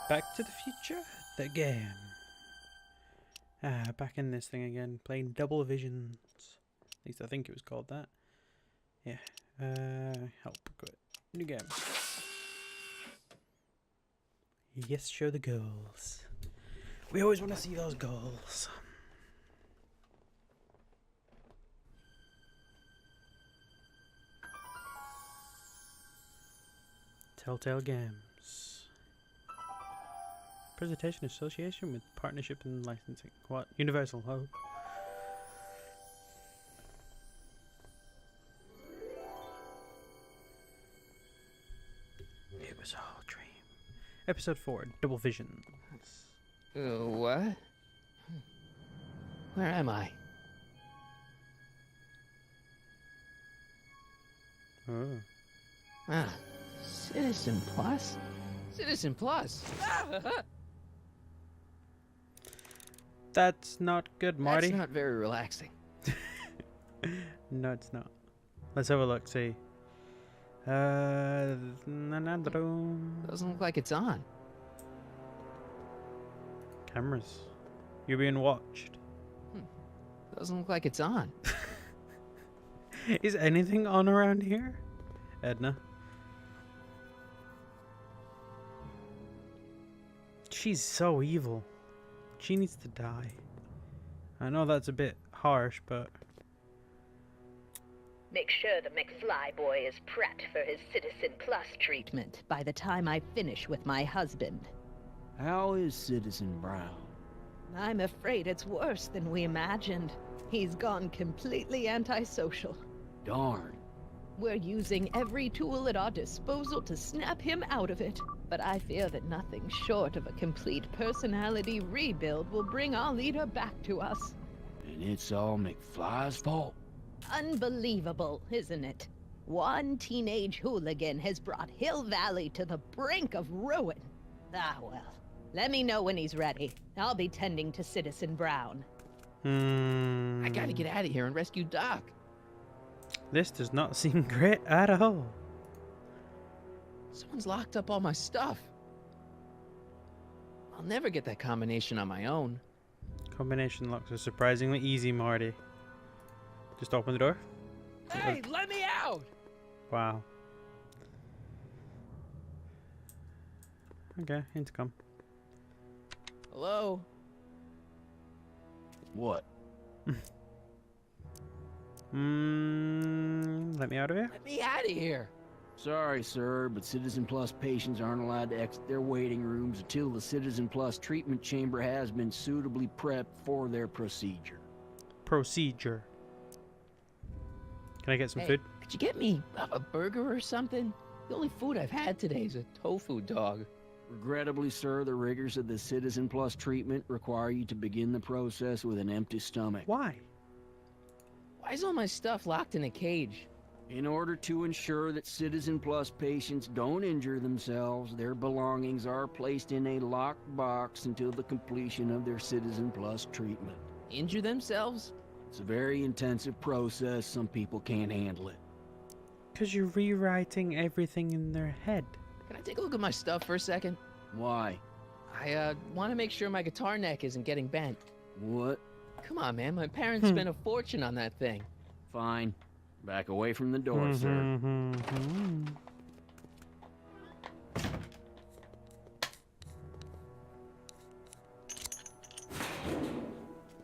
Back to the Future, the game. Back in this thing again, playing Double Visions. At least I think it was called that. Yeah. Help. Quit. New game. Yes, show the goals. We always want to see those goals. Telltale Games. Presentation association with partnership and licensing. What? Universal. Oh. It was all a dream. Episode 4, Double Vision. What? Where am I? Oh. Ah, Citizen Plus? Citizen Plus! That's not good, Marty. That's not very relaxing. No, it's not. Let's have a look, see. Doesn't look like it's on. Cameras. You're being watched. Doesn't look like it's on. Is anything on around here? Edna. She's so evil. She needs to die. I know that's a bit harsh, but... Make sure the McFly boy is prepped for his Citizen Plus treatment by the time I finish with my husband. How is Citizen Brown? I'm afraid it's worse than we imagined. He's gone completely antisocial. Darn. We're using every tool at our disposal to snap him out of it. But I fear that nothing short of a complete personality rebuild will bring our leader back to us. And it's all McFly's fault? Unbelievable, isn't it? One teenage hooligan has brought Hill Valley to the brink of ruin. Ah, well. Let me know when he's ready. I'll be tending to Citizen Brown. I gotta get out of here and rescue Doc. This does not seem great at all. Someone's locked up all my stuff. I'll never get that combination on my own. Combination locks are surprisingly easy, Marty. Just open the door. Hey, let me out! Wow. Okay, intercom. Hello? What? Let me out of here. Let me out of here! Sorry, sir, but Citizen Plus patients aren't allowed to exit their waiting rooms until the Citizen Plus treatment chamber has been suitably prepped for their procedure. Procedure. Can I get some Hey, food? could you get me a burger or something? The only food I've had today is a tofu dog. Regrettably, sir, the rigors of the Citizen Plus treatment require you to begin the process with an empty stomach. Why? Why is all my stuff locked in a cage? In order to ensure that Citizen Plus patients don't injure themselves, their belongings are placed in a locked box until the completion of their Citizen Plus treatment. Injure themselves? It's a very intensive process. Some people can't handle it. Because you're rewriting everything in their head. Can I take a look at my stuff for a second? Why? I want to make sure my guitar neck isn't getting bent. What? Come on, man. My parents spent a fortune on that thing. Fine. Back away from the door, sir.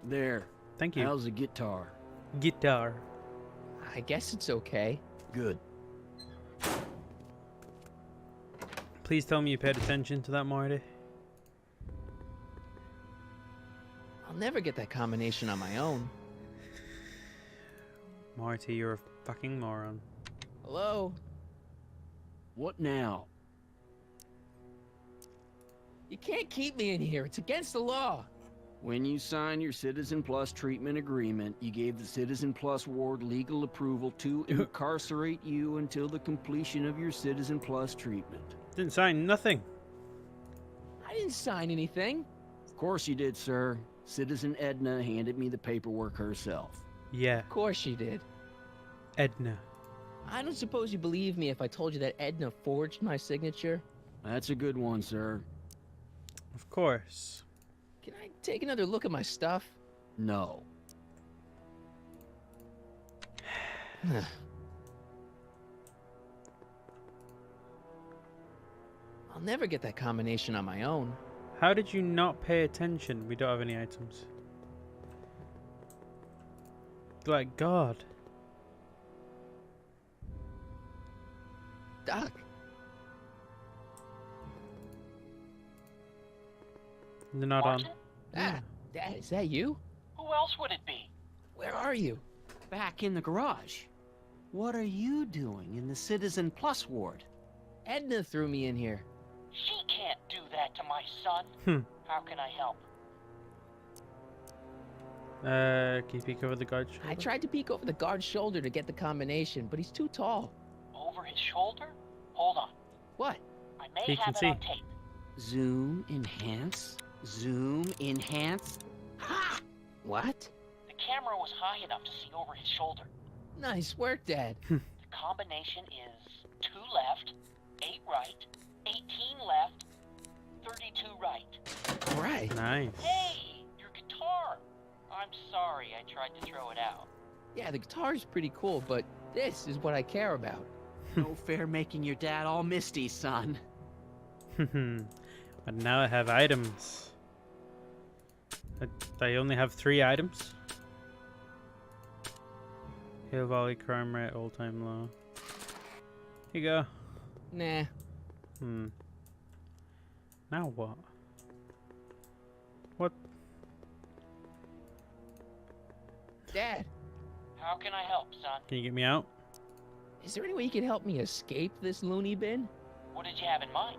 There. Thank you. How's the guitar? Guitar. I guess it's okay. Good. Please tell me you paid attention to that, Marty. I'll never get that combination on my own. Marty, you're a fucking moron. Hello? What now? You can't keep me in here. It's against the law. When you signed your Citizen Plus treatment agreement, you gave the Citizen Plus ward legal approval to incarcerate you until the completion of your Citizen Plus treatment. Didn't sign nothing. I didn't sign anything. Of course you did, sir. Citizen Edna handed me the paperwork herself. Yeah, Of course she did. Edna. I don't suppose you believe me if I told you that Edna forged my signature? That's a good one, sir. Of course. Can I take another look at my stuff? No. I'll never get that combination on my own. How did you not pay attention? We don't have any items. Like God. Doc, They're not on. Dad, is that you? Who else would it be? Where are you? Back in the garage. What are you doing in the Citizen Plus ward? Edna threw me in here. She can't do that to my son. How can I help? Can you peek over the guard shoulder? I tried to peek over the guard's shoulder to get the combination, but he's too tall. Over his shoulder? Hold on. What? I may He have can it on see. tape. Zoom, enhance. Zoom, enhance. Ha! What? The camera was high enough to see over his shoulder. Nice work, Dad. The combination is 2 left, 8 right, 18 left, 32 right. All right. Nice. Hey, your guitar! I'm sorry I tried to throw it out. Yeah, the guitar's pretty cool, but this is what I care about. No fair making your dad all misty, son. But now I have items. I only have 3 items. Hill Valley crime rate all time low. Here you go. Nah. Now what? What? Dad, How can I help, son? Can you get me out? is there any way you can help me escape this loony bin? What did you have in mind?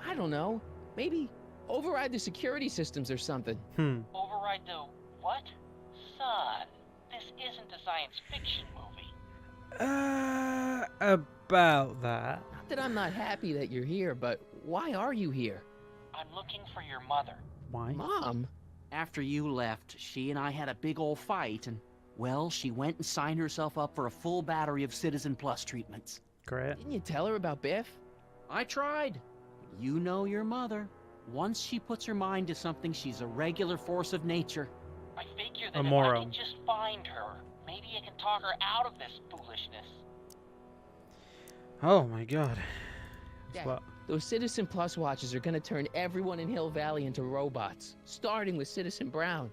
I don't know. Maybe override the security systems or something. Override the what? Son, this isn't a science fiction movie. About that. Not that I'm not happy that you're here, but why are you here? I'm looking for your mother. Why? Mom? After you left, she and I had a big old fight, and, well, she went and signed herself up for a full battery of Citizen Plus treatments. Great. Didn't you tell her about Biff? I tried. You know your mother. Once she puts her mind to something, she's a regular force of nature. I figure A that if I moron. can just find her, maybe I can talk her out of this foolishness. Oh my God. Dad, What? those Citizen Plus watches are gonna turn everyone in Hill Valley into robots, starting with Citizen Brown.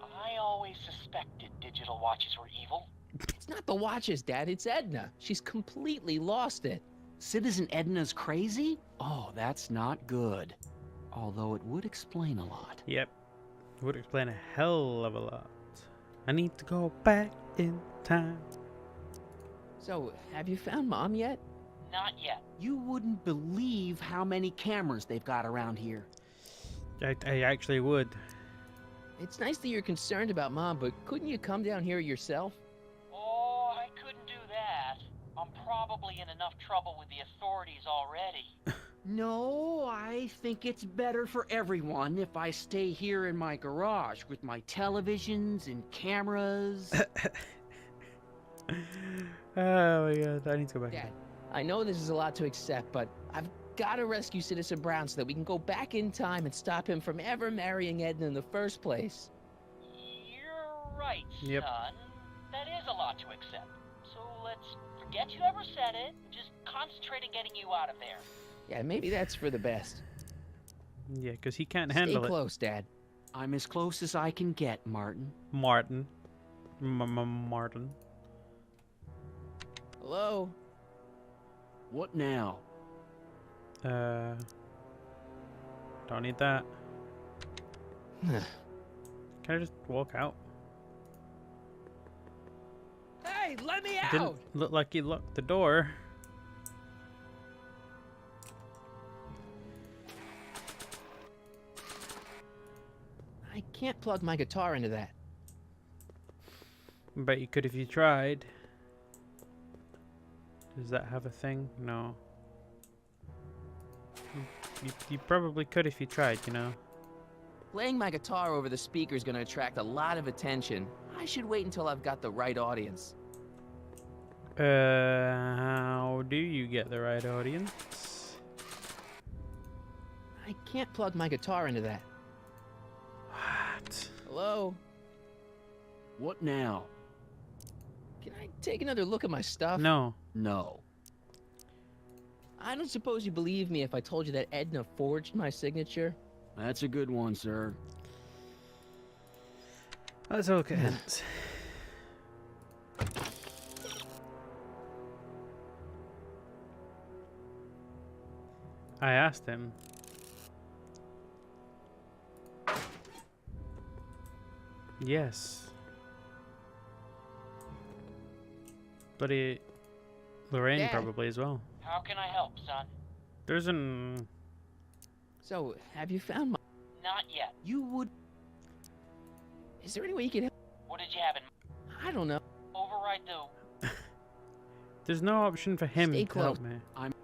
I always suspected digital watches were evil. It's not the watches, Dad, it's Edna. She's completely lost it. Citizen Edna's crazy? Oh, that's not good. Although it would explain a lot. Yep. Would explain a hell of a lot. I need to go back in time. So, have you found Mom yet? Not yet. You wouldn't believe how many cameras they've got around here. I actually would. It's nice that you're concerned about Mom, but couldn't you come down here yourself? Oh, I couldn't do that. I'm probably in enough trouble with the authorities already. No, I think it's better for everyone if I stay here in my garage with my televisions and cameras. Oh my God. I need to go back. Dad, I know this is a lot to accept, but I've got to rescue Citizen Brown so that we can go back in time and stop him from ever marrying Edna in the first place. You're right, Yep. son. That is a lot to accept. So let's forget you ever said it and just concentrate on getting you out of there. Yeah, maybe that's for the best. Yeah, because he can't Stay handle it. close, Dad. I'm as close as I can get, Martin. Martin. Martin. Hello? What now? Don't need that. Can I just walk out? Hey, let me It out! didn't look like he locked the door. I can't plug my guitar into that. Bet you could if you tried. Does that have a thing? No. You probably could if you tried, you know. Playing my guitar over the speaker is going to attract a lot of attention. I should wait until I've got the right audience. How do you get the right audience? I I can't plug my guitar into that. What? Hello? What now? Can I take another look at my stuff? No. No. I don't suppose you believe me if I told you that Edna forged my signature? That's a good one, sir. Let's look at hints. I asked him. Yes. But Lorraine Dad. probably as well. How can I help, son? There's an... So, have you found my... Not yet. You would... Is there any way you can help? What did you have in I don't know. override the... There's no option for him Stay to help close. me. I'm-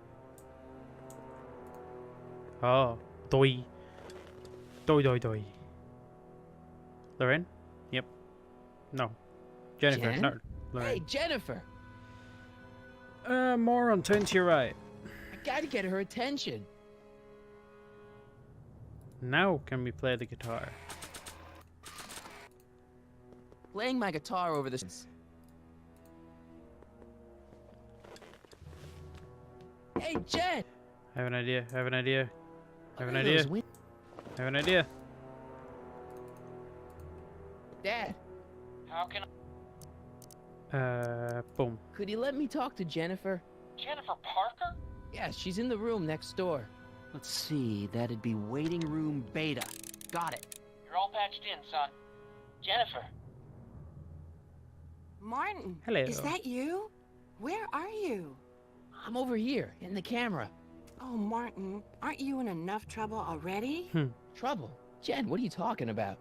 Oh. Doi. Doi doi doi. Lorraine? Yep. No. Jennifer, Jen? no. Lorraine. Hey, Jennifer! Moron, turn to your right. I gotta get her attention. Now can we play the guitar? Playing my guitar over this... Hey, Jen! I have an idea. I have an idea. I have an Look at those idea. win- I have an idea. Dad, How can I... Boom. could you let me talk to Jennifer? Jennifer Parker? Yeah, she's in the room next door. Let's see, that'd be waiting room beta. Got it. You're all patched in, son. Jennifer. Martin, Hello. is that you? Where are you? I'm over here, in the camera. Oh, Martin, aren't you in enough trouble already? Trouble? Jen, what are you talking about?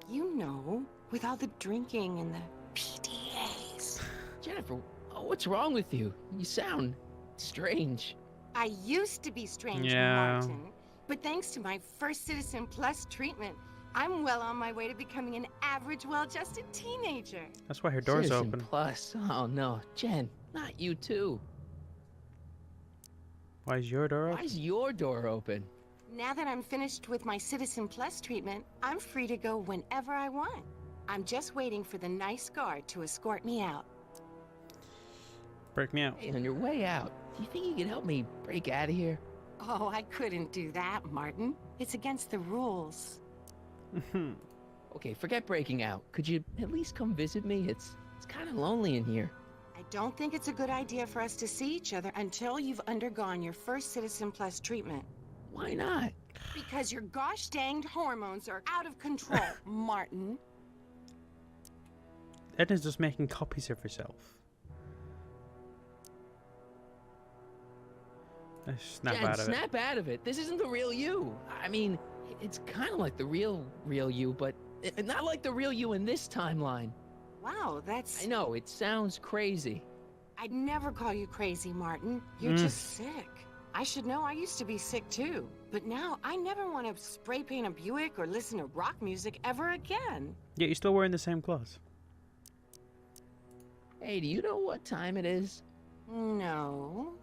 You know, with all the drinking and the PDAs. Jennifer, what's wrong with you? You sound strange. I used to be strange, Yeah. Martin, but thanks to my first Citizen Plus treatment, I'm well on my way to becoming an average, well-adjusted teenager. That's why her door's Citizen open. Plus. Oh no, Jen, not you too. Why is your door Why open? is your door open? Now that I'm finished with my Citizen Plus treatment, I'm free to go whenever I want. I'm just waiting for the nice guard to escort me out. Break me out. Hey, on your way out, do you think you can help me break out of here? Oh, I couldn't do that, Martin. It's against the rules. Okay, forget breaking out. Could you at least come visit me? It's kind of lonely in here. I don't think it's a good idea for us to see each other until you've undergone your first Citizen Plus treatment. Why not? Because your gosh danged hormones are out of control, Martin. Edna's just making copies of herself. Snap Jen, out of it. snap out of it. This isn't the real you. I mean, it's kind of like the real you, but not like the real you in this timeline. Wow, that's... I know, it sounds crazy. I'd never call you crazy, Martin. You're just sick. I should know I used to be sick too. But now I never want to spray paint a Buick or listen to rock music ever again. Yeah, you're still wearing the same clothes. Hey, do you know what time it is? No.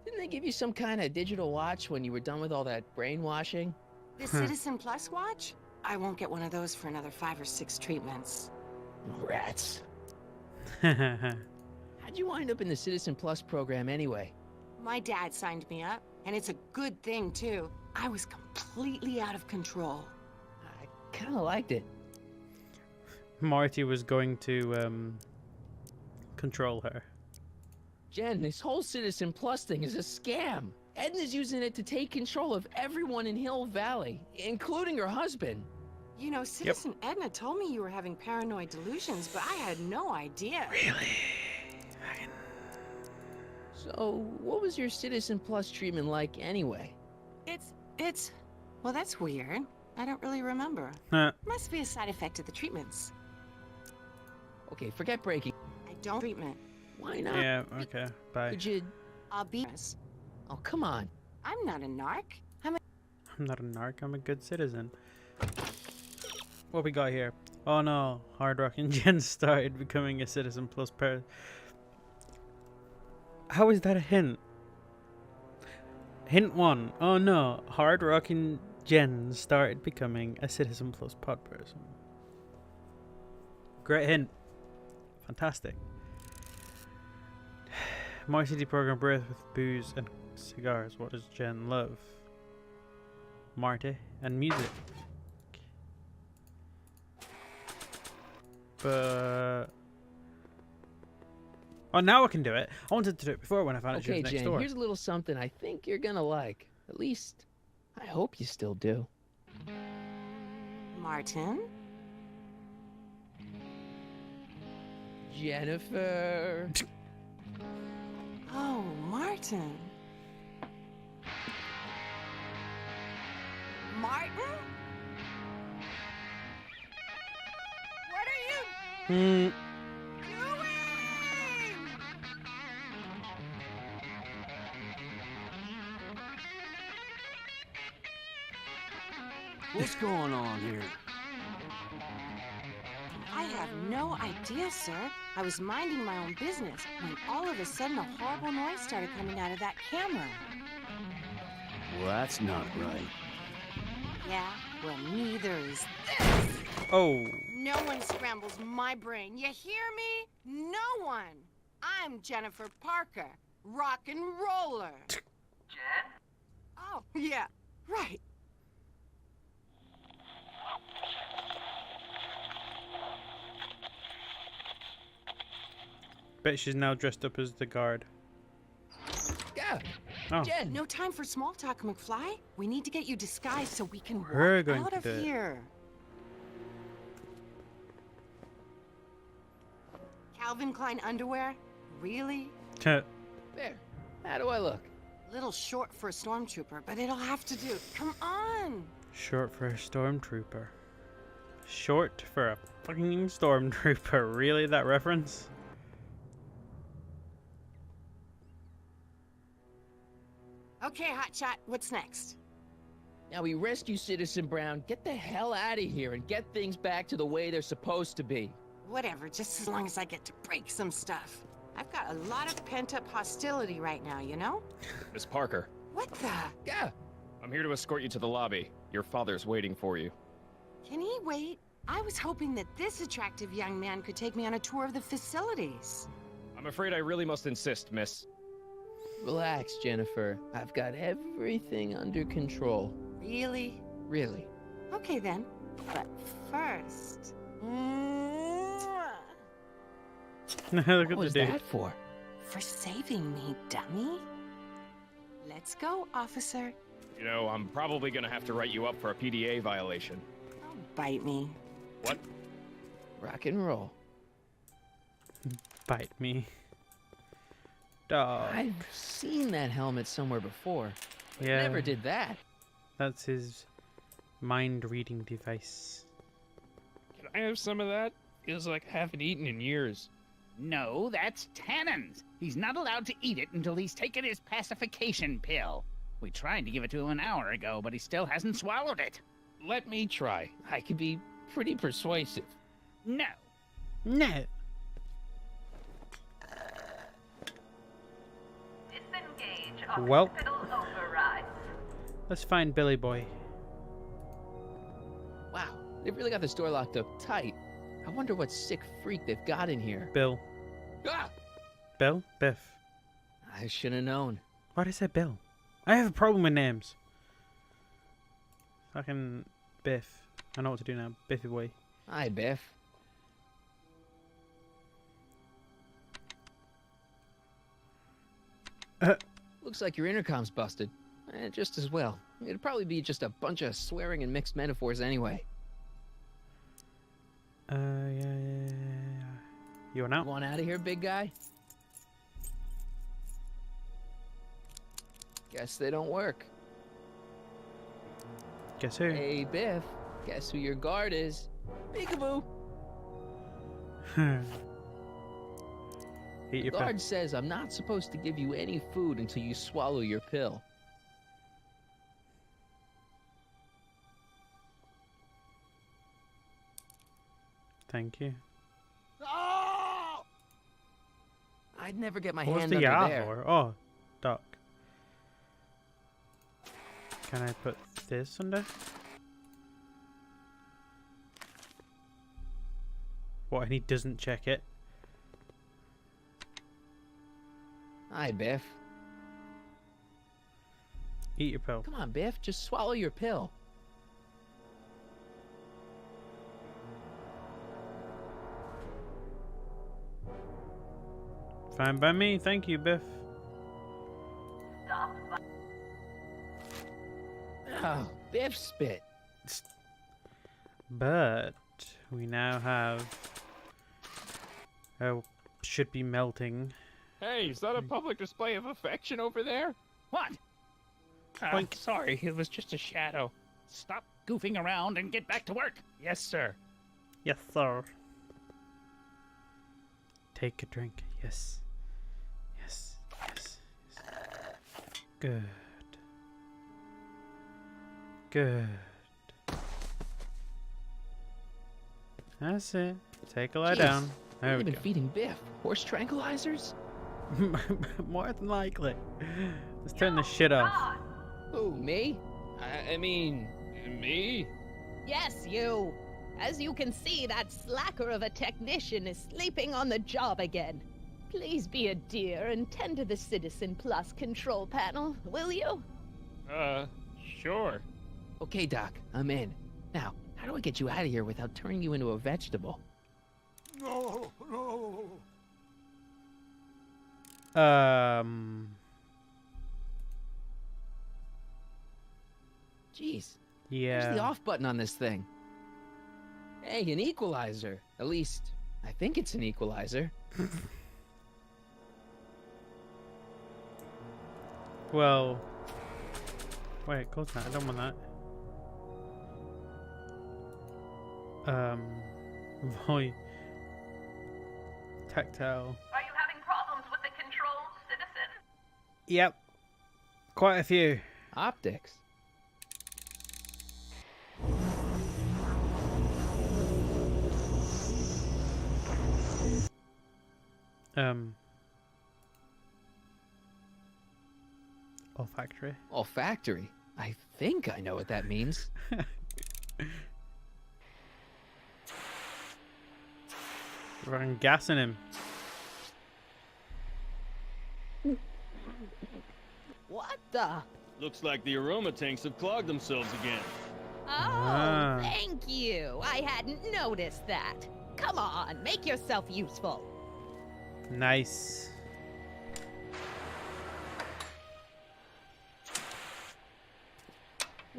Didn't they give you some kind of digital watch when you were done with all that brainwashing? The Citizen Plus watch? I won't get one of those for another 5 or 6 treatments. Rats. How'd you wind up in the Citizen Plus program anyway? My dad signed me up, and it's a good thing too. I was completely out of control. I kind of liked it. Marty was going to control her. Jen, this whole Citizen Plus thing is a scam. Edna's using it to take control of everyone in Hill Valley, including her husband. You know, Citizen Edna told me you were having paranoid delusions, but I had no idea. Really? So, what was your Citizen Plus treatment like anyway? Well, that's weird. I don't really remember. Must be a side effect of the treatments. Okay, forget breaking. I don't treatment. Why not? Yeah, okay, bye. Could you... I'll be. Oh, come on. I'm not a narc. I'm not a narc, I'm a good citizen. What we got here? Oh no, Hard Rock and Jen started becoming a Citizen Plus pair. How is that a hint? Hint 1. Oh no, Hard Rock and Jen started becoming a Citizen Plus pod person. Great hint. Fantastic. Marty deprogrammed birth with booze and cigars. What does Jen love? Marty and music. But oh, now I can do it. I wanted to do it before when I found out she Okay, was next Jen, door. here's a little something I think you're gonna like. At least, I hope you still do. Martin? Jennifer. Oh, Martin. Martin? What are you doing? What's going on here? I have no idea, sir. I was minding my own business when all of a sudden a horrible noise started coming out of that camera. Well, that's not right. Yeah, well, neither is this. Oh. No one scrambles my brain. You hear me? No one. I'm Jennifer Parker, rock and roller. Jen? Oh, yeah, right. Bet she's now dressed up as the guard. Yeah, Oh. Jen. No time for small talk, McFly. We need to get you disguised so we can We're walk going out to of do it. here. Calvin Klein underwear? Really? There. How do I look? Little short for a stormtrooper, but it'll have to do. Come on. Short for a stormtrooper. Short for a fucking stormtrooper. Really, that reference? Okay, Hotshot, what's next? Now we rescue Citizen Brown, get the hell out of here, and get things back to the way they're supposed to be. Whatever, just as long as I get to break some stuff. I've got a lot of pent-up hostility right now, you know? Miss Parker, What the? Yeah. I'm here to escort you to the lobby. Your father's waiting for you. Can he wait? I was hoping that this attractive young man could take me on a tour of the facilities. I'm afraid I really must insist, miss. Relax, Jennifer. I've got everything under control. Really? Really. Okay then. But first... Mwah! Look What at the was dude. that for? For saving me, dummy. Let's go, officer. You know, I'm probably gonna have to write you up for a PDA violation. Don't bite me. What? Rock and roll. Bite me. Dog. I've seen that helmet somewhere before. But Yeah. never did that. That's his mind-reading device. Can I have some of that? Feels like I haven't eaten in years. No, that's Tannen's. He's not allowed to eat it until he's taken his pacification pill. We tried to give it to him an hour ago, but he still hasn't swallowed it. Let me try. I can be pretty persuasive. No. No. Disengage Well. occipital override. Let's find Billy Boy. Wow, they've really got this door locked up tight. I wonder what sick freak they've got in here. Bill. Ah! Bill? Biff. I should have known. Why did I say Bill? I have a problem with names. Fucking Biff. I know what to do now. Biffy boy. Hi, Biff. Looks like your intercom's busted. Just as well. It'd probably be just a bunch of swearing and mixed metaphors anyway. Yeah. You want out? Want out of here, big guy? Guess they don't work. Guess who? Hey, Biff. Guess who your guard is? Peekaboo. Eat The your guard says I'm not supposed to give you any food until you swallow your pill. Thank you. Oh! I'd never get my What's hand the under yah there. for? Oh, duck. Can I put upstairs, Sunday? What, and he doesn't check it? Hi, Biff. Eat your pill. Come on, Biff. Just swallow your pill. Fine by me, thank you, Biff. Stop. Oh, Biff spit. But we now have... Oh, should be melting. Hey, is that a public display of affection over there? What? Boink. Sorry, it was just a shadow. Stop goofing around and get back to work. Yes, sir. Yes, sir. Take a drink. Yes. Yes. Yes. Yes. Good. Good. That's it. Take a lie Jeez, down. There You've we been go. feeding Biff horse tranquilizers? More than likely. Let's turn this shit off. Who, me? I mean, me? Yes, you. As you can see, that slacker of a technician is sleeping on the job again. Please be a dear and tend to the Citizen Plus control panel, will you? Sure. Okay, Doc, I'm in. Now, how do I get you out of here without turning you into a vegetable? No, no. Jeez. Yeah. Where's the off button on this thing? Hey, an equalizer. At least, I think it's an equalizer. Well, wait, close that. I don't want that. Volume. Tactile. Are you having problems with the controls, citizen? Yep. Quite a few. Optics. Olfactory. Olfactory. I think I know what that means. We're gassing him. What the? Looks like the aroma tanks have clogged themselves again. Oh, Ah. thank you. I hadn't noticed that. Come on, make yourself useful. Nice.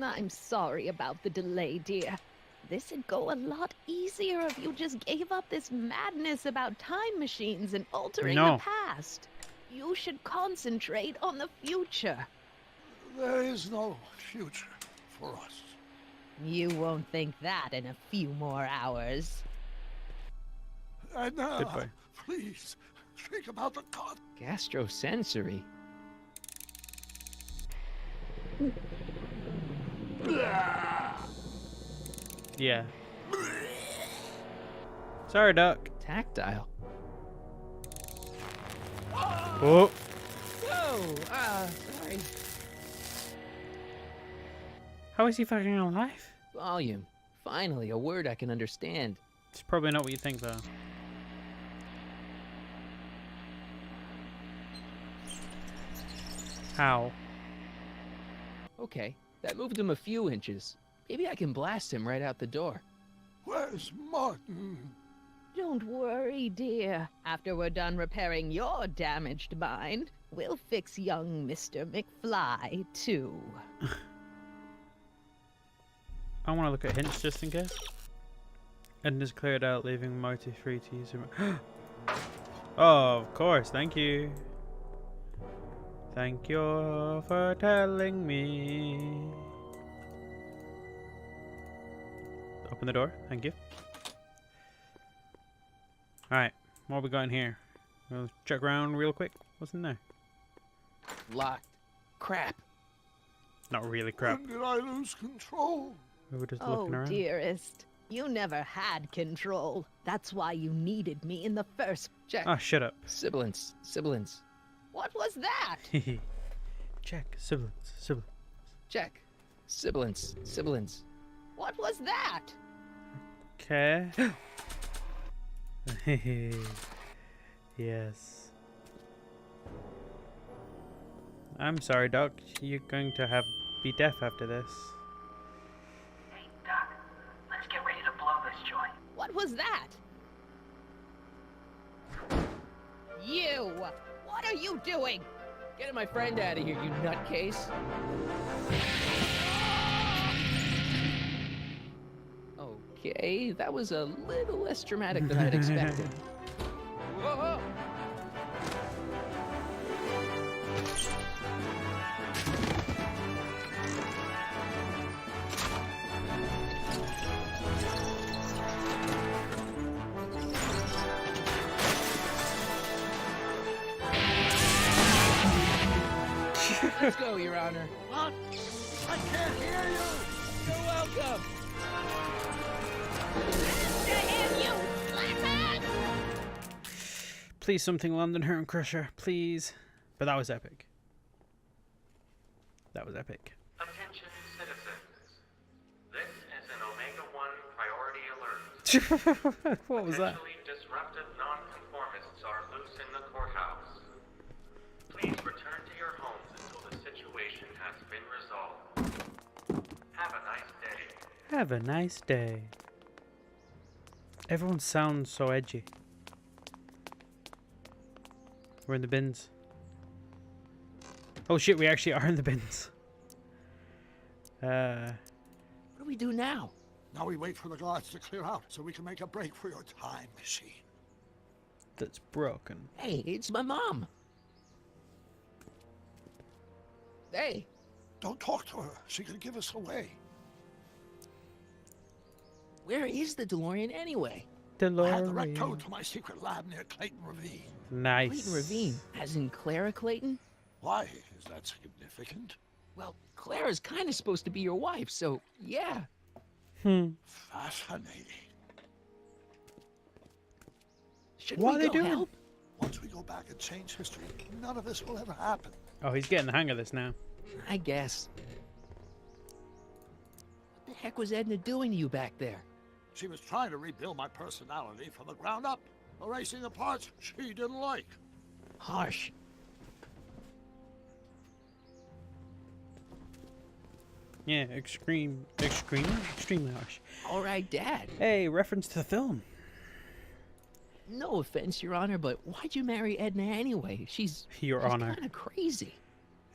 I'm sorry about the delay, dear. This'd go a lot easier if you just gave up this madness about time machines and altering No. the past. You should concentrate on the future. There is no future for us. You won't think that in a few more hours. Edna, Goodbye. please, think about the con. Gastrosensory. Yeah. Sorry, Duck. Tactile. Oh. Whoa! Sorry. How is he fucking alive? Volume. Finally, a word I can understand. It's probably not what you think, though. How? Okay, that moved him a few inches. Maybe I can blast him right out the door. Where's Martin? Don't worry, dear. After we're done repairing your damaged mind, we'll fix young Mr. McFly, too. I want to look at hints just in case. Edna's cleared out, leaving Marty free to use her. Oh, of course. Thank you. Thank you for telling me. Open the door. Thank you. Alright. What have we got in here? We'll check around real quick. What's in there? Locked. Crap. Not really crap. When did I lose control? We were just Oh, looking around. dearest. You never had control. That's why you needed me in the first... Check. Ah, shut up. Sibilance. Sibilance. What was that? Check. Siblings. Siblings. Check. Sibilance. What was that? Okay. Yes. I'm sorry, Doc. You're going to be deaf after this. Hey, Doc, let's get ready to blow this joint. What was that? You! What are you doing? Getting my friend out of here, you nutcase. Okay, that was a little less dramatic than I'd expected. Whoa! Let's go, Your Honor. What? I can't hear you! You're welcome! Please, something London Heron Crusher, please. But that was epic. That was epic. Attention citizens. This is an Omega-1 priority alert. What was that? Potentially disruptive nonconformists are loose in the courthouse. Please return to your homes until the situation has been resolved. Have a nice day. Have a nice day. Everyone sounds so edgy. We're in the bins. Oh shit, we actually are in the bins. What do we do now? Now we wait for the guards to clear out so we can make a break for your time machine. That's broken. Hey, it's my mom. Hey. Don't talk to her. She could give us away. Where is the DeLorean anyway? I had the rec code to my secret lab near Clayton Ravine. Nice. Clayton Ravine, as in Clara Clayton? Why? Is that significant? Well, Clara's kind of supposed to be your wife, so yeah. Fascinating. Should What we are they go doing? help? Once we go back and change history, none of this will ever happen. Oh, he's getting the hang of this now. I guess. What the heck was Edna doing to you back there? She was trying to rebuild my personality from the ground up, erasing the parts she didn't like. Harsh. Yeah, extremely harsh. All right, Dad. Hey, reference to the film. No offense, Your Honor, but why'd you marry Edna anyway? She's Your Honor. kind of crazy.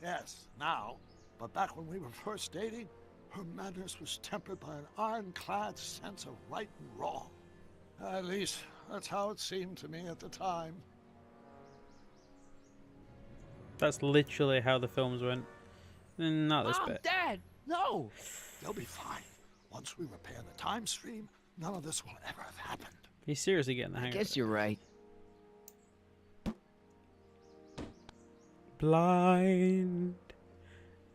Yes, now. But back when we were first dating, her madness was tempered by an ironclad sense of right and wrong. At least, that's how it seemed to me at the time. That's literally how the films went. Not this Mom, bit. Dad, no! They'll be fine. Once we repair the time stream, none of this will ever have happened. He's seriously getting the hang of it. I guess you're right. Blind.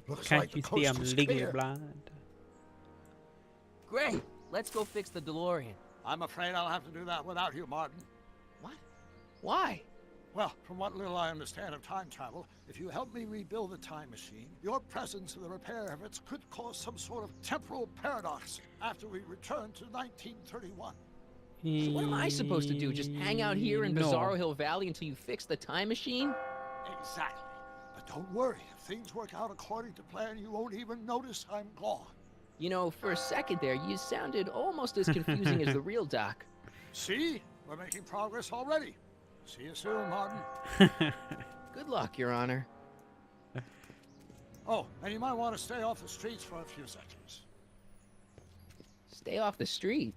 Looks Can't like you the see I'm coast is legally clear. blind? Great. Let's go fix the DeLorean. I'm afraid I'll have to do that without you, Martin. What? Why? Well, from what little I understand of time travel, if you help me rebuild the time machine, your presence in the repair efforts could cause some sort of temporal paradox after we return to 1931. So what am I supposed to do? Just hang out here in No. Bizarro Hill Valley until you fix the time machine? Exactly. But don't worry, if things work out according to plan, you won't even notice I'm gone. You know, for a second there, you sounded almost as confusing as the real Doc. See? We're making progress already. See you soon, Martin. Good luck, Your Honor. Oh, and you might want to stay off the streets for a few seconds. Stay off the street.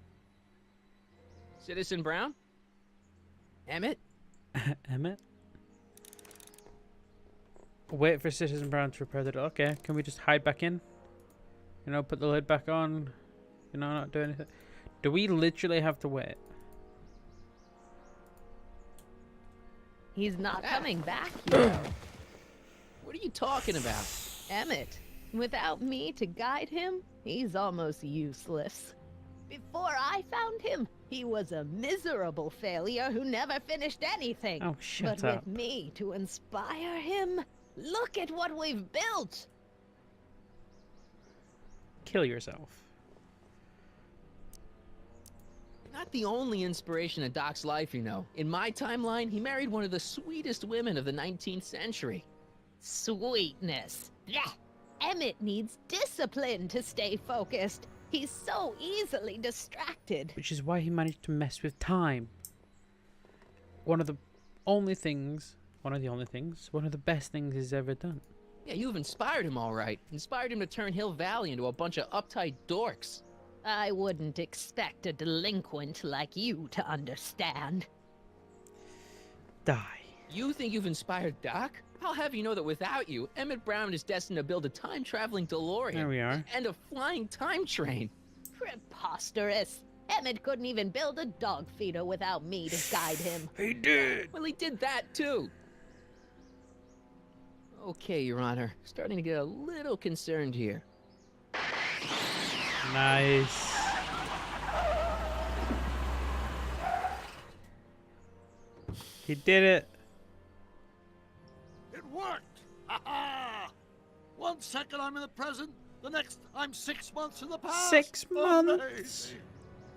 Citizen Brown? Emmett? Emmett? Wait for Citizen Brown to repair the door. Okay, can we just hide back in? You know, put the lid back on. You know, not do anything. Do we literally have to wait? He's not coming back yet. What are you talking about? Emmett, without me to guide him, he's almost useless. Before I found him, he was a miserable failure who never finished anything. Oh, shut but up. with me to inspire him, look at what we've built. kill yourself. Not the only inspiration in Doc's life, you know. In my timeline, he married one of the sweetest women of the 19th century. Sweetness. Blech. Emmett needs discipline to stay focused. He's so easily distracted. Which is why he managed to mess with time. One of the best things he's ever done. Yeah, you've inspired him all right. Inspired him to turn Hill Valley into a bunch of uptight dorks. I wouldn't expect a delinquent like you to understand. Die. You think you've inspired Doc? I'll have you know that without you, Emmett Brown is destined to build a time-traveling DeLorean. There we are. And a flying time train. Preposterous. Emmett couldn't even build a dog feeder without me to guide him. He did. Well, he did that too. Okay, Your Honor. Starting to get a little concerned here. Nice. He did it. It worked! Ha ha! 1 second I'm in the present, the next I'm 6 months in the past. 6 months. Amazing.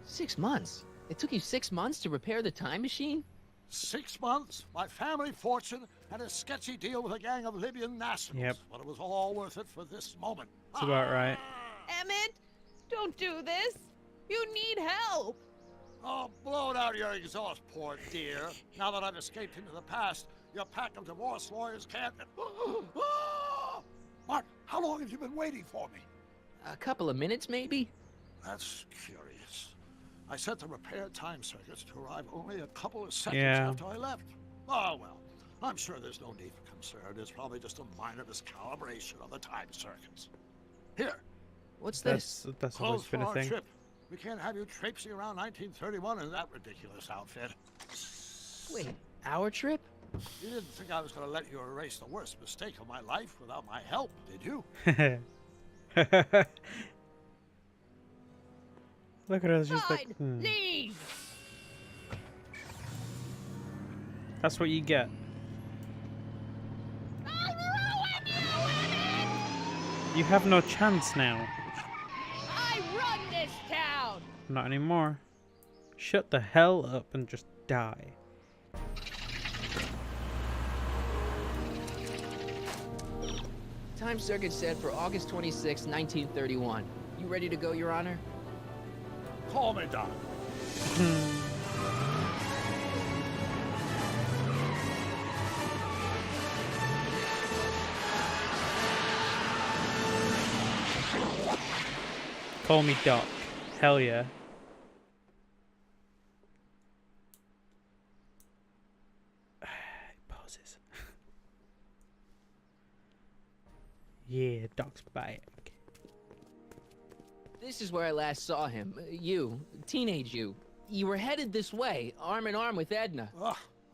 6 months? It took you 6 months to repair the time machine? 6 months, my family fortune, and a sketchy deal with a gang of Libyan nationals. Yep. But it was all worth it for this moment. That's about right. Emmett, don't do this. You need help. Oh, blow it out your exhaust, poor dear. Now that I've escaped into the past, your pack of divorce lawyers can't... Mark, how long have you been waiting for me? A couple of minutes, maybe? That's curious. I set the repair time circuits to arrive only a couple of seconds Yeah. after I left. Oh, well. I'm sure there's no need for concern. It's probably just a minor miscalibration of the time circuits. Here. What's this? That's always Clothes for been a our thing. trip. We can't have you traipsing around 1931 in that ridiculous outfit. Wait, our trip? You didn't think I was going to let you erase the worst mistake of my life without my help, did you? Look at us, just like. Fine, leave. That's what you get. I'll ruin you, Emmett! You have no chance now. I run this town. Not anymore. Shut the hell up and just die. Time circuit set for August 26, 1931. You ready to go, Your Honor? Call me, Doc. Call me Doc. Hell yeah. Pauses. Yeah, Doc's back. This is where I last saw him. You, teenage you. You were headed this way, arm in arm with Edna.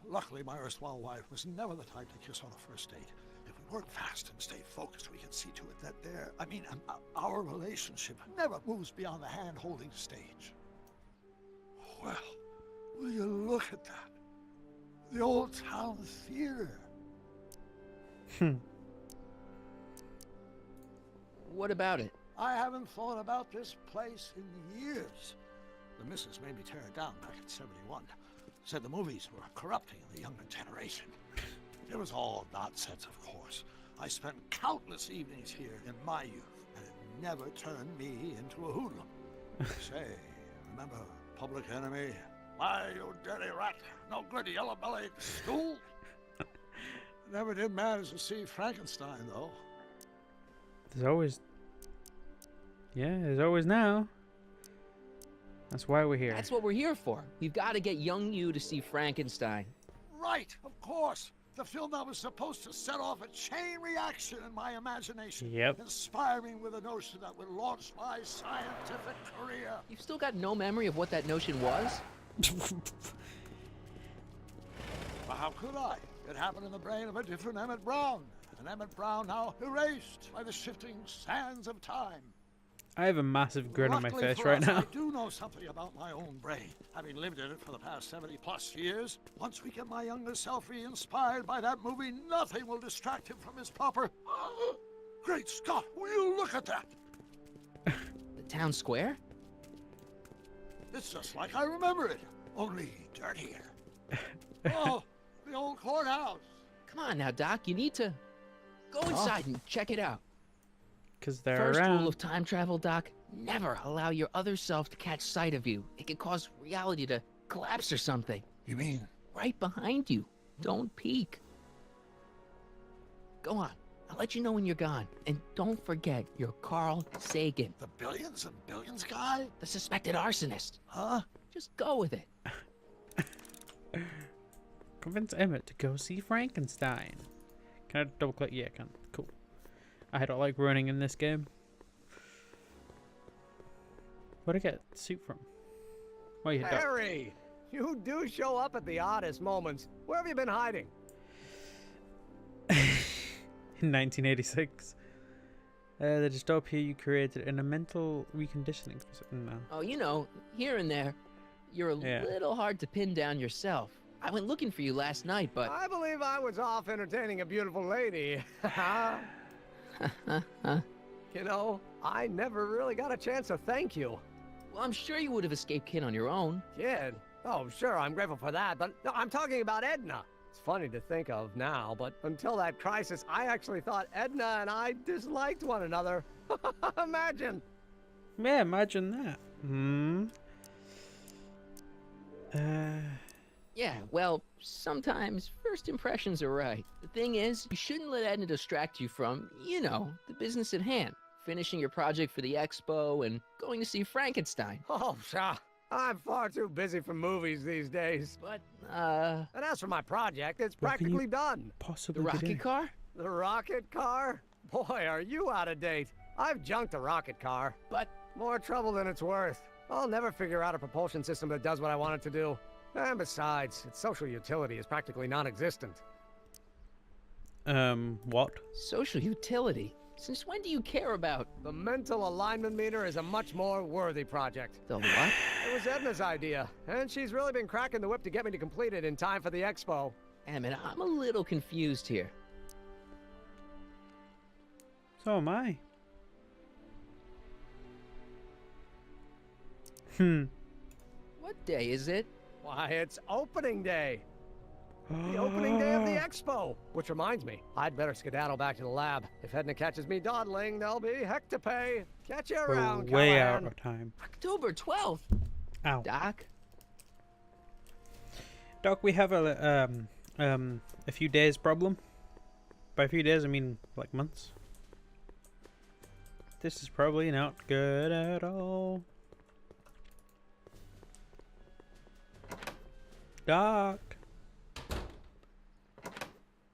Luckily, my erstwhile wife was never the type to kiss on a first date. If we work fast and stay focused, we can see to it that our relationship never moves beyond the hand-holding stage. Well, will you look at that? The old town theater. What about it? I haven't thought about this place in years. The missus made me tear it down back in '71. Said the movies were corrupting the younger generation. It was all nonsense, of course. I spent countless evenings here in my youth, and it never turned me into a hoodlum. Say, remember Public Enemy? Why, you dirty rat, no good yellow-bellied stool? Never did manage to see Frankenstein, though. There's always... Yeah, there's always now. That's why we're here. That's what we're here for. We've got to get young you to see Frankenstein. Right, of course. The film that was supposed to set off a chain reaction in my imagination. Yep. Inspiring with a notion that would launch my scientific career. You've still got no memory of what that notion was? Well, how could I? It happened in the brain of a different Emmett Brown. An Emmett Brown now erased by the shifting sands of time. I have a massive grin on my Luckily face for right us, now. I do know something about my own brain, having lived in it for the past 70+ years. Once we get my younger self re-inspired by that movie, nothing will distract him from his proper... Great Scott, will you look at that? town square? It's just like I remember it, only dirtier. Oh, the old courthouse. Come on now, Doc. You need to go inside and check it out. Because they're First around. rule of time travel, Doc. Never allow your other self to catch sight of you. It can cause reality to collapse or something. You mean? Right behind you. Don't peek. Go on. I'll let you know when you're gone. And don't forget, you're Carl Sagan. The billions and billions guy? The suspected arsonist. Huh? Just go with it. Convince Emmett to go see Frankenstein. Can I double click? Yeah, I can. Cool. I don't like running in this game. Where'd I get soup from? Where you Doc? Harry! You do show up at the oddest moments. Where have you been hiding? In 1986. The dystopia you created in a mental reconditioning facility. No. Oh, you know, here and there, you're a little hard to pin down yourself. I went looking for you last night, but... I believe I was off entertaining a beautiful lady. You know, I never really got a chance to thank you. Well, I'm sure you would have escaped Kid on your own. Kid? Oh, sure, I'm grateful for that, but no, I'm talking about Edna. It's funny to think of now, but until that crisis, I actually thought Edna and I disliked one another. Imagine. Yeah, imagine that. Yeah, well, sometimes first impressions are right. The thing is, you shouldn't let Edna distract you from, you know, the business at hand. Finishing your project for the expo and going to see Frankenstein. Oh, pshaw. I'm far too busy for movies these days. But, And as for my project, it's practically done. Possibly the rocket car? The rocket car? Boy, are you out of date. I've junked the rocket car. But... more trouble than it's worth. I'll never figure out a propulsion system that does what I want it to do. And besides, its social utility is practically non-existent. What? Social utility? Since when do you care about... The mental alignment meter is a much more worthy project. The what? It was Edna's idea, and she's really been cracking the whip to get me to complete it in time for the expo. Emmett, I'm a little confused here. So am I. What day is it? Why, it's opening day. The opening day of the expo. Which reminds me, I'd better skedaddle back to the lab. If Edna catches me dawdling, there'll be heck to pay. Catch you around, We're way Callahan. out of time. October 12th. Ow. Doc? Doc, we have a few days problem. By a few days, I mean like months. This is probably not good at all. Doc.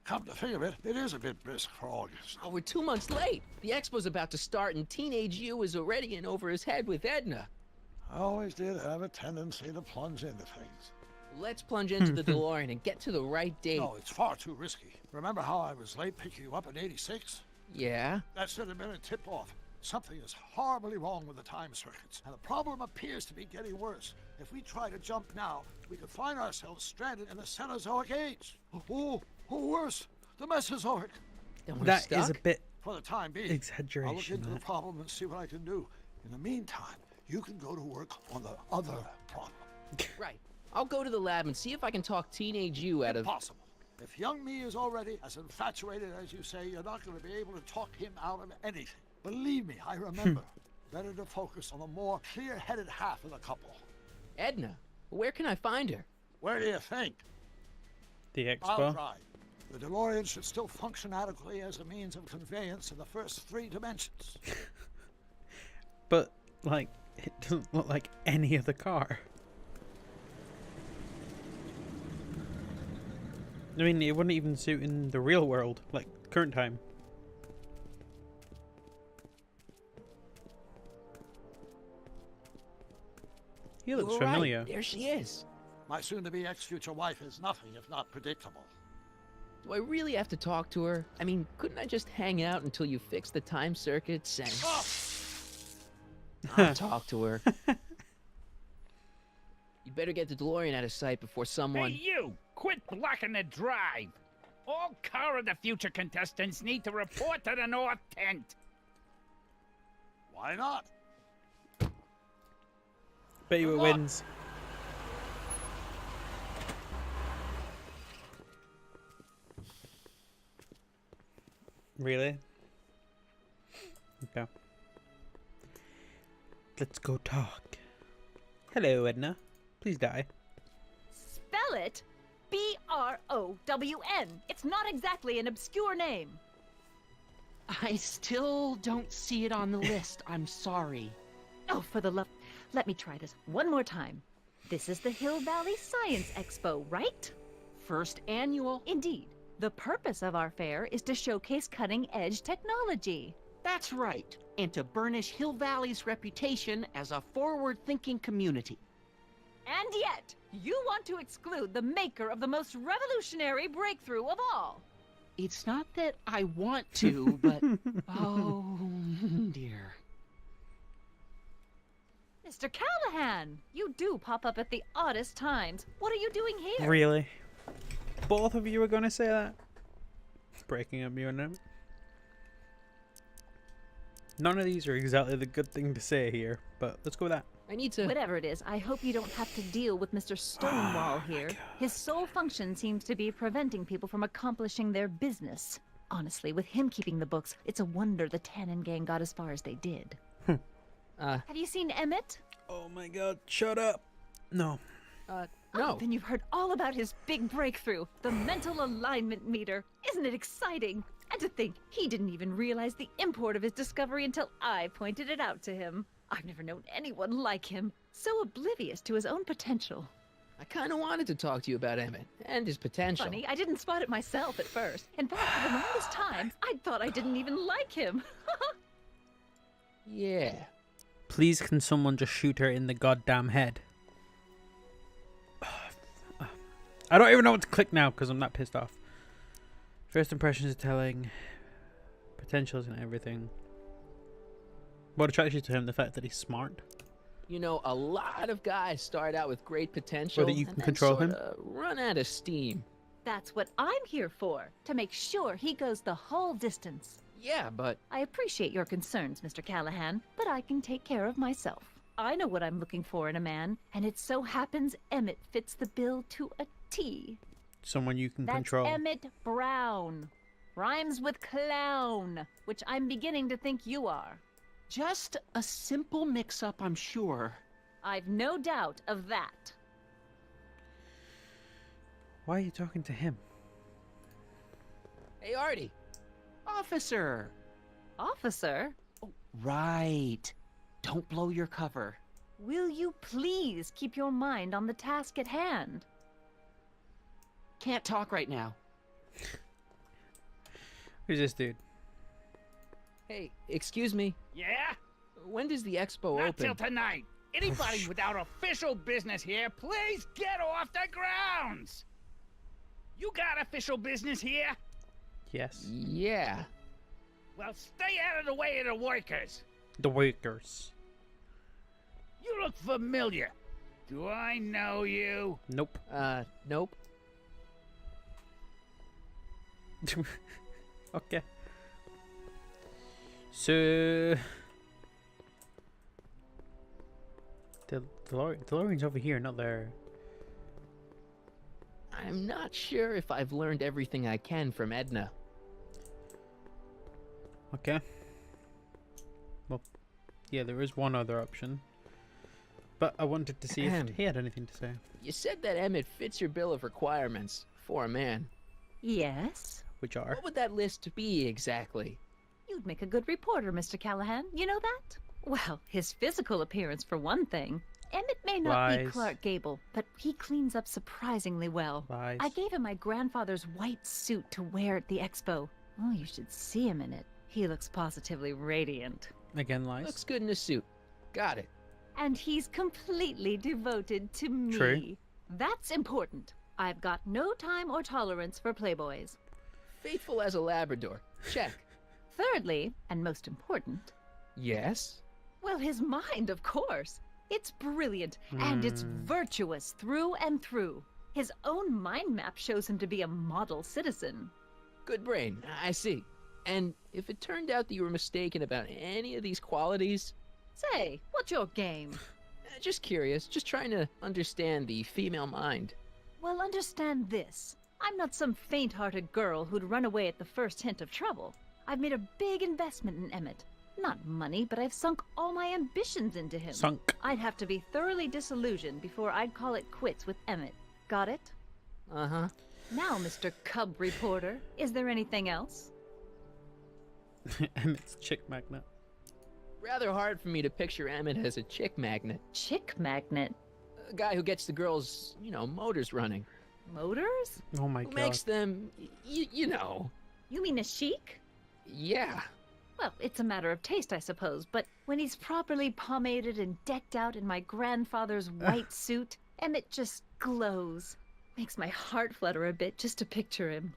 Come to think of it, it is a bit brisk for August. Oh, we're 2 months late. The expo's about to start and teenage you is already in over his head with Edna. I always did have a tendency to plunge into things. Let's plunge into the DeLorean and get to the right date. No, it's far too risky. Remember how I was late picking you up in '86? Yeah? That should have been a tip-off. Something is horribly wrong with the time circuits, and the problem appears to be getting worse. If we try to jump now, we could find ourselves stranded in the Cenozoic age. Or worse, the Mesozoic. Then we're That stuck? is a bit For the time being, exaggeration. I'll look into the that. problem and see what I can do. In the meantime, you can go to work on the other problem. Right. I'll go to the lab and see if I can talk teenage you out of... Impossible. If young me is already as infatuated as you say, you're not going to be able to talk him out of anything. Believe me, I remember. Better to focus on the more clear-headed half of the couple. Edna? Where can I find her? Where do you think? The I'll expo. try. The DeLorean should still function adequately as a means of conveyance in the first 3 dimensions. But, like, it doesn't look like any other car. I mean, it wouldn't even suit in the real world, like, current time. He looks You're right. familiar. There she is. My soon-to-be ex-future wife is nothing if not predictable. Do I really have to talk to her? I mean, couldn't I just hang out until you fix the time circuits and... I'll talk to her. You better get the DeLorean out of sight before someone... Hey, you! Quit blocking the drive! All Car of the Future contestants need to report to the North Tent. Why not? Bet you it wins. Really? Okay. Let's go talk. Hello, Edna. Please die. Spell it B-R-O-W-N. It's not exactly an obscure name. I still don't see it on the list. I'm sorry. Oh, for the love... Let me try this one more time. This is the Hill Valley Science Expo, right? First annual. Indeed. The purpose of our fair is to showcase cutting-edge technology. That's right. And to burnish Hill Valley's reputation as a forward-thinking community. And yet, you want to exclude the maker of the most revolutionary breakthrough of all. It's not that I want to, but... oh, dear. Mr. Callahan, you do pop up at the oddest times. What are you doing here? Really? Both of you are going to say that? Breaking up your name. None of these are exactly the good thing to say here, but let's go with that. I need to... Whatever it is, I hope you don't have to deal with Mr. Stonewall here. His sole function seems to be preventing people from accomplishing their business. Honestly, with him keeping the books, it's a wonder the Tannen gang got as far as they did. Have you seen Emmett? Oh my god, shut up. No. No. Oh, then you've heard all about his big breakthrough, the mental alignment meter. Isn't it exciting? And to think, he didn't even realize the import of his discovery until I pointed it out to him. I've never known anyone like him, so oblivious to his own potential. I kind of wanted to talk to you about Emmett and his potential. Funny, I didn't spot it myself at first. In fact, for the longest time, I thought I didn't even like him. Yeah. Please, can someone just shoot her in the goddamn head? I don't even know what to click now because I'm that pissed off. First impressions are telling. Potentials and everything. What attracts you to him? The fact that he's smart? You know, a lot of guys start out with great potential. Or that you and can then control him? sorta run out of steam. That's what I'm here for, to make sure he goes the whole distance. Yeah, but... I appreciate your concerns, Mr. Callahan, but I can take care of myself. I know what I'm looking for in a man, and it so happens Emmett fits the bill to a T. Someone you can That's control. Emmett Brown. Rhymes with clown, which I'm beginning to think you are. Just a simple mix-up, I'm sure. I've no doubt of that. Why are you talking to him? Hey, Artie. Officer. Officer? Oh, right. Don't blow your cover. Will you please keep your mind on the task at hand? Can't talk right now. Who's this dude? Hey, excuse me. Yeah? When does the expo Not open? till tonight. Anybody without official business here, please get off the grounds! You got official business here? Yes. Yeah. Well, stay out of the way of the workers. The workers. You look familiar. Do I know you? Nope. Nope. Okay. So... The DeLorean's over here, not there. I'm not sure if I've learned everything I can from Edna. Okay. Well, yeah, there is one other option. But I wanted to see if he had anything to say. You said that Emmett fits your bill of requirements for a man. Yes? Which are? What would that list be exactly? You'd make a good reporter, Mr. Callahan. You know that? Well, his physical appearance for one thing. Emmett may not be Lies. Clark Gable, but he cleans up surprisingly well. Lies. I gave him my grandfather's white suit to wear at the expo. Oh, you should see him in it. He looks positively radiant. Again, lies. Looks good in a suit. Got it. And he's completely devoted to me. True. That's important. I've got no time or tolerance for playboys. Faithful as a Labrador. Check. Thirdly, and most important, Yes? well, his mind, of course. It's brilliant, and it's virtuous through and through. His own mind map shows him to be a model citizen. Good brain. I see. And if it turned out that you were mistaken about any of these qualities... Say, what's your game? Just curious, just trying to understand the female mind. Well, understand this. I'm not some faint-hearted girl who'd run away at the first hint of trouble. I've made a big investment in Emmett. Not money, but I've sunk all my ambitions into him. Sunk. I'd have to be thoroughly disillusioned before I'd call it quits with Emmett. Got it? Uh-huh. Now, Mr. Cub Reporter, is there anything else? Emmett's chick magnet. Rather hard for me to picture Emmett as a chick magnet. Chick magnet? A guy who gets the girls, you know, motors running. Motors? Oh my Who god. makes them, you know. You mean a chic? Yeah. Well, it's a matter of taste, I suppose, but when he's properly pomaded and decked out in my grandfather's white suit, Emmett just glows. Makes my heart flutter a bit just to picture him.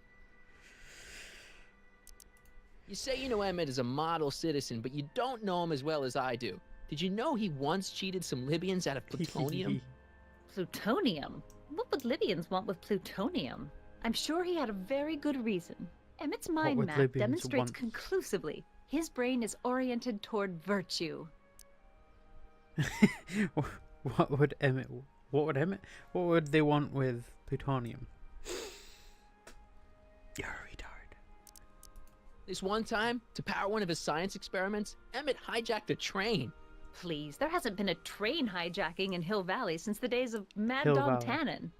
You say you know Emmett is a model citizen, but you don't know him as well as I do. Did you know he once cheated some Libyans out of plutonium? Plutonium? What would Libyans want with plutonium? I'm sure he had a very good reason. Emmett's mind would map Libyans demonstrates want? conclusively his brain is oriented toward virtue. What would they want with plutonium? You're a retard. This one time, to power one of his science experiments, Emmett hijacked a train. Please, there hasn't been a train hijacking in Hill Valley since the days of Mad Hill Dog Valley. Tannen.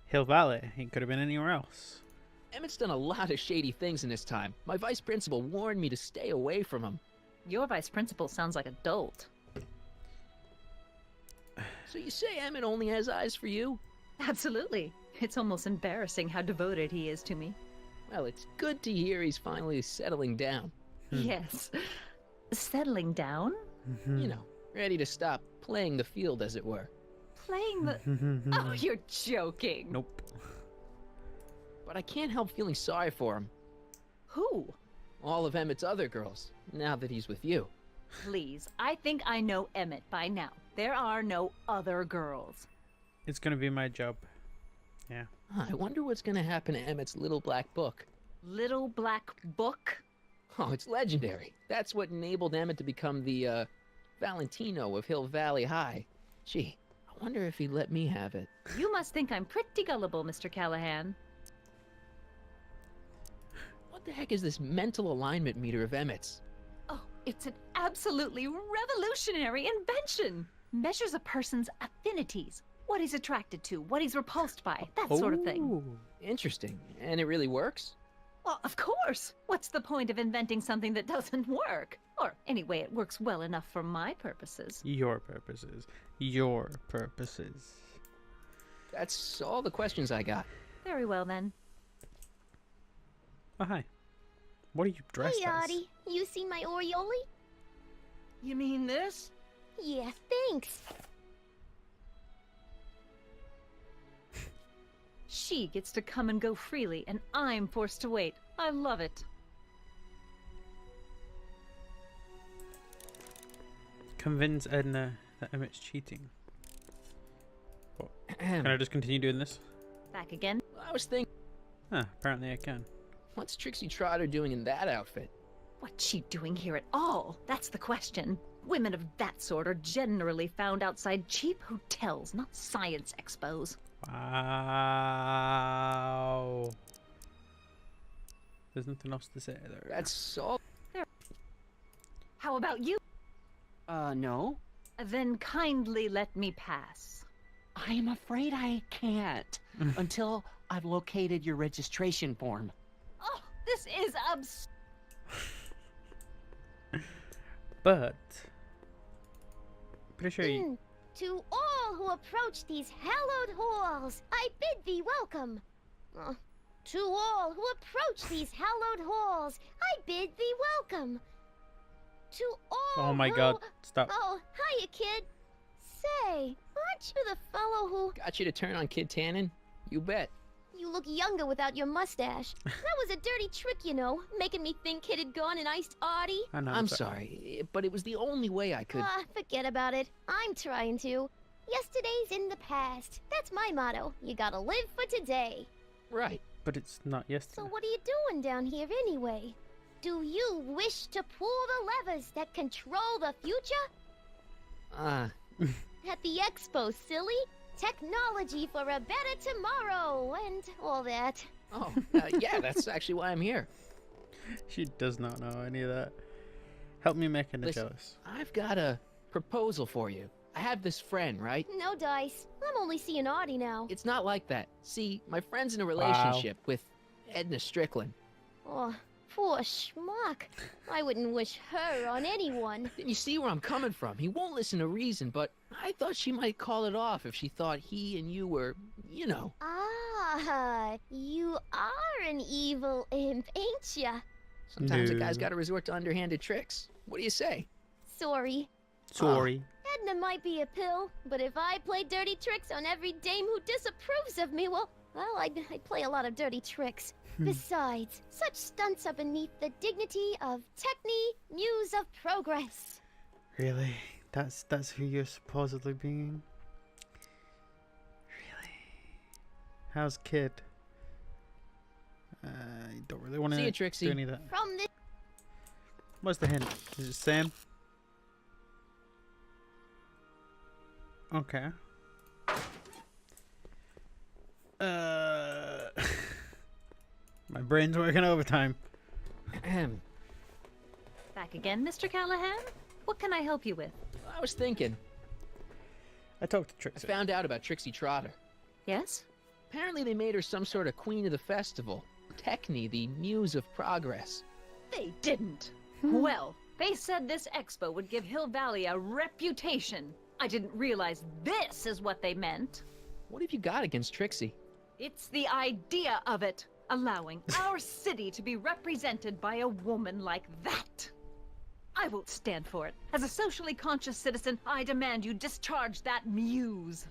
Hill Valley. He could have been anywhere else. Emmett's done a lot of shady things in his time. My vice principal warned me to stay away from him. Your vice principal sounds like a dolt. So you say Emmett only has eyes for you? Absolutely. It's almost embarrassing how devoted he is to me. Well, it's good to hear he's finally settling down. Yes. Settling down? You know, ready to stop playing the field, as it were. Playing the... Oh, you're joking. Nope. But I can't help feeling sorry for him. Who? All of Emmett's other girls, now that he's with you. Please, I think I know Emmett by now. There are no other girls. It's gonna be my job. Yeah. I wonder what's gonna happen to Emmett's little black book. Little black book? Oh, it's legendary. That's what enabled Emmett to become the, Valentino of Hill Valley High. Gee, I wonder if he'd let me have it. You must think I'm pretty gullible, Mr. Callahan. What the heck is this mental alignment meter of Emmett's? Oh, it's an absolutely revolutionary invention. Measures a person's affinities, what he's attracted to, what he's repulsed by, that sort of thing. Interesting. And it really works? Well, of course. What's the point of inventing something that doesn't work? Or anyway, it works well enough for my purposes. Your purposes. Your purposes. That's all the questions I got. Very well, then. Oh, hi. What are you dressed Hey, as? Artie. You seen my Oriole? You mean this? Yeah, thanks. She gets to come and go freely, and I'm forced to wait. I love it. Convince Edna that Emmett's cheating. What? Can I just continue doing this? Back again? I was thinking, Apparently I can. what's Trixie Trotter doing in that outfit? What's she doing here at all? That's the question. Women of that sort are generally found outside cheap hotels, not science expos. Wow. There's nothing else to say there. That's all. How about you? No. Then kindly let me pass. I am afraid I can't until I've located your registration form. Oh, this is absurd. But pretty sure you... To all who approach these hallowed halls, I bid thee welcome. To all who approach these hallowed halls, I bid thee welcome. To all Oh my who... god, stop. Oh, hiya, kid. Say, aren't you the fellow who... Got you to turn on Kid Tannen? You bet. You look younger without your mustache. That was a dirty trick, you know, making me think Kid had gone and iced Artie. I know, I'm sorry, but it was the only way I could. Forget about it. I'm trying to. Yesterday's in the past. That's my motto. You gotta live for today. Right. But it's not yesterday. So what are you doing down here anyway? Do you wish to pull the levers that control the future? At the expo, silly. Technology for a better tomorrow and all that. Oh, yeah, that's actually why I'm here. She does not know any of that. Help me make Edna Listen, jealous. I've got a proposal for you. I have this friend, right? No dice. I'm only seeing Artie now. It's not like that. See, my friend's in a relationship with Edna Strickland. Oh, poor schmuck. I wouldn't wish her on anyone. You see where I'm coming from. He won't listen to reason, but I thought she might call it off if she thought he and you were, you know. Ah, you are an evil imp, ain't ya? Sometimes a guy's got to resort to underhanded tricks. What do you say? Sorry. Sorry. Edna might be a pill, but if I play dirty tricks on every dame who disapproves of me, well, I'd play a lot of dirty tricks. Besides, such stunts are beneath the dignity of Techne, Muse of Progress. Really? That's who you're supposedly being? Really? How's Kid? You don't really want See you, to Trixie. do any of that. From this What's the hint? Is it Sam? Okay. My brain's working overtime. Back again, Mr. Callahan? What can I help you with? I was thinking. I talked to Trixie. I found out about Trixie Trotter. Yes? Apparently they made her some sort of queen of the festival. Techne, the Muse of Progress. They didn't. Well, they said this expo would give Hill Valley a reputation. I didn't realize this is what they meant. What have you got against Trixie? It's the idea of it. Allowing our city to be represented by a woman like that. I won't stand for it. As a socially conscious citizen, I demand you discharge that muse.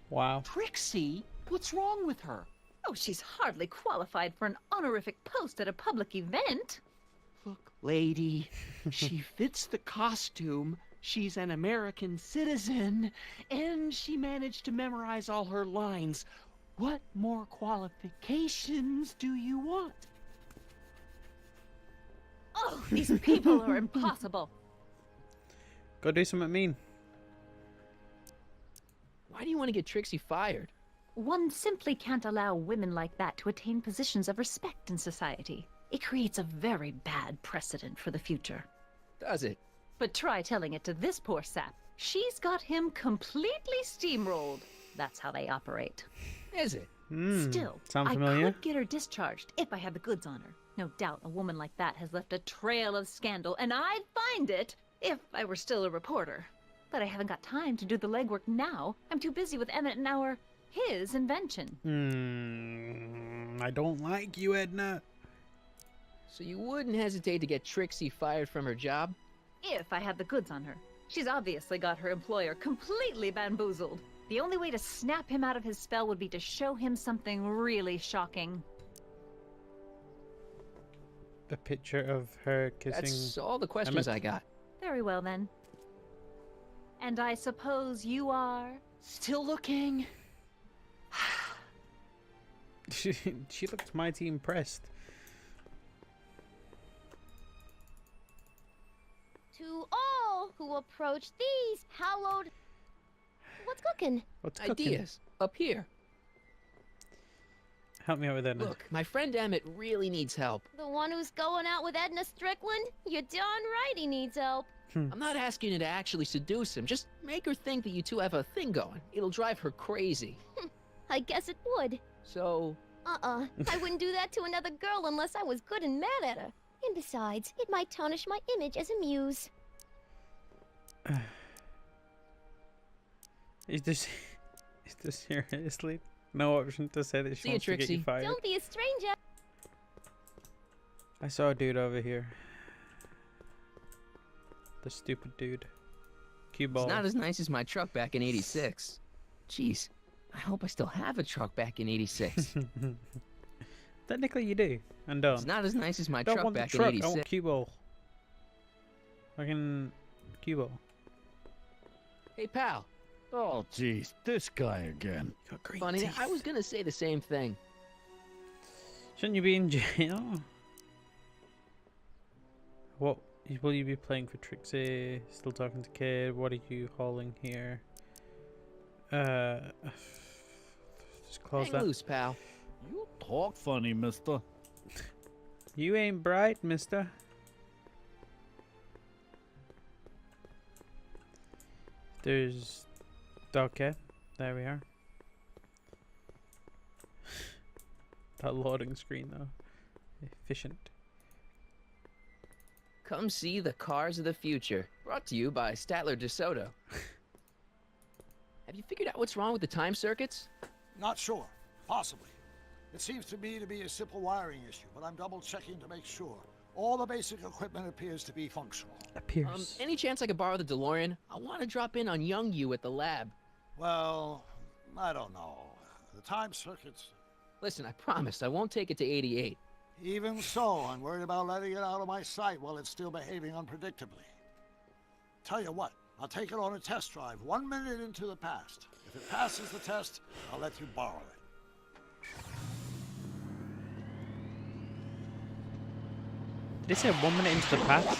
Wow. Trixie? What's wrong with her? Oh, she's hardly qualified for an honorific post at a public event. Look, lady, she fits the costume. She's an American citizen, and she managed to memorize all her lines. What more qualifications do you want? Oh, these people are impossible. Go do something mean. Why do you want to get Trixie fired? One simply can't allow women like that to attain positions of respect in society. It creates a very bad precedent for the future. Does it? But try telling it to this poor sap. She's got him completely steamrolled. That's how they operate. Is it? Still, sound I familiar? could get her discharged if I had the goods on her. No doubt a woman like that has left a trail of scandal, and I'd find it if I were still a reporter. But I haven't got time to do the legwork now. I'm too busy with Emmett and his invention. I don't like you, Edna. So you wouldn't hesitate to get Trixie fired from her job? If I had the goods on her. She's obviously got her employer completely bamboozled. The only way to snap him out of his spell would be to show him something really shocking. A picture of her kissing. That's all the questions I got. Very well, then. And I suppose you are... Still looking. She looks mighty impressed. to all who approach these hallowed... What's cooking? What's cooking? Ideas. Up here. Help me out with that now. Look, my friend Emmett really needs help. The one who's going out with Edna Strickland? You're darn right he needs help. I'm not asking you to actually seduce him. Just make her think that you two have a thing going. It'll drive her crazy. I guess it would. So... I wouldn't do that to another girl unless I was good and mad at her. And besides, it might tarnish my image as a muse. Is this seriously no option to say that she wants to get you fired? Don't be a stranger. I saw a dude over here. The stupid dude. Cue ball. It's not as nice as my truck back in '86. Jeez, I hope I still have a truck back in '86. Technically you do. And don't. It's not as nice as my don't truck want back the truck. in I want '86. cue ball. Fucking cue ball. Hey, pal. Oh, jeez, this guy again. Funny, I was gonna say the same thing. Shouldn't you be in jail? What will you be playing for Trixie? Still talking to Kid? What are you hauling here? Just close Hang that. loose, pal. You talk funny, mister. You ain't bright, mister. There's... Okay, there we are. That loading screen, though. Efficient. Come see the cars of the future. Brought to you by Statler DeSoto. Have you figured out what's wrong with the time circuits? Not sure. Possibly. It seems to me to be a simple wiring issue, but I'm double checking to make sure. All the basic equipment appears to be functional. Any chance I could borrow the DeLorean? I want to drop in on young you at the lab. Well, I don't know. The time circuits... Listen, I promise I won't take it to 88. Even so, I'm worried about letting it out of my sight while it's still behaving unpredictably. Tell you what, I'll take it on a test drive 1 minute into the past. If it passes the test, I'll let you borrow it. Did they say 1 minute into the past?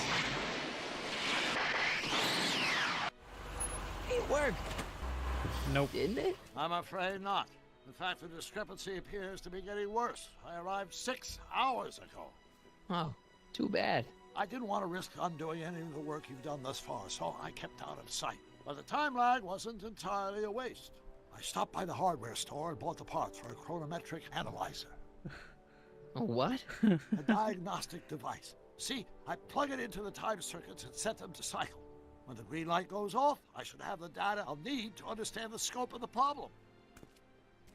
It worked. Nope. Didn't it? I'm afraid not. In fact, the discrepancy appears to be getting worse. I arrived 6 hours ago. Oh, too bad. I didn't want to risk undoing any of the work you've done thus far, so I kept out of sight. But the time lag wasn't entirely a waste. I stopped by the hardware store and bought the parts for a chronometric analyzer. A what? A diagnostic device. See, I plug it into the time circuits and set them to cycle. When the green light goes off, I should have the data I'll need to understand the scope of the problem.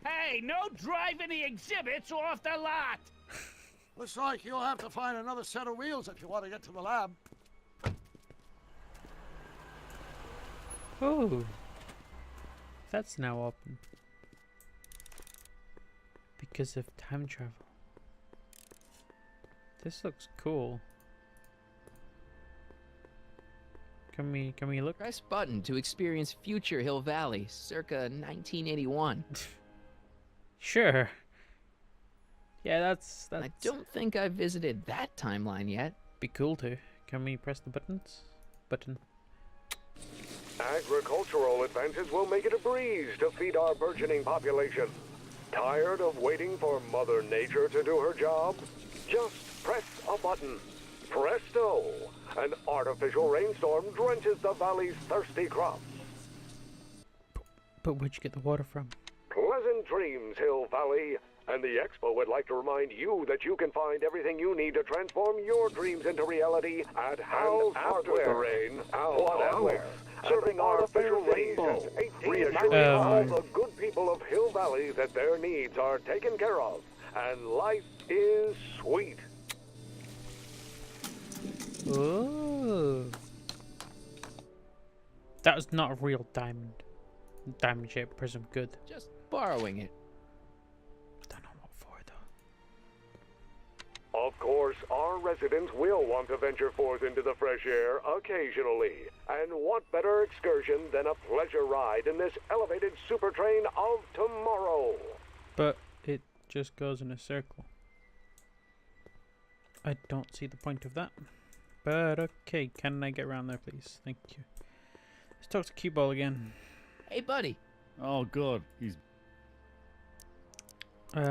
Hey, no driving the exhibits off the lot! Looks like you'll have to find another set of wheels if you want to get to the lab. Oh, that's now open because of time travel. This looks cool. Can we look? Press button to experience future Hill Valley, circa 1981. Sure. Yeah, that's. I don't think I've visited that timeline yet. Be cool to. Can we press the buttons? Button. Agricultural advances will make it a breeze to feed our burgeoning population. Tired of waiting for Mother Nature to do her job? Just press a button. Presto! An artificial rainstorm drenches the valley's thirsty crops. But where'd you get the water from? Pleasant dreams, Hill Valley. And the Expo would like to remind you that you can find everything you need to transform your dreams into reality at Hal's Hardware. Whatever. Serving artificial rain since 1890. All the good people of Hill Valley that their needs are taken care of. And life is sweet. Oh. That was not a real diamond. Diamond-shaped prism. Good. Just borrowing it. Of course, our residents will want to venture forth into the fresh air occasionally. And what better excursion than a pleasure ride in this elevated super train of tomorrow? But it just goes in a circle. I don't see the point of that. But okay, can I get around there, please? Thank you. Let's talk to Cue Ball again. Hey, buddy. Oh, good. He's... What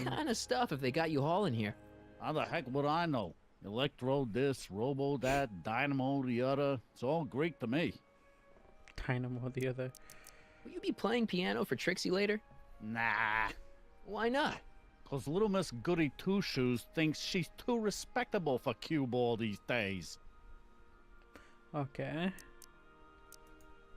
kind of stuff have they got you hauling here? How the heck would I know? Electro this, robo that, dynamo the other. It's all Greek to me. Dynamo the other. Will you be playing piano for Trixie later? Nah. Why not? 'Cause little Miss Goody Two-Shoes thinks she's too respectable for cue ball these days. Okay.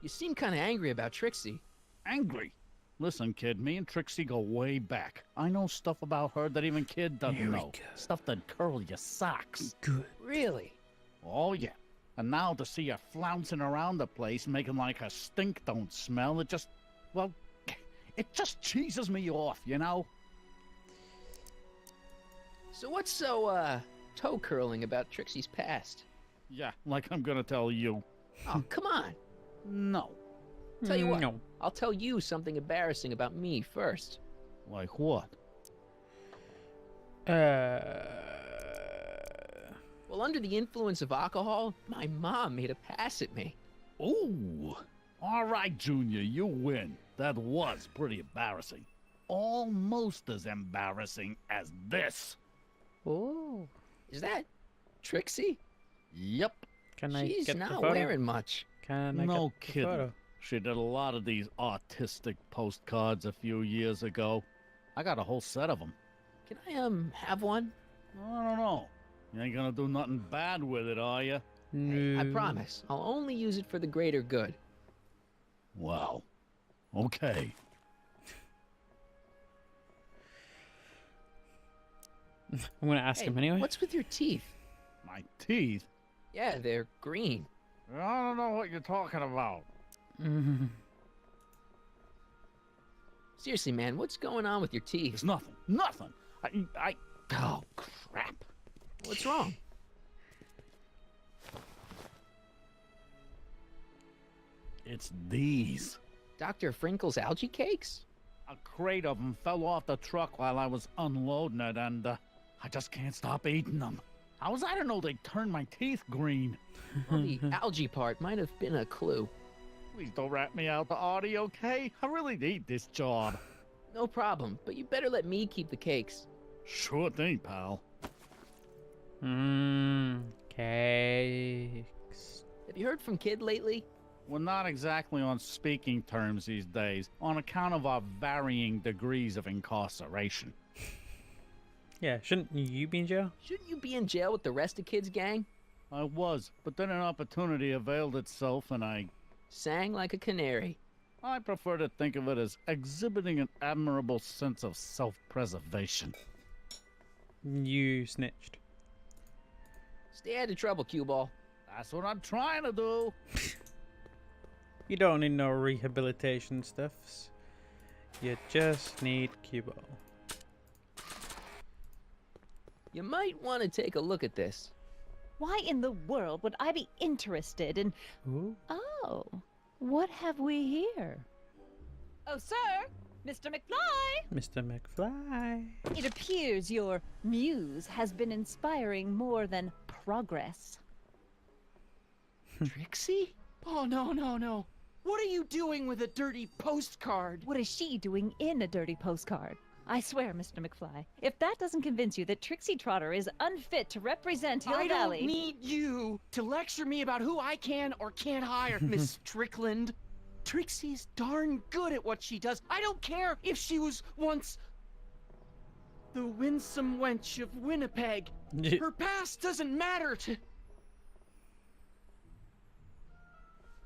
You seem kind of angry about Trixie. Angry? Listen, kid, me and Trixie go way back. I know stuff about her that even Kid doesn't know. Stuff that curl your socks. Good. Really? Oh, yeah. And now to see her flouncing around the place, making like her stink don't smell, it just, well, it just cheeses me off, you know? So what's so, toe-curling about Trixie's past? Yeah, like I'm gonna tell you. Oh, come on. No. Tell you what, No. I'll tell you something embarrassing about me first. Like what? Well, under the influence of alcohol, my mom made a pass at me. Ooh. All right, Junior, you win. That was pretty embarrassing. Almost as embarrassing as this. Oh, is that Trixie? Yep. Can I She's get the not photo? wearing much. Can I No get the kidding. photo? She did a lot of these artistic postcards a few years ago. I got a whole set of them. Can I have one? I don't know. You ain't gonna do nothing bad with it, are you? Hey, I promise. I'll only use it for the greater good. Wow. Okay. I'm gonna ask him anyway. What's with your teeth? My teeth? Yeah, they're green. I don't know what you're talking about. Seriously, man, what's going on with your teeth? It's nothing. Nothing. Oh, crap. What's wrong? It's these. Dr. Frinkle's algae cakes? A crate of them fell off the truck while I was unloading it, and I just can't stop eating them. How was I to know they'd turn my teeth green? Well, the algae part might have been a clue. Please don't rat me out, Artie, okay? I really need this job. No problem, but you better let me keep the cakes. Sure thing, pal. Cakes. Have you heard from Kid lately? We're not exactly on speaking terms these days, on account of our varying degrees of incarceration. Yeah, shouldn't you be in jail? Shouldn't you be in jail with the rest of Kid's gang? I was, but then an opportunity availed itself and I sang like a canary. I prefer to think of it as exhibiting an admirable sense of self-preservation. You snitched. Stay out of trouble, cue ball. That's what I'm trying to do. You don't need no rehabilitation stuffs. You just need cue ball. You might want to take a look at this. Why in the world would I be interested in... Ooh. Oh, what have we here? Oh, sir! Mr. McFly! Mr. McFly. It appears your muse has been inspiring more than progress. Trixie? Oh, no, no, no. What are you doing with a dirty postcard? What is she doing in a dirty postcard? I swear, Mr. McFly, if that doesn't convince you that Trixie Trotter is unfit to represent Hill I Valley... don't need you to lecture me about who I can or can't hire, Miss Strickland. Trixie's darn good at what she does. I don't care if she was once the winsome wench of Winnipeg. Her past doesn't matter to...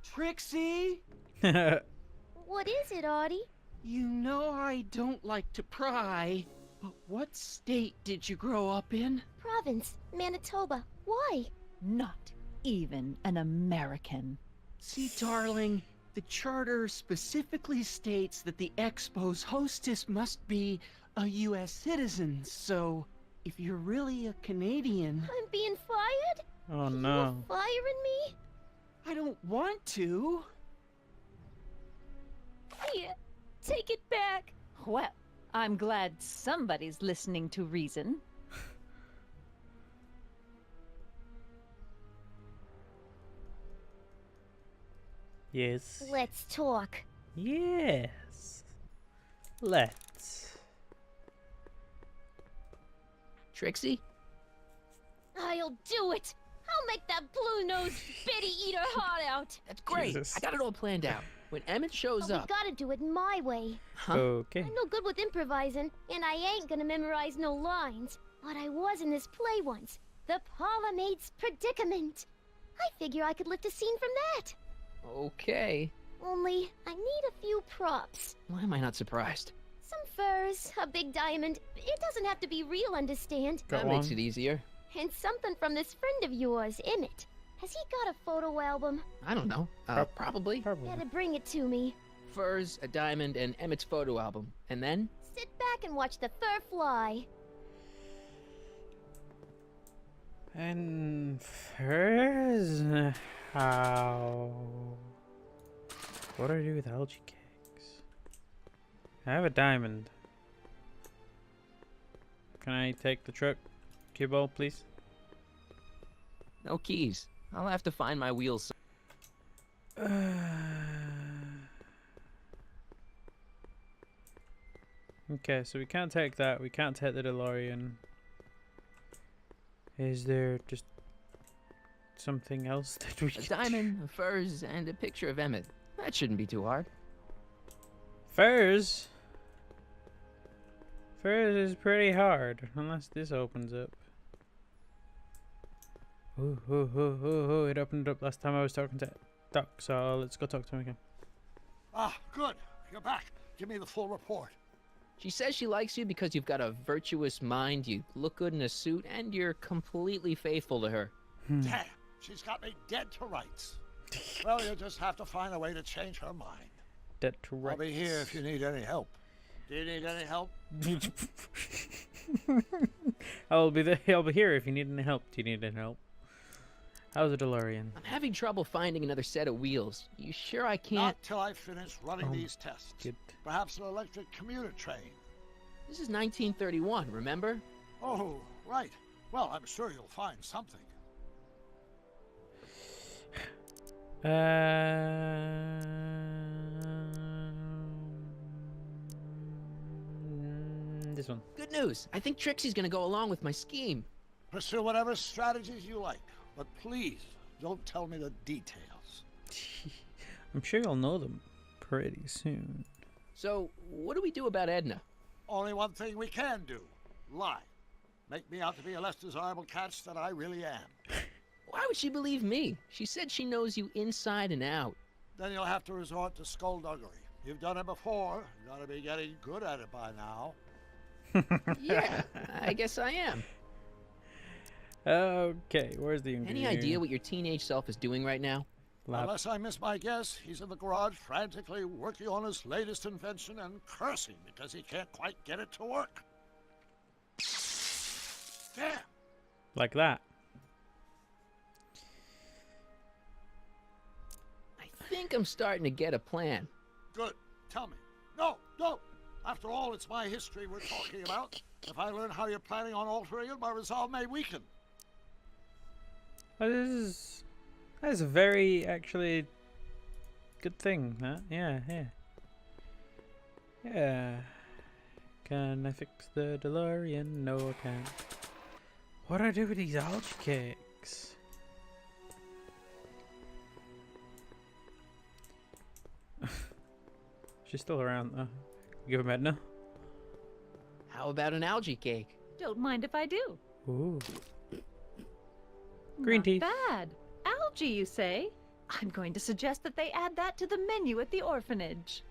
Trixie? What is it, Artie? You know I don't like to pry, but what state did you grow up in? Province, Manitoba. Why? Not even an American. See, darling, the charter specifically states that the Expo's hostess must be a U.S. citizen, so if you're really a Canadian... I'm being fired? Oh no. You're firing me? I don't want to. Here, take it back. Well, I'm glad somebody's listening to reason. Yes. Let's talk. Yes. Let's. Trixie? I'll do it. I'll make that blue-nosed Betty eat her heart out. That's great. Jesus. I got it all planned out. When Emmett shows But up... we gotta do it my way. Huh? Okay. I'm no good with improvising, and I ain't gonna memorize no lines. But I was in this play once. The Parlourmaid's Predicament. I figure I could lift a scene from that. Okay. Only, I need a few props. Why am I not surprised? Some furs, a big diamond. It doesn't have to be real, understand? That makes it easier. And something from this friend of yours, Emmett. Has he got a photo album? I don't know. Probably. Better bring it to me. Furs, a diamond, and Emmett's photo album. And then? Sit back and watch the fur fly. And furs? How? What do I do with algae cakes? I have a diamond. Can I take the truck, Cuball, please? No keys. I'll have to find my wheels. Okay, so we can't take that. We can't take the DeLorean. Is there just something else that we A can diamond, furs, and a picture of Emmett. That shouldn't be too hard. Furs? Furs is pretty hard, unless this opens up. Ooh, ooh, ooh, ooh, ooh, it opened up last time I was talking to Doc, so let's go talk to him again. Ah, good. You're back. Give me the full report. She says she likes you because you've got a virtuous mind, you look good in a suit, and you're completely faithful to her. Damn, she's got me dead to rights. Well, you'll just have to find a way to change her mind. Dead to rights. I'll be here if you need any help. Do you need any help? I'll be here if you need any help. Do you need any help? How's the DeLorean? I'm having trouble finding another set of wheels. You sure I can't? Not till I finish running these tests. Good. Perhaps an electric commuter train. This is 1931, remember? Oh, right. Well, I'm sure you'll find something. This one. Good news. I think Trixie's gonna go along with my scheme. Pursue whatever strategies you like, but please don't tell me the details. I'm sure you'll know them pretty soon. So, what do we do about Edna? Only one thing we can do. Lie. Make me out to be a less desirable catch than I really am. Why would she believe me? She said she knows you inside and out. Then you'll have to resort to skullduggery. You've done it before. You gotta be getting good at it by now. Yeah, I guess I am. Okay, where's the engineer? Any idea what your teenage self is doing right now? Unless I miss my guess, he's in the garage frantically working on his latest invention and cursing because he can't quite get it to work. Damn! Like that. I think I'm starting to get a plan. Good. Tell me. No, don't! After all, it's my history we're talking about. If I learn how you're planning on altering it, my resolve may weaken. That is a very, actually, good thing, huh? Yeah. Yeah. Can I fix the DeLorean? No, I can't. What do I do with these algae cakes? She's still around, though. Give him Edna. How about an algae cake? Don't mind if I do. Ooh. Green Not teeth. bad. Algae, you say? I'm going to suggest that they add that to the menu at the orphanage.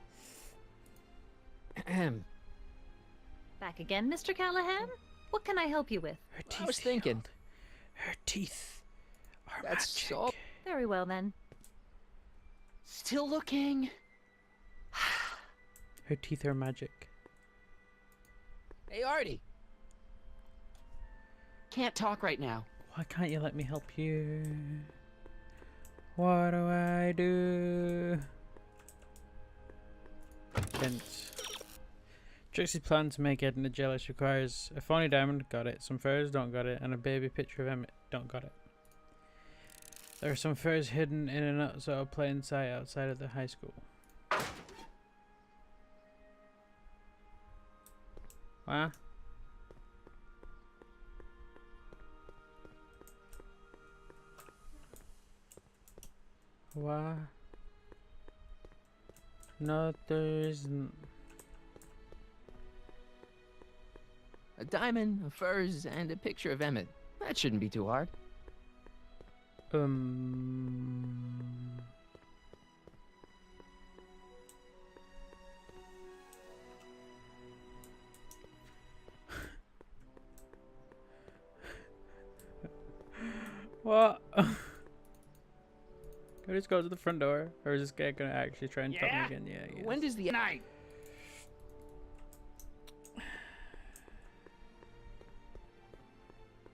Back again, Mr. Callahan? What can I help you with? Her teeth I was thinking. Her teeth are That's magic. so... Very well, then. Still looking. Her teeth are magic. Hey, Artie. Can't talk right now. Why can't you let me help you? What do I do? Tense. Trixie's plan to make Edna jealous requires a phony diamond, got it. Some furs, don't got it. And a baby picture of Emmett, don't got it. There are some furs hidden in a not so plain sight outside of the high school. What? What? No, there isn't. A diamond, furs, and a picture of Emmett. That shouldn't be too hard. What? Can we just go to the front door? Or is this guy gonna actually try and stop me again? Yeah, I guess. When does the night?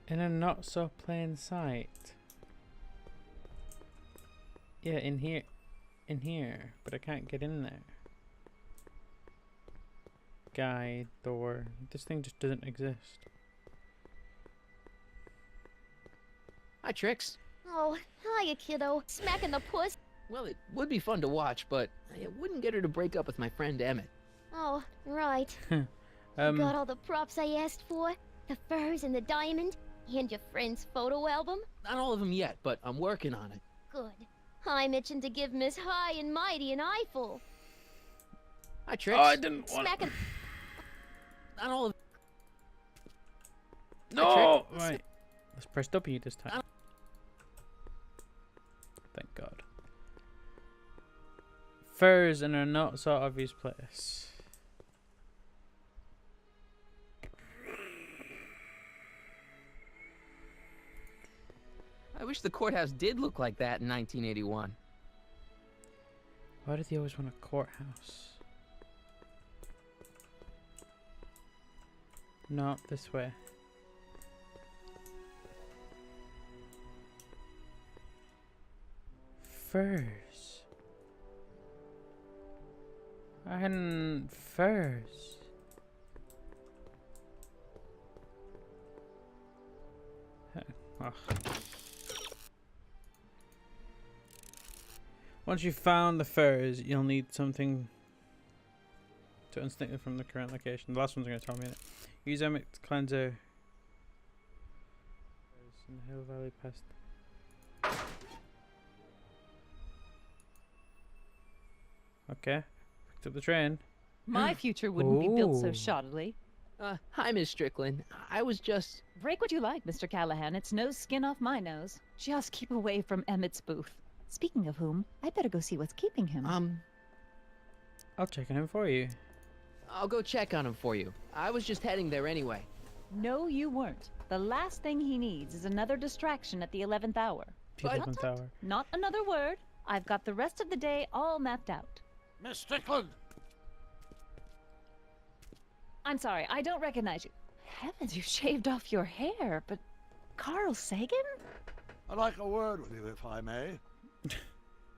In a not so plain sight. Yeah, in here. In here. But I can't get in there. Guy, door. This thing just doesn't exist. Hi, Trix. Oh, hiya, kiddo. Smacking the puss. Well, it would be fun to watch, but it wouldn't get her to break up with my friend Emmett. Oh, right. You got all the props I asked for? The furs and the diamond? And your friend's photo album? Not all of them yet, but I'm working on it. Good. I'm itching to give Miss High and Mighty an eyeful. Hi, Trix. Oh, I didn't want. Smack 'em. Not all of. No. Right. Let's press W this time. Thank God. Furs in a not so obvious place. I wish the courthouse did look like that in 1981. Why did he always want a courthouse? No, this way. Furs. And furs. Oh. Once you've found the furs, you'll need something to instinct them from the current location. The last one's going to tell me it. Use Emmett cleanser. In the Hill Valley past. Okay. Picked up the train. My future wouldn't be built so Ooh. shoddily. Hi, Miss Strickland. I was just... Break what you like, Mr. Callahan. It's no skin off my nose. Just keep away from Emmett's booth. Speaking of whom, I better go see what's keeping him. I'll check on him for you. I'll go check on him for you. I was just heading there anyway. No, you weren't. The last thing he needs is another distraction at the 11th hour. The 11th hour. Not another word. I've got the rest of the day all mapped out. Miss Strickland! I'm sorry, I don't recognize you. Heavens, you shaved off your hair, but Carl Sagan? I'd like a word with you, if I may.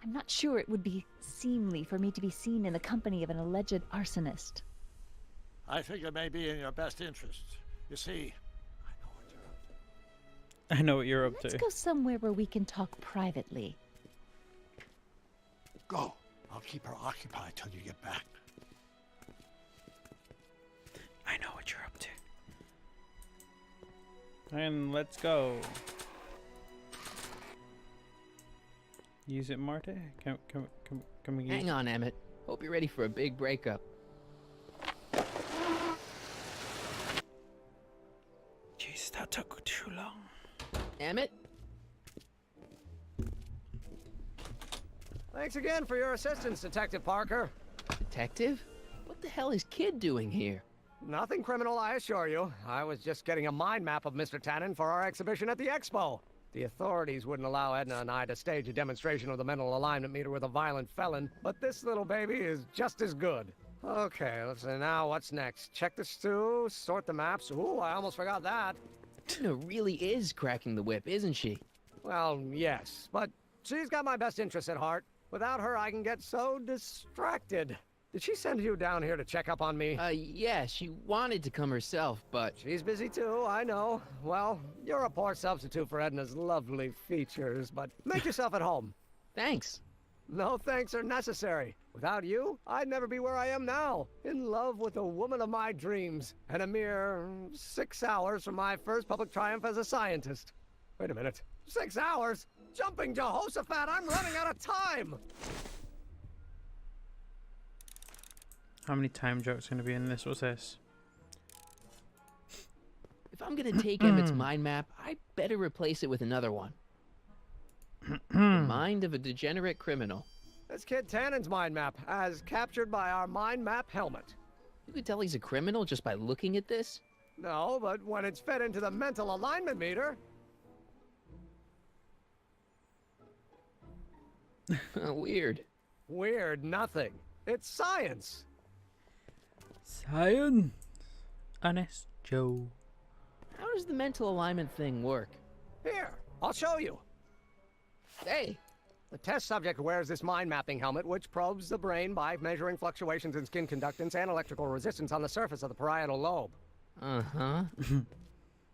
I'm not sure it would be seemly for me to be seen in the company of an alleged arsonist. I think it may be in your best interests. You see, I know what you're up Let's to. go somewhere where we can talk privately. go. I'll keep her occupied till you get back. I know what you're up to. And let's go. Use it, Marty? Can we Hang on, Emmett. Hope you're ready for a big breakup. Jeez, that took too long. Emmett? Thanks again for your assistance, Detective Parker. Detective? What the hell is Kid doing here? Nothing criminal, I assure you. I was just getting a mind map of Mr. Tannen for our exhibition at the Expo. The authorities wouldn't allow Edna and I to stage a demonstration of the mental alignment meter with a violent felon, but this little baby is just as good. Okay, let's see now what's next. Check the stew, sort the maps. Ooh, I almost forgot that. Edna really is cracking the whip, isn't she? Well, yes, but she's got my best interests at heart. Without her, I can get so distracted. Did she send you down here to check up on me? Yeah, she wanted to come herself, but... She's busy too, I know. Well, you're a poor substitute for Edna's lovely features, but make yourself at home. Thanks. No thanks are necessary. Without you, I'd never be where I am now, in love with the woman of my dreams, and a mere 6 hours from my first public triumph as a scientist. Wait a minute. 6 hours? Jumping Jehoshaphat, I'm running out of time! How many time jokes are going to be in this? What's this? If I'm gonna take Emmett's mind map, I better replace it with another one. The mind of a degenerate criminal. That's Kid Tannen's mind map, as captured by our mind map helmet. You could tell he's a criminal just by looking at this? No, but when it's fed into the mental alignment meter... Weird. Weird nothing. It's science. Science. Honest Joe. How does the mental alignment thing work? Here, I'll show you. Hey! The test subject wears this mind mapping helmet, which probes the brain by measuring fluctuations in skin conductance and electrical resistance on the surface of the parietal lobe. Uh-huh.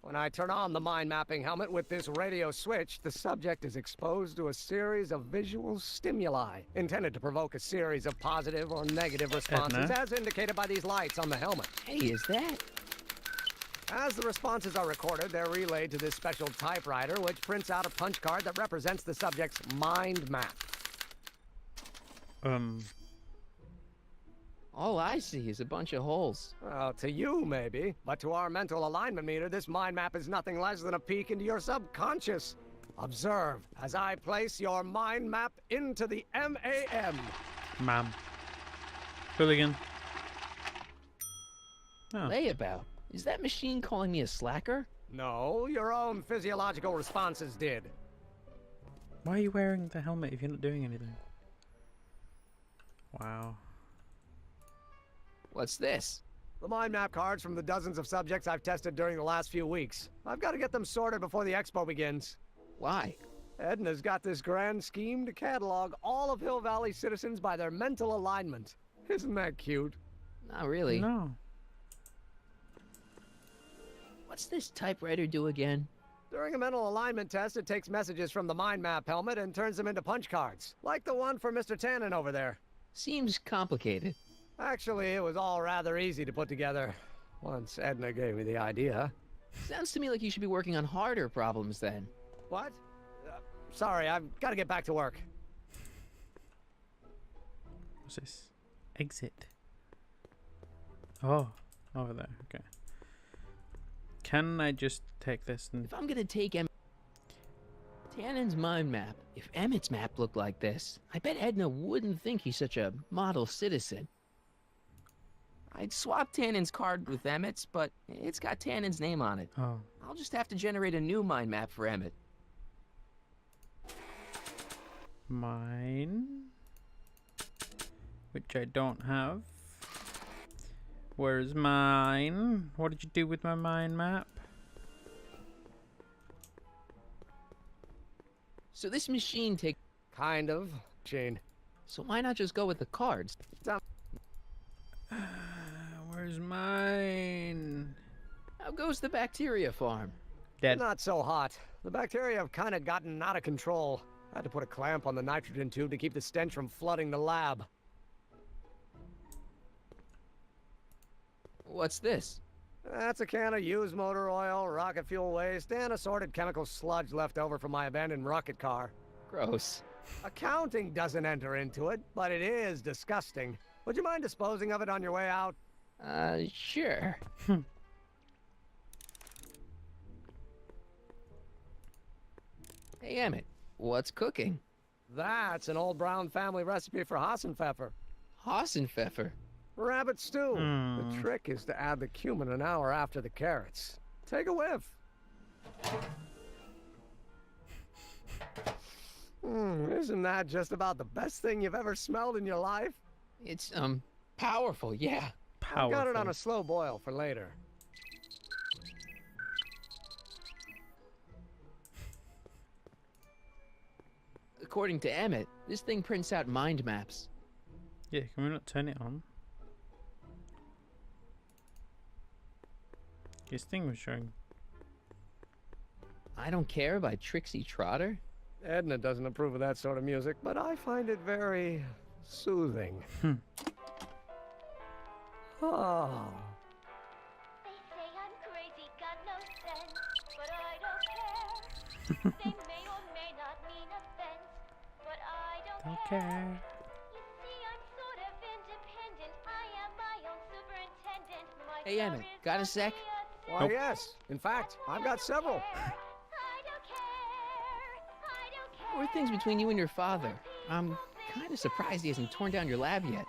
When I turn on the mind-mapping helmet with this radio switch, the subject is exposed to a series of visual stimuli, intended to provoke a series of positive or negative responses, Edna? as indicated by these lights on the helmet. Hey, is that? As the responses are recorded, they're relayed to this special typewriter, which prints out a punch card that represents the subject's mind map. All I see is a bunch of holes. Well, to you, maybe. But to our mental alignment meter, this mind map is nothing less than a peek into your subconscious. Observe as I place your mind map into the MAM. Ma'am. Hooligan. Oh. Layabout. Is that machine calling me a slacker? No, your own physiological responses did. Why are you wearing the helmet if you're not doing anything? Wow. What's this? The mind map cards from the dozens of subjects I've tested during the last few weeks. I've got to get them sorted before the expo begins. Why? Edna's got this grand scheme to catalog all of Hill Valley citizens by their mental alignment. Isn't that cute? Not really. No. What's this typewriter do again? During a mental alignment test, it takes messages from the mind map helmet and turns them into punch cards, like the one for Mr. Tannen over there. Seems complicated. Actually, it was all rather easy to put together, once Edna gave me the idea. Sounds to me like you should be working on harder problems then. What? Sorry, I've got to get back to work. What's this? Exit. Oh, over there. Okay. Can I just take this and... If I'm gonna take Tannen's mind map, if Emmett's map looked like this, I bet Edna wouldn't think he's such a model citizen. I'd swap Tannen's card with Emmett's, but it's got Tannen's name on it. Oh. I'll just have to generate a new mind map for Emmett. Mine. Which I don't have. Where's mine? What did you do with my mind map? So this machine takes... Kind of, Gene. So why not just go with the cards? Where's mine? How goes the bacteria farm? Dead. Not so hot. The bacteria have kind of gotten out of control. I had to put a clamp on the nitrogen tube to keep the stench from flooding the lab. What's this? That's a can of used motor oil, rocket fuel waste, and assorted chemical sludge left over from my abandoned rocket car. Gross. Accounting doesn't enter into it, but it is disgusting. Would you mind disposing of it on your way out? Sure. Hey, Emmett, what's cooking? That's an old Brown family recipe for Hassenpfeffer. Hassenpfeffer? Rabbit stew. The trick is to add the cumin an hour after the carrots. Take a whiff. Isn't that just about the best thing you've ever smelled in your life? It's, powerful, yeah. Powerful. I've got it on a slow boil for later. According to Emmett, this thing prints out mind maps. Yeah, can we not turn it on? His thing was showing. I Don't Care by Trixie Trotter? Edna doesn't approve of that sort of music, but I find it very soothing. Oh. They say I'm crazy, got no sense, but I don't care. They may or may not mean offense, but I don't care. You see, I'm sort of independent. I am my own superintendent. My Hey, Emmett, got a sec? Why, yes. In fact, I've got several. How are things between you and your father? I'm kind of surprised he hasn't torn down your lab yet.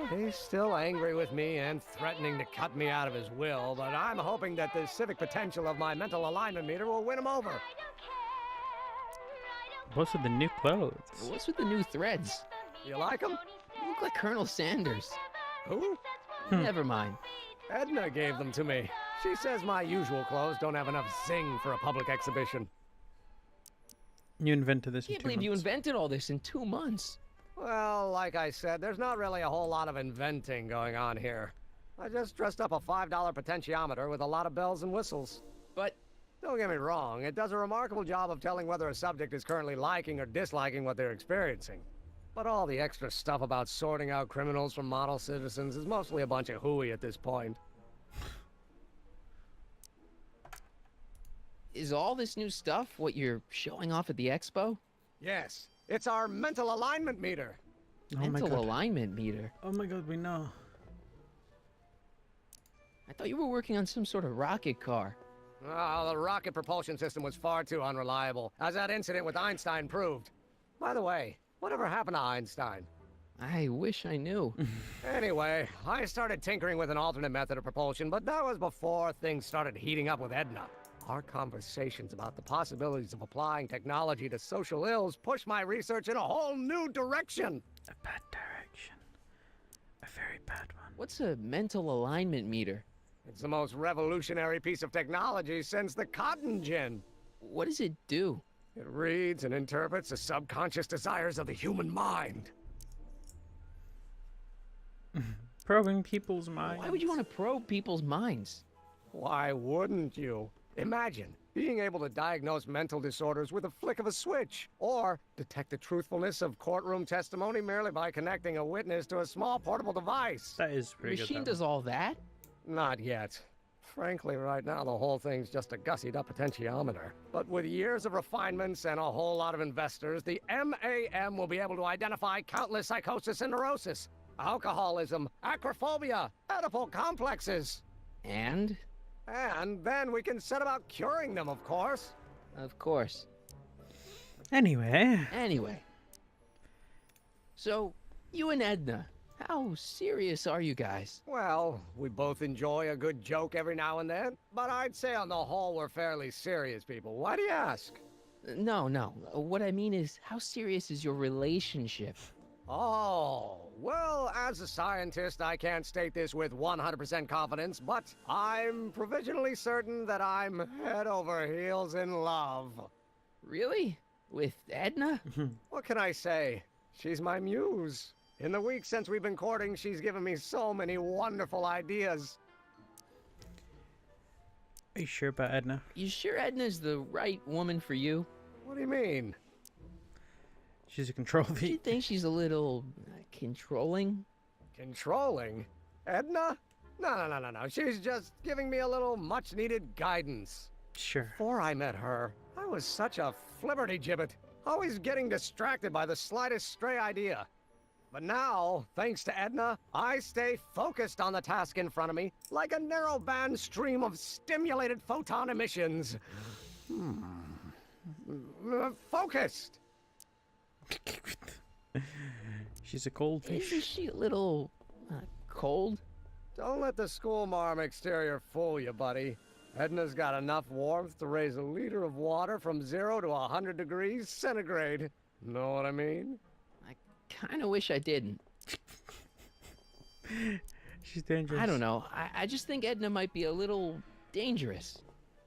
He's still angry with me and threatening to cut me out of his will, but I'm hoping that the civic potential of my mental alignment meter will win him over. What's with the new clothes? What's with the new threads? You like them? You look like Colonel Sanders. Who? Never mind. Edna gave them to me. She says my usual clothes don't have enough zing for a public exhibition. You invented this in 2 Can't believe months. you invented all this in 2 months. Well, like I said, there's not really a whole lot of inventing going on here. I just dressed up a $5 potentiometer with a lot of bells and whistles. but... Don't get me wrong, it does a remarkable job of telling whether a subject is currently liking or disliking what they're experiencing. But all the extra stuff about sorting out criminals from model citizens is mostly a bunch of hooey at this point. Is all this new stuff what you're showing off at the expo? Yes, it's our mental alignment meter. Mental alignment meter? Oh my god, we know. I thought you were working on some sort of rocket car. Oh, the rocket propulsion system was far too unreliable, as that incident with Einstein proved. By the way, whatever happened to Einstein? I wish I knew. Anyway, I started tinkering with an alternate method of propulsion, but that was before things started heating up with Edna. Our conversations about the possibilities of applying technology to social ills pushed my research in a whole new direction. A bad direction. A very bad one. What's a mental alignment meter? It's the most revolutionary piece of technology since the cotton gin. What does it do? It reads and interprets the subconscious desires of the human mind. Probing people's minds. Why would you want to probe people's minds? Why wouldn't you? Imagine being able to diagnose mental disorders with a flick of a switch, or detect the truthfulness of courtroom testimony merely by connecting a witness to a small portable device. That is pretty The good. machine does all that? Not yet. Frankly, right now, the whole thing's just a gussied-up potentiometer. But with years of refinements and a whole lot of investors, the MAM will be able to identify countless psychosis and neurosis, alcoholism, acrophobia, Oedipal complexes. And? And then we can set about curing them, of course. Of course. Anyway. So, you and Edna, how serious are you guys? Well, we both enjoy a good joke every now and then, but I'd say on the whole we're fairly serious people. Why do you ask? No. What I mean is, how serious is your relationship? Oh, well, as a scientist, I can't state this with 100% confidence, but I'm provisionally certain that I'm head over heels in love. Really? With Edna? What can I say? She's my muse. In the weeks since we've been courting, she's given me so many wonderful ideas. Are you sure about Edna? You sure Edna's the right woman for you? What do you mean? She's a control Do you freak. think she's a little controlling? Controlling? Edna? No. She's just giving me a little much-needed guidance. Sure. Before I met her, I was such a flibberty-gibbet, always getting distracted by the slightest stray idea. But now, thanks to Edna, I stay focused on the task in front of me, like a narrow-band stream of stimulated photon emissions. Focused! She's a cold fish. Isn't she a little cold? Don't let the schoolmarm exterior fool you, buddy. Edna's got enough warmth to raise a liter of water from 0 to 100 degrees centigrade. Know what I mean? Kind of wish I didn't. She's dangerous. I don't know. I just think Edna might be a little dangerous.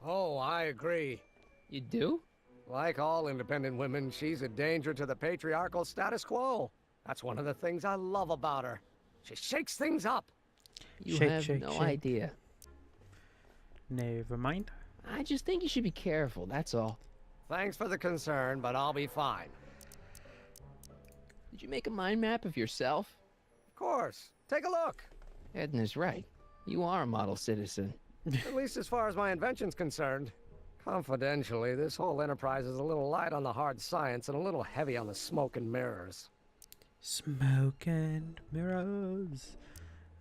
Oh, I agree. You do? Like all independent women, she's a danger to the patriarchal status quo. That's one of the things I love about her. She shakes things up. You have no idea. Never mind. I just think you should be careful, that's all. Thanks for the concern, but I'll be fine. Did you make a mind map of yourself? Of course. Take a look. Edna's right. You are a model citizen. At least as far as my invention's concerned. Confidentially, this whole enterprise is a little light on the hard science and a little heavy on the smoke and mirrors. Smoke and mirrors.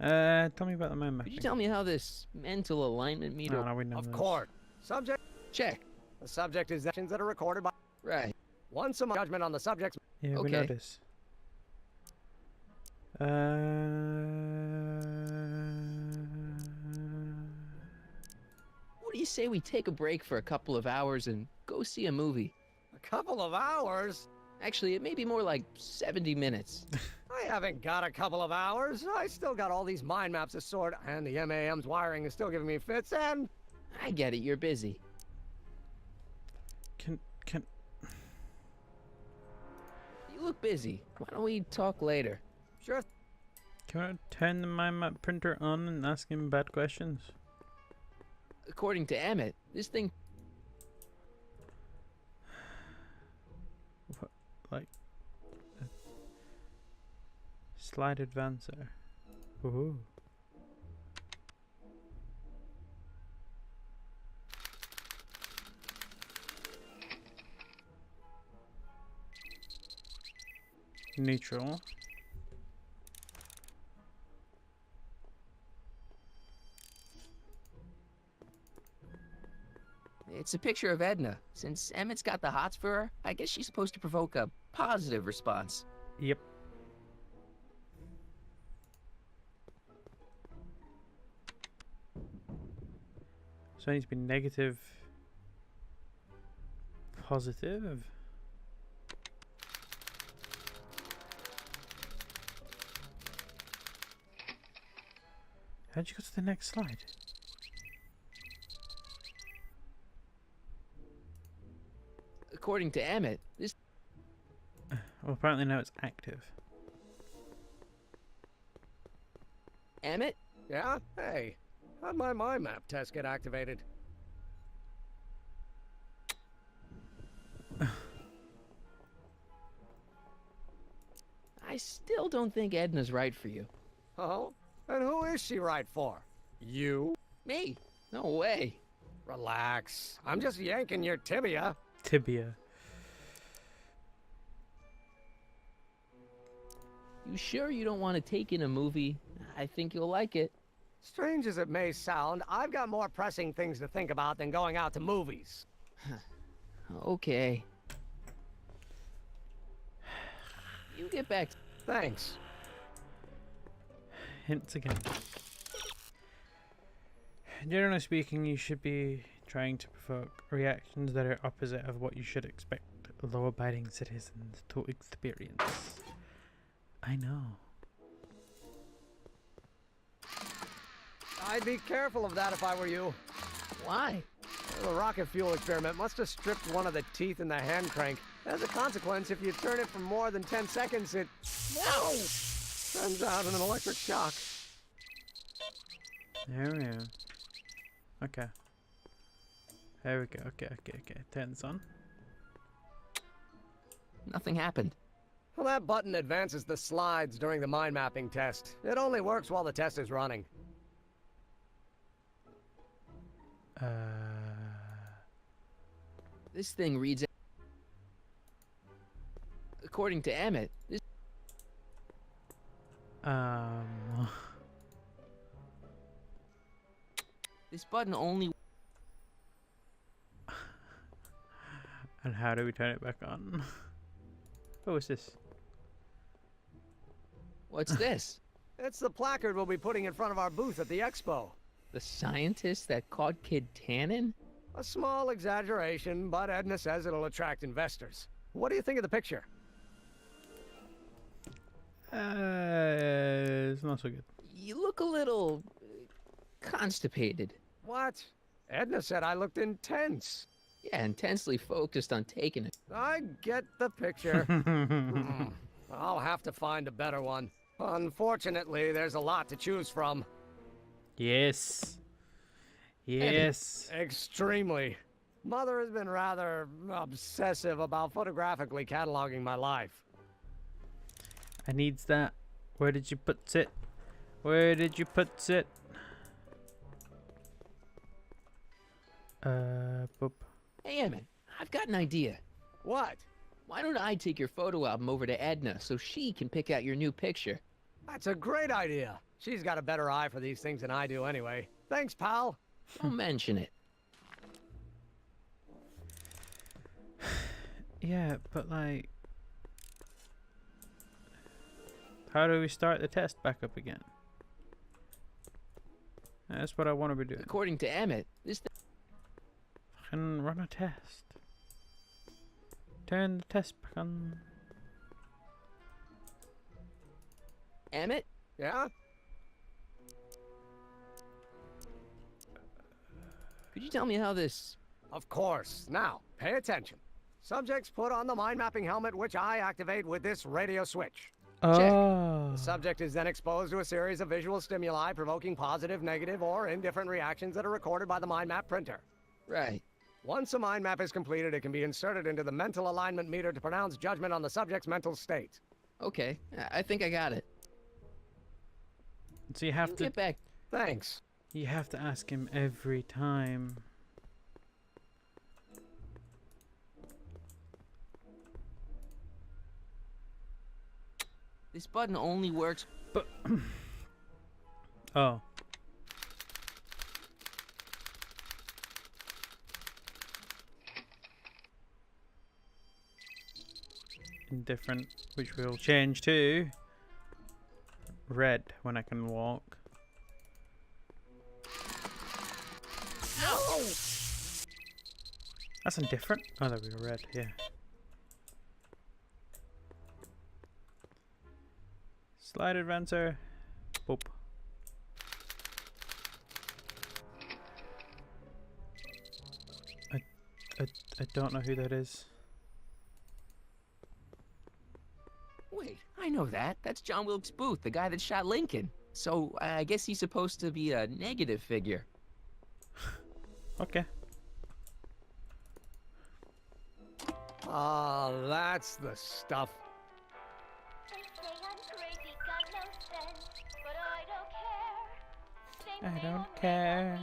Tell me about the mind mapping. Could you tell me how this mental alignment meter... No, we know Of this. course. Subject. Check. The subject is actions that are recorded by... Right. Once a month, judgment on the subject's... Yeah, we Okay. know this. What do you say we take a break for a couple of hours and go see a movie? A couple of hours? Actually, it may be more like 70 minutes. I haven't got a couple of hours. I still got all these mind maps to sort, and the MAM's wiring is still giving me fits, and... I get it, you're busy. Can You look busy. Why don't we talk later? Sure. I turn the mind map printer on and ask him bad questions? According to Emmett, this thing... What, like... Slide advancer. Ooh. Neutral. It's a picture of Edna. Since Emmett's got the hots for her, I guess she's supposed to provoke a positive response. Yep. So it needs to be negative, positive. How'd you go to the next slide? According to Emmett, this... Well, apparently now it's active. Emmett? Yeah? Hey, how'd my mind map test get activated? I still don't think Edna's right for you. Oh? And who is she right for? You? Me? No way. Relax. I'm just yanking your tibia. Tibia. You sure you don't want to take in a movie? I think you'll like it. Strange as it may sound, I've got more pressing things to think about than going out to movies. Okay. You get back. Thanks. Hints again. Generally speaking, you should be trying to provoke reactions that are opposite of what you should expect law-abiding citizens to experience. I know. I'd be careful of that if I were you. Why? The rocket fuel experiment must have stripped one of the teeth in the hand crank. As a consequence, if you turn it for more than 10 seconds, it... Whoa! Sends out an electric shock. There we go. Okay. There we go. Okay. Turn this on. Nothing happened. Well, that button advances the slides during the mind mapping test. It only works while the test is running. This thing reads... According to Emmett, this... This button only... And how do we turn it back on? What was this? What's this? It's the placard we'll be putting in front of our booth at the expo. The scientist that caught Kid Tannen? A small exaggeration, but Edna says it'll attract investors. What do you think of the picture? It's not so good. You look a little... constipated. What? Edna said I looked intense. Yeah, intensely focused on taking it. I get the picture. I'll have to find a better one. Unfortunately, there's a lot to choose from. Yes. Yes. Extremely. Mother has been rather obsessive about photographically cataloging my life. I needs that. Where did you put it? Where did you put it? Boop. Hey, Emmett, I've got an idea. What? Why don't I take your photo album over to Edna so she can pick out your new picture? That's a great idea. She's got a better eye for these things than I do anyway. Thanks, pal. Don't mention it. Yeah, but like... How do we start the test back up again? That's what I want to be doing. According to Emmett, this... Fucking run a test. Turn the test back on. Emmett? Yeah? Could you tell me how this... Of course. Now, pay attention. Subjects put on the mind mapping helmet, which I activate with this radio switch. Oh. The subject is then exposed to a series of visual stimuli provoking positive, negative, or indifferent reactions that are recorded by the mind map printer. Right. Once a mind map is completed, it can be inserted into the mental alignment meter to pronounce judgment on the subject's mental state. Okay, I think I got it. So you have to get back. Thanks. You have to ask him every time. This button only works. But oh. Indifferent, which will change to red when I can walk. No! That's indifferent. Oh, there we go, red, yeah. Slide advancer. Boop. I don't know who that is. Wait, I know that. That's John Wilkes Booth, the guy that shot Lincoln. So I guess he's supposed to be a negative figure. Okay. Ah, that's the stuff. I don't care.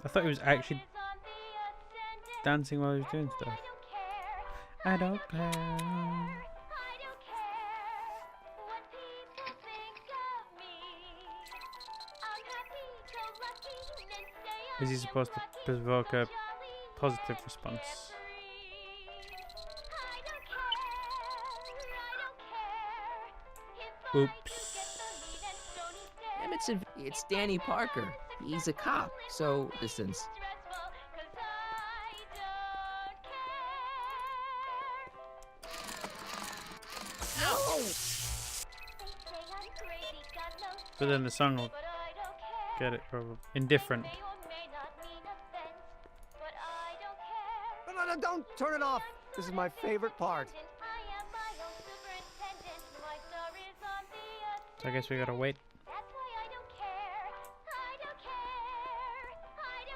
I thought he was actually dancing while he was doing stuff. I don't care. Is he supposed to provoke a positive response? Oops. It's Danny Parker. He's a cop, so distance. No! But then the song will get it probably. Indifferent. No, don't turn it off. This is my favorite part. So I guess we gotta wait.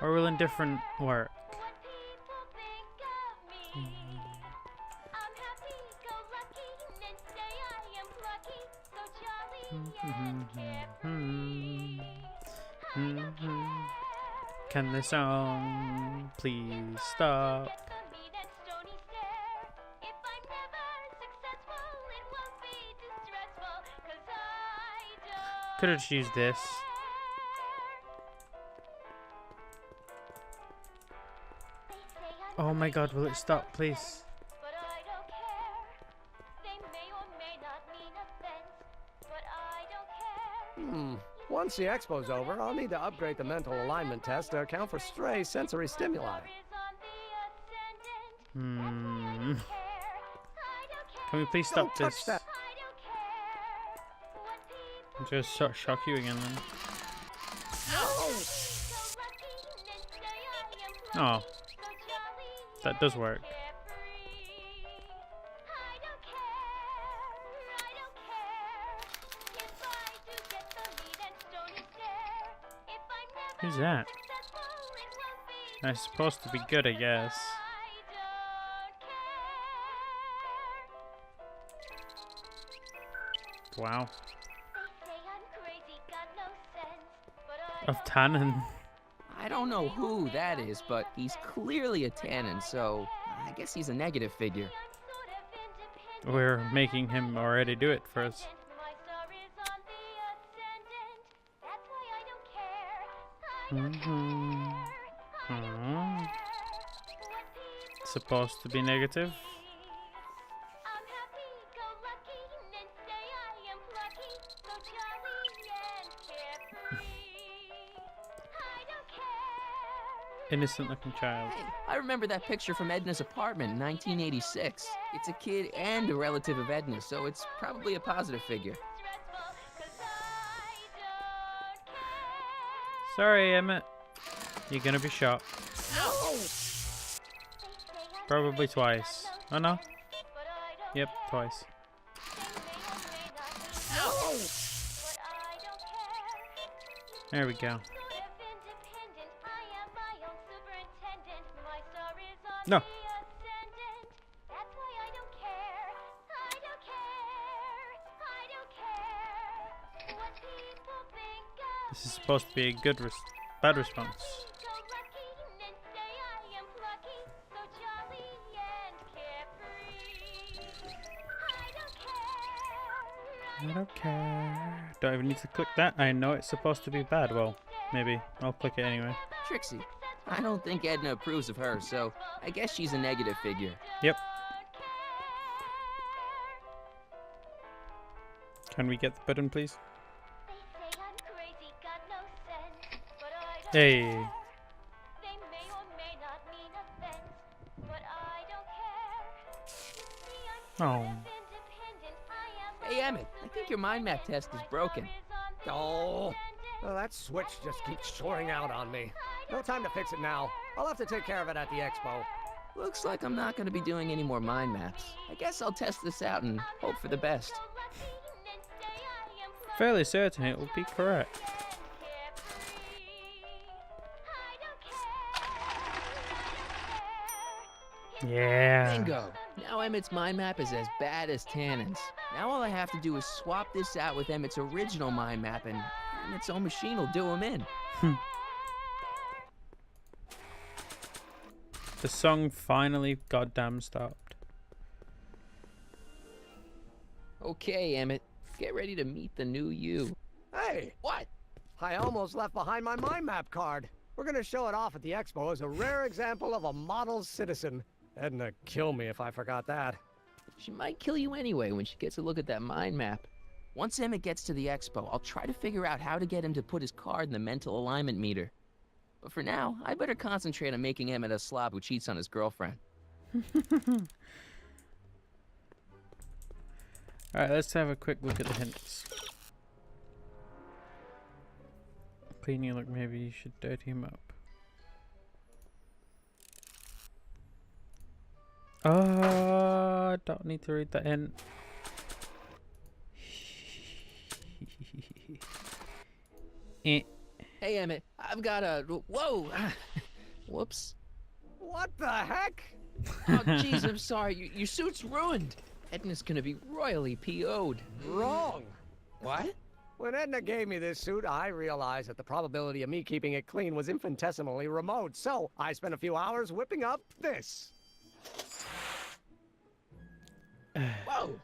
Or will indifferent work? Can the song please stop? Could have just used this. Oh my god, will it stop, please? Once the expo's over, I'll need to upgrade the mental alignment test to account for stray sensory stimuli. Can we please stop Don't this? touch that. I'm just shock you again then. Oh. That does work. Who's that? That's supposed to be good, I guess. Wow. Of Tannen. I don't know who that is, but he's clearly a Tannen, so I guess he's a negative figure. We're making him already do it for us. Supposed to be negative. Innocent looking child. Hey, I remember that picture from Edna's apartment in 1986. It's a kid and a relative of Edna, so it's probably a positive figure. Sorry, Emmett. You're gonna be shot. No! Probably twice. Oh no. Yep, twice. There we go. No. This is supposed to be a good bad response. I don't care. Don't even need to click that. I know it's supposed to be bad. Well, maybe. I'll click it anyway. Trixie, I don't think Edna approves of her, so I guess she's a negative figure. Yep. Can we get the button, please? Hey. Oh. Hey, Emmett, I think your mind map test is broken. Oh, well, that switch just keeps shorting out on me. No time to fix it now. I'll have to take care of it at the expo. Looks like I'm not going to be doing any more mind maps. I guess I'll test this out and hope for the best. Fairly certain it will be correct. Yeah. Bingo! Now Emmett's mind map is as bad as Tannen's. Now all I have to do is swap this out with Emmett's original mind map and Emmett's own machine will do him in. The song finally goddamn stopped. Okay, Emmett. Get ready to meet the new you. Hey! What? I almost left behind my mind map card. We're gonna show it off at the expo as a rare example of a model citizen. Edna kill me if I forgot that. She might kill you anyway when she gets a look at that mind map. Once Emmett gets to the expo, I'll try to figure out how to get him to put his card in the mental alignment meter. But for now, I better concentrate on making Emmett a slob who cheats on his girlfriend. Alright, let's have a quick look at the hints. Clean you look, maybe you should dirty him up. Oh, don't need to read that hint. Hey Emmett, I've got a... Whoa! Whoops. What the heck? Oh jeez, I'm sorry. Your suit's ruined. Edna's gonna be royally PO'd. Wrong. What? When Edna gave me this suit, I realized that the probability of me keeping it clean was infinitesimally remote, so I spent a few hours whipping up this. Whoa!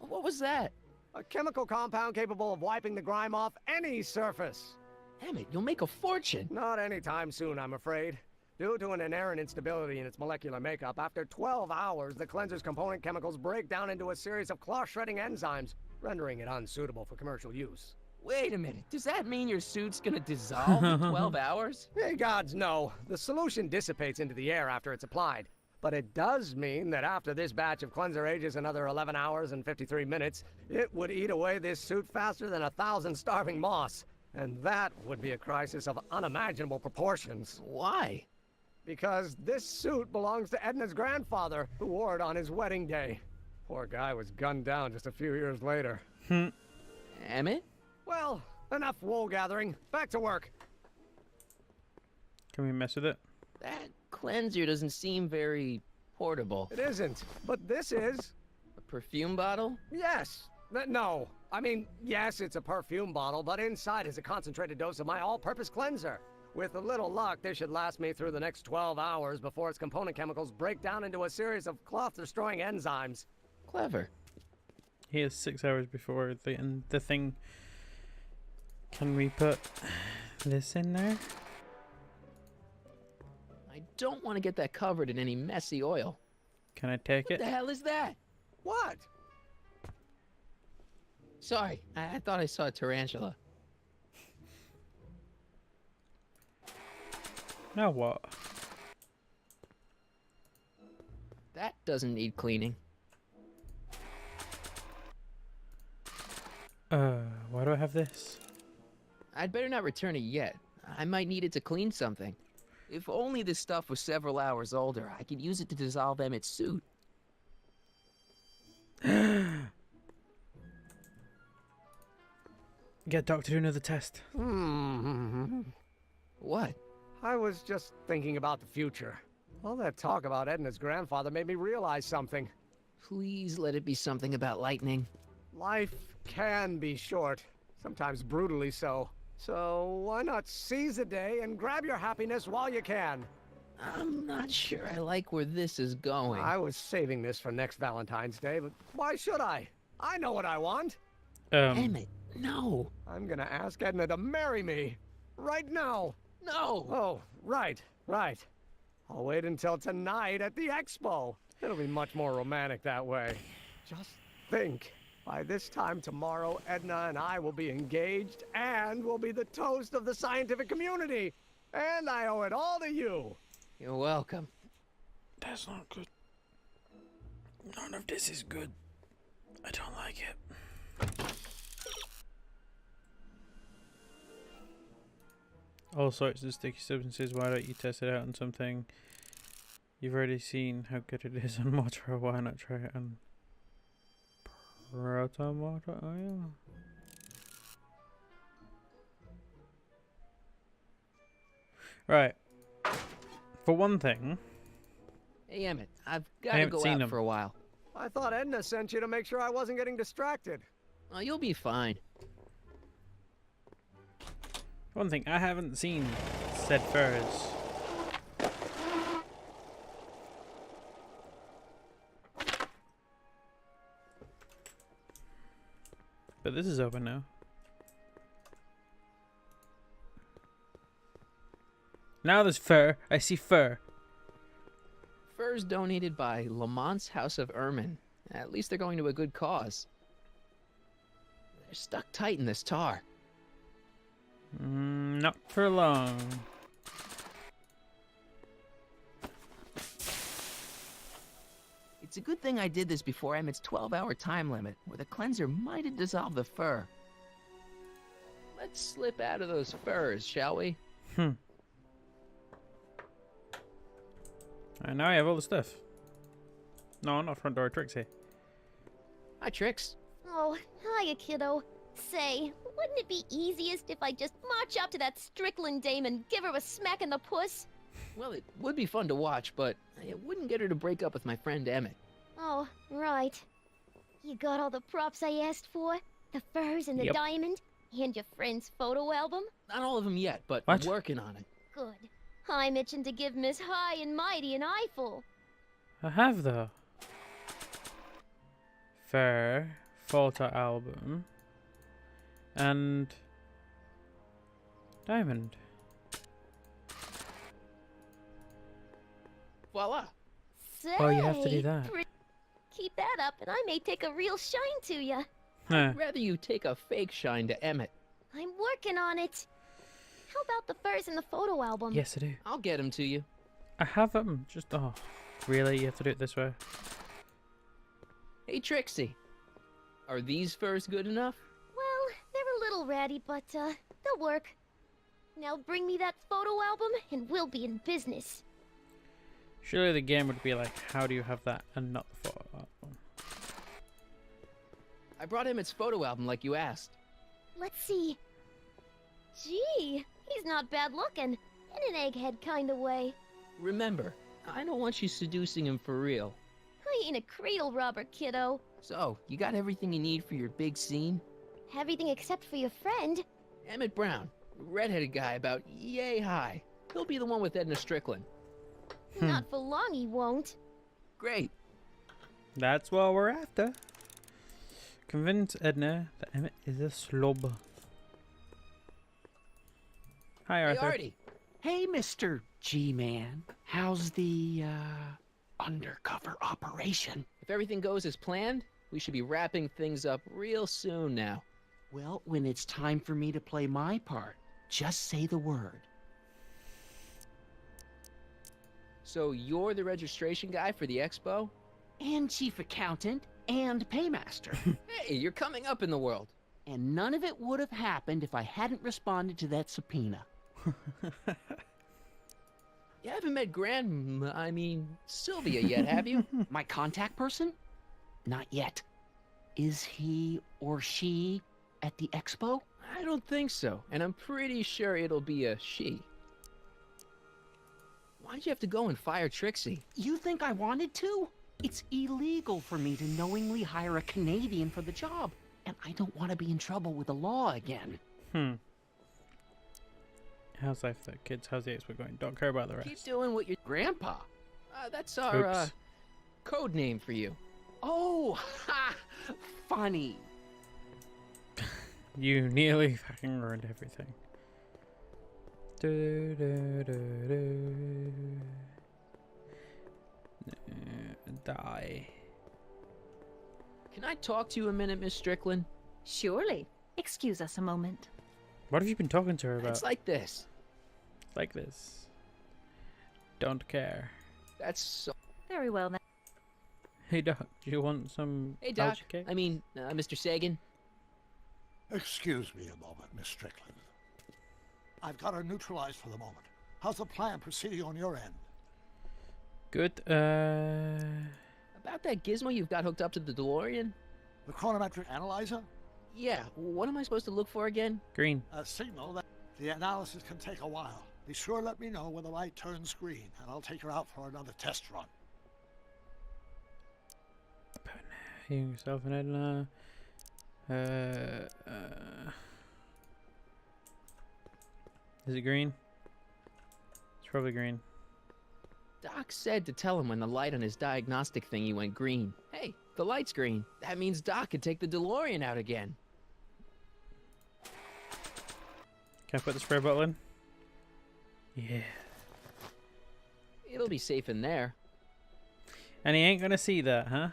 What was that? A chemical compound capable of wiping the grime off any surface. Emmett, you'll make a fortune. Not anytime soon, I'm afraid. Due to an inherent instability in its molecular makeup, after 12 hours, the cleanser's component chemicals break down into a series of cloth-shredding enzymes, rendering it unsuitable for commercial use. Wait a minute, does that mean your suit's gonna dissolve in 12 hours? Hey gods, no. The solution dissipates into the air after it's applied. But it does mean that after this batch of cleanser ages another 11 hours and 53 minutes, it would eat away this suit faster than 1,000 starving moths. And that would be a crisis of unimaginable proportions. Why? Because this suit belongs to Edna's grandfather, who wore it on his wedding day. Poor guy was gunned down just a few years later. Emmett? Well, enough wool gathering. Back to work. Can we mess with it? That cleanser doesn't seem very portable. It isn't, but this is. A perfume bottle? Yes. No. I mean, yes, it's a perfume bottle, but inside is a concentrated dose of my all-purpose cleanser. With a little luck, this should last me through the next 12 hours before its component chemicals break down into a series of cloth-destroying enzymes. Clever. He has 6 hours before the thing. Can we put this in there? I don't want to get that covered in any messy oil. Can I take it? What the hell is that? What? Sorry, I thought I saw a tarantula. Now what? That doesn't need cleaning. Why do I have this? I'd better not return it yet. I might need it to clean something. If only this stuff was several hours older, I could use it to dissolve Emmett's suit. Get Doc to do another test. What? I was just thinking about the future. All that talk about Edna's grandfather made me realize something. Please let it be something about lightning. Life can be short, sometimes brutally so. So why not seize the day and grab your happiness while you can? I'm not sure I like where this is going. I was saving this for next Valentine's Day, but why should I? I know what I want. Emmett, no. I'm gonna ask Edna to marry me. Right now. No. Oh, right. I'll wait until tonight at the expo. It'll be much more romantic that way. Just think. By this time tomorrow, Edna and I will be engaged and will be the toast of the scientific community. And I owe it all to you. You're welcome. That's not good. None of this is good. I don't like it. All sorts of sticky substances. Why don't you test it out on something you've already seen how good it is on water? Why not try it on proton water oil? Right. For one thing, Hey, Emmett, I've got to go out for a while. I thought Edna sent you to make sure I wasn't getting distracted. Oh, you'll be fine. one thing I haven't seen said furs. But this is open now. Now there's fur. I see fur. Furs donated by Lamont's House of Ermine. At least they're going to a good cause. They're stuck tight in this tar. Not for long. It's a good thing I did this before Emmett's 12-hour time limit, where the cleanser might have dissolved the fur. Let's slip out of those furs, shall we? And now I have all the stuff. No, not front door, Trixie. Hi, Trix. Oh, hiya, kiddo. Say, wouldn't it be easiest if I just march up to that Strickland dame and give her a smack in the puss? Well, it would be fun to watch, but it wouldn't get her to break up with my friend Emmett. Oh, right. You got all the props I asked for? The furs and the Yep. diamond? And your friend's photo album? Not all of them yet, but What? I'm working on it. Good. I'm itching to give Miss High and Mighty an eyeful. I have though. Fair photo album and diamond. Voila. Say, Oh, you have to do that. Keep that up and I may take a real shine to ya. Huh. I'd rather you take a fake shine to Emmett. I'm working on it. How about the furs in the photo album? Yes, I do. I'll get them to you. I have them. Just really? You have to do it this way. Hey, Trixie. Are these furs good enough? Well, they're a little ratty, but they'll work. Now bring me that photo album and we'll be in business. Surely the game would be like, how do you have that and not the photo album? I brought Emmett's photo album like you asked. Let's see. Gee, he's not bad looking. In an egghead kind of way. Remember, I don't want you seducing him for real. I ain't a cradle robber, kiddo. So, you got everything you need for your big scene? Everything except for your friend. Emmett Brown, redheaded guy about yay high. He'll be the one with Edna Strickland. Not for long he won't. Great. That's what we're after. Convince Edna that Emmett is a slob. Hi, Arthur. Hey, Artie. Hey, Mr. G-Man. How's the, undercover operation? If everything goes as planned, we should be wrapping things up real soon now. Well, when it's time for me to play my part, just say the word. So you're the registration guy for the expo? And chief accountant and paymaster. Hey, you're coming up in the world. And none of it would have happened if I hadn't responded to that subpoena. You haven't met Sylvia yet, have you? My contact person? Not yet. Is he or she at the expo? I don't think so, and I'm pretty sure it'll be a she. Why'd you have to go and fire Trixie? You think I wanted to? It's illegal for me to knowingly hire a Canadian for the job, and I don't want to be in trouble with the law again. How's life though, kids? How's the expo going? Don't care about the rest. Keep doing what your grandpa. That's our code name for you. Oh, ha! Funny. You nearly fucking ruined everything. Die. Can I talk to you a minute, Miss Strickland? Surely. Excuse us a moment. What have you been talking to her about? It's like this. Like this. Don't care. That's so... Very well then. Hey Doc, do you want some Hey Doc, algae cake? I mean, Mr. Sagan. Excuse me a moment, Miss Strickland. I've got her neutralized for the moment. How's the plan proceeding on your end? Good, About that gizmo you've got hooked up to the DeLorean? The chronometric analyzer? Yeah, what am I supposed to look for again? Green. A signal that the analysis can take a while. Be sure to let me know when the light turns green, and I'll take her out for another test run. Healing yourself and Edna. Is it green? It's probably green. Doc said to tell him when the light on his diagnostic thingy went green. Hey, the light's green. That means Doc could take the DeLorean out again. Can I put the spray bottle in? Yeah. It'll be safe in there. And he ain't gonna see that, huh?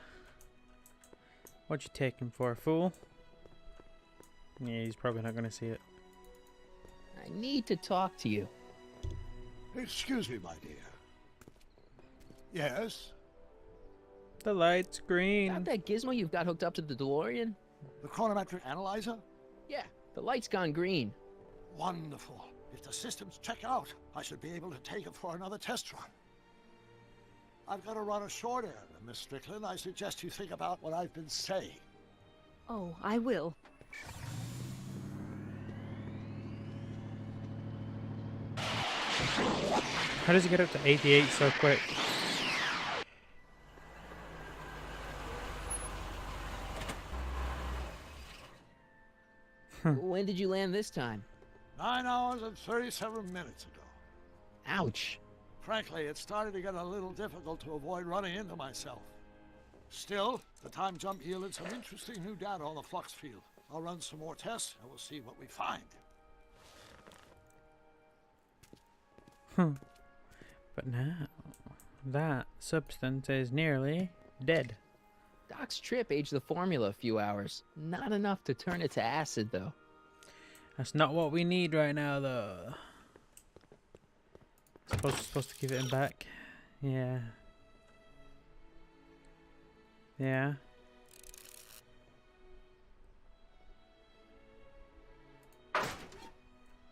What you take him for, a fool? Yeah, he's probably not gonna see it. I need to talk to you. Excuse me, my dear. Yes? The light's green. About that gizmo you've got hooked up to the DeLorean? The chronometric analyzer? Yeah, the light's gone green. Wonderful. If the systems check out, I should be able to take it for another test run. I've got to run a short errand, Miss Strickland. I suggest you think about what I've been saying. Oh, I will. How does he get up to 88 so quick? When did you land this time? 9 hours and 37 minutes ago. Ouch. Frankly, it started to get a little difficult to avoid running into myself. Still, the time jump yielded some interesting new data on the flux field. I'll run some more tests and we'll see what we find. But now, that substance is nearly dead. Doc's trip aged the formula a few hours. Not enough to turn it to acid, though. That's not what we need right now, though. Supposed to give it him back. Yeah. Yeah.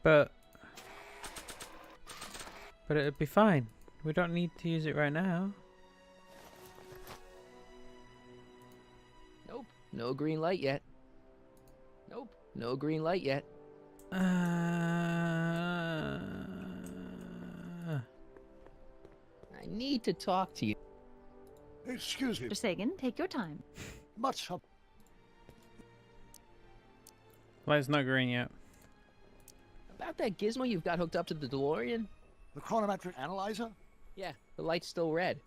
But it'd be fine. We don't need to use it right now. Nope, no green light yet. Nope, no green light yet. I need to talk to you. Excuse me. Mr. Sagan, take your time. Much of... Light's not green yet. About that gizmo you've got hooked up to the DeLorean? The chronometric analyzer? Yeah, the light's still red.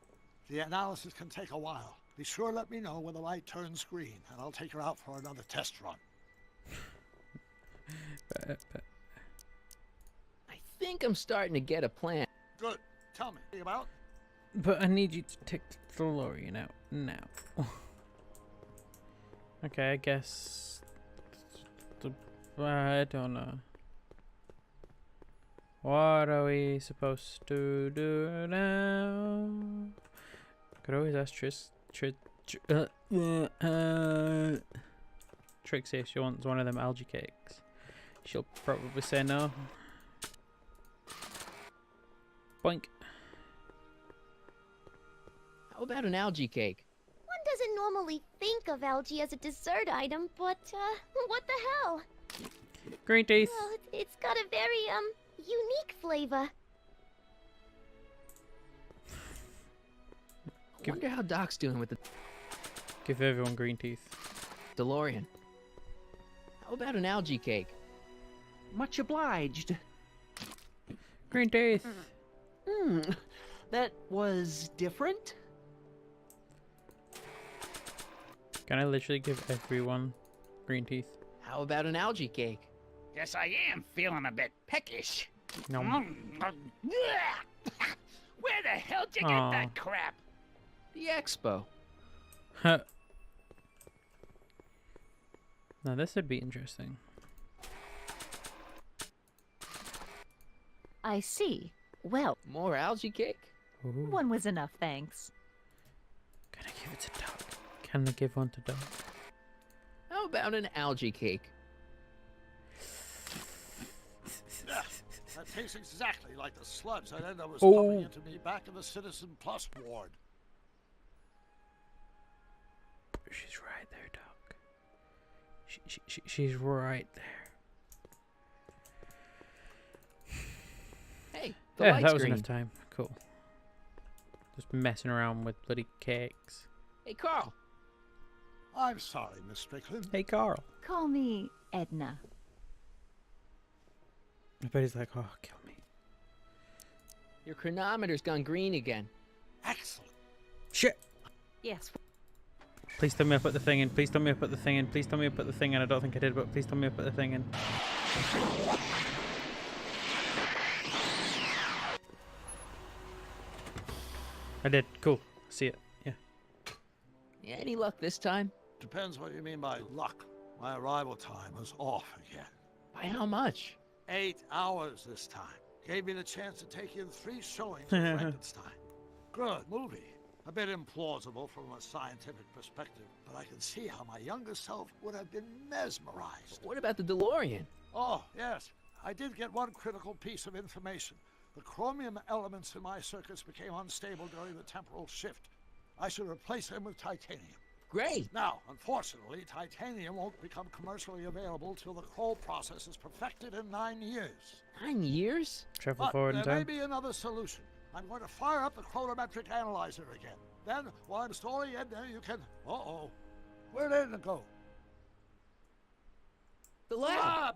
The analysis can take a while. Be sure to let me know when the light turns green, and I'll take her out for another test run. I think I'm starting to get a plan. Good. Tell me about... But I need you to take the DeLorean out now. Okay, I guess... I don't know. What are we supposed to do now? Could always ask Trixie if she wants one of them algae cakes. She'll probably say no. Boink. How about an algae cake? One doesn't normally think of algae as a dessert item, but, what the hell? Green teeth. Well, it's got a very, unique flavor. I wonder how Doc's doing with the Give everyone green teeth. DeLorean. How about an algae cake? Much obliged. Green teeth. That was different? Can I literally give everyone green teeth? How about an algae cake? Guess I am feeling a bit peckish. No. Where the hell did you get that crap? The expo. Huh. Now this would be interesting. I see. Well, More algae cake? Ooh. one was enough, thanks. Can I give it to Doc? Can I give one to Doc? How about an algae cake? Yeah, that tastes exactly like the sludge that Edna was pumping into me back in the Citizen Plus ward. She's right there, Doc. She's right there. Hey, the Yeah, light's that was green. enough time. Cool. Just messing around with bloody cakes. Hey, Carl. I'm sorry, Miss Strickland. Hey, Carl. Call me Edna. I bet he's like, oh, kill me. Your chronometer's gone green again. Excellent. Shit. Yes. Please tell me I put the thing in. Please tell me I put the thing in. Please tell me I put the thing in. I don't think I did, but please tell me I put the thing in. I did. Cool. See it. Yeah. Yeah, any luck this time? Depends what you mean by luck. My arrival time was off again. By how much? 8 hours this time. Gave me the chance to take in 3 showings of Frankenstein. Good movie. A bit implausible from a scientific perspective, but I can see how my younger self would have been mesmerized. What about the DeLorean? Oh, yes. I did get one critical piece of information. The chromium elements in my circuits became unstable during the temporal shift. I should replace them with titanium. Great. Now, unfortunately, titanium won't become commercially available till the Kroll process is perfected in 9 years. 9 years? Travel But forward in there may time. be another solution. I'm going to fire up the chronometric analyzer again. Then, while I'm stalling Edna, you can... Uh-oh. Where'd Edna go? The lab!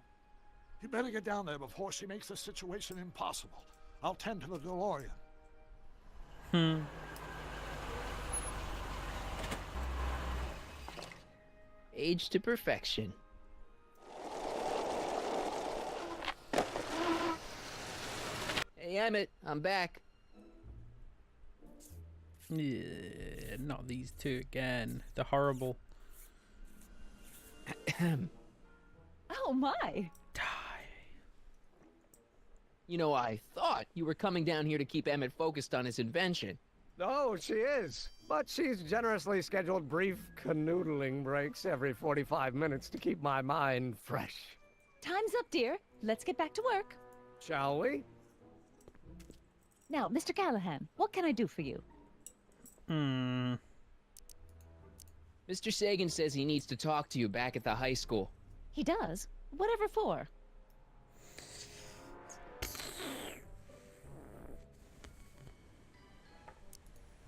You better get down there before she makes the situation impossible. I'll tend to the DeLorean. Age to perfection. Hey, Emmett, I'm back. Yeah, not these two again. They're horrible. Oh my! You know, I thought you were coming down here to keep Emmett focused on his invention. Oh, she is. But she's generously scheduled brief canoodling breaks every 45 minutes to keep my mind fresh. Time's up, dear. Let's get back to work. Shall we? Now, Mr. Callahan, what can I do for you? Mr. Sagan says he needs to talk to you back at the high school. He does? Whatever for?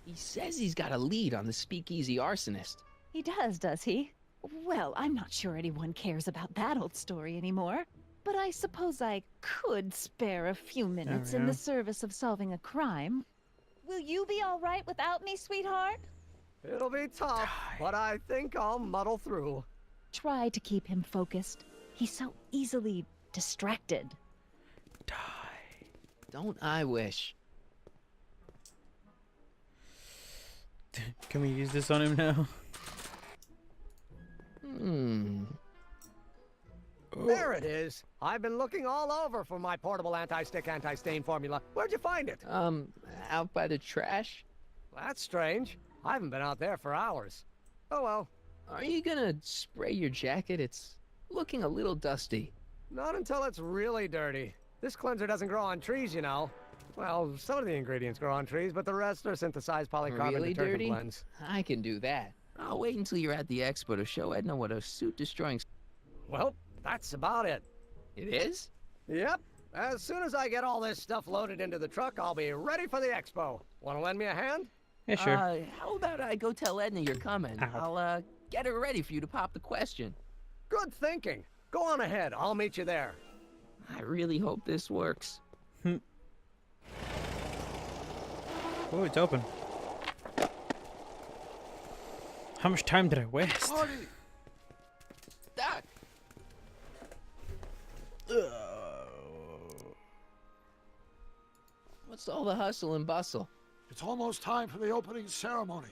He says he's got a lead on the speakeasy arsonist. He does he? Well, I'm not sure anyone cares about that old story anymore. But I suppose I could spare a few minutes in the service of solving a crime. Will you be all right without me, sweetheart? It'll be tough, but I think I'll muddle through. Try to keep him focused. He's so easily distracted. Don't I wish? Can we use this on him now? There it is. I've been looking all over for my portable anti-stick, anti-stain formula. Where'd you find it? Out by the trash. That's strange. I haven't been out there for hours. Oh well. Are you gonna spray your jacket? It's looking a little dusty. Not until it's really dirty. This cleanser doesn't grow on trees, you know. Well, some of the ingredients grow on trees, but the rest are synthesized polycarbonate Really detergent dirty? blends. I can do that. I'll wait until you're at the expo to show Edna what a suit-destroying... Well, that's about it. It is? Yep. As soon as I get all this stuff loaded into the truck, I'll be ready for the expo. Want to lend me a hand? Yeah, sure. How about I go tell Edna you're coming? Ow. I'll, get her ready for you to pop the question. Good thinking. Go on ahead. I'll meet you there. I really hope this works. Oh, it's open. How much time did I waste? Marty! Doc! What's all the hustle and bustle? It's almost time for the opening ceremony.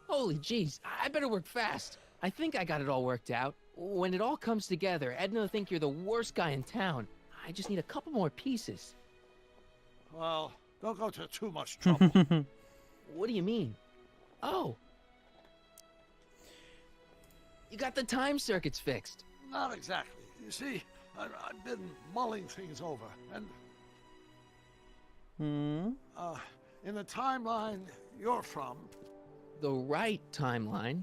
Holy jeez, I better work fast. I think I got it all worked out. When it all comes together, Edna will think you're the worst guy in town. I just need a couple more pieces. Well, don't go to too much trouble. What do you mean? Oh. You got the time circuits fixed. Not exactly. You see, I've been mulling things over, and in the timeline you're from... The right timeline?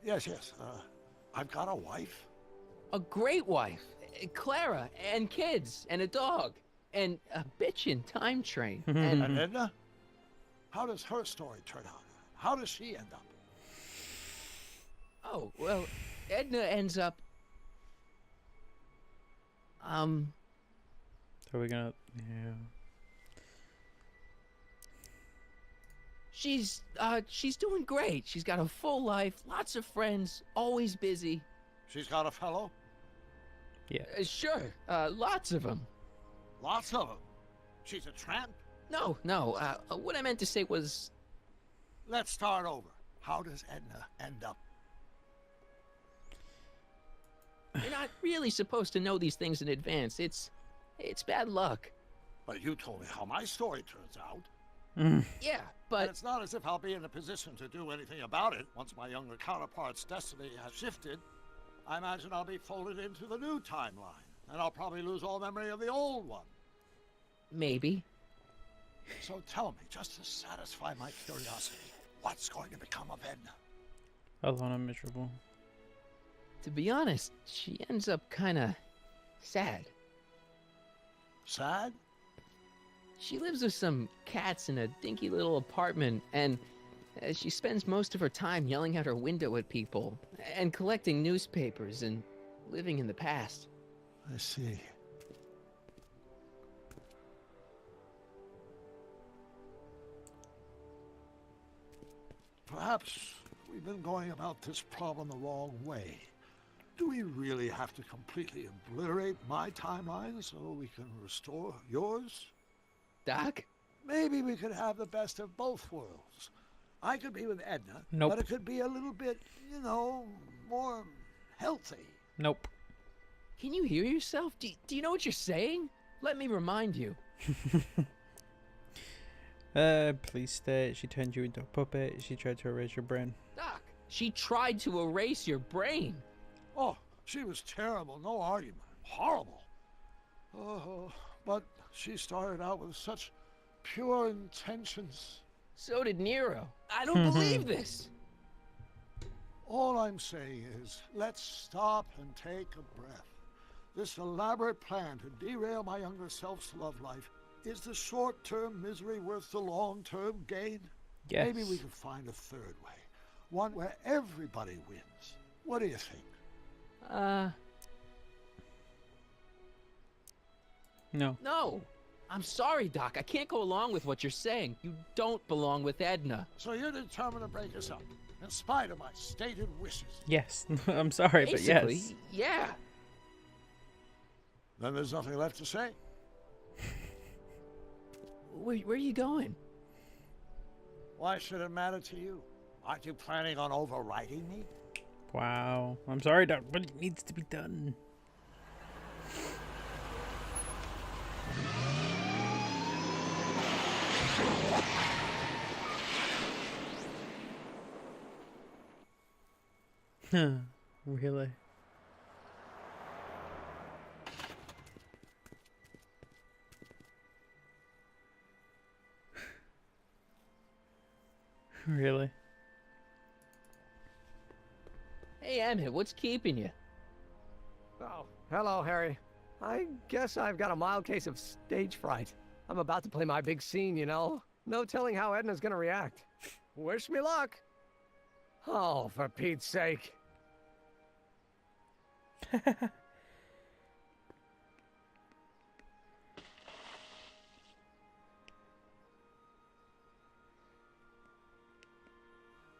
Yes, I've got a wife. A great wife. Clara, and kids, and a dog, and a bitchin' time train. And Edna? How does her story turn out? How does she end up? Oh, well, Edna ends up... Are we gonna... Yeah. She's doing great. She's got a full life, lots of friends, always busy. She's got a fellow? Yeah. Sure, lots of them. Lots of them? She's a tramp? No, what I meant to say was... Let's start over. How does Edna end up? You're not really supposed to know these things in advance. It's bad luck. But you told me how my story turns out. Yeah, but... And it's not as if I'll be in a position to do anything about it once my younger counterpart's destiny has shifted. I imagine I'll be folded into the new timeline, and I'll probably lose all memory of the old one. Maybe. So tell me, just to satisfy my curiosity, what's going to become of Edna? Alone and miserable. To be honest, she ends up kinda sad. Sad? She lives with some cats in a dinky little apartment, and she spends most of her time yelling out her window at people, and collecting newspapers, and living in the past. I see. Perhaps we've been going about this problem the wrong way. Do we really have to completely obliterate my timeline so we can restore yours? Doc? Maybe we could have the best of both worlds. I could be with Edna, Nope. but it could be a little bit, you know, more healthy. Nope. Can you hear yourself? Do you know what you're saying? Let me remind you. Please stay. She turned you into a puppet. She tried to erase your brain. Doc, she tried to erase your brain. Oh, she was terrible, no argument. Horrible. Oh, but she started out with such pure intentions. So did Nero. I don't believe this. All I'm saying is, let's stop and take a breath. This elaborate plan to derail my younger self's love life, is the short-term misery worth the long-term gain? Yes. Maybe we could find a third way. One where everybody wins. What do you think? No. No. I'm sorry, Doc. I can't go along with what you're saying. You don't belong with Edna. So you're determined to break us up, in spite of my stated wishes? Yes. I'm sorry, but Basically, yes. Yeah. Then there's nothing left to say. Where are you going? Why should it matter to you? Aren't you planning on overriding me? Wow. I'm sorry, Doc, but it needs to be done. Really? Really? Hey, Emmett, what's keeping you? Oh, hello, Harry. I guess I've got a mild case of stage fright. I'm about to play my big scene, you know? No telling how Edna's gonna react. Wish me luck. Oh, for Pete's sake.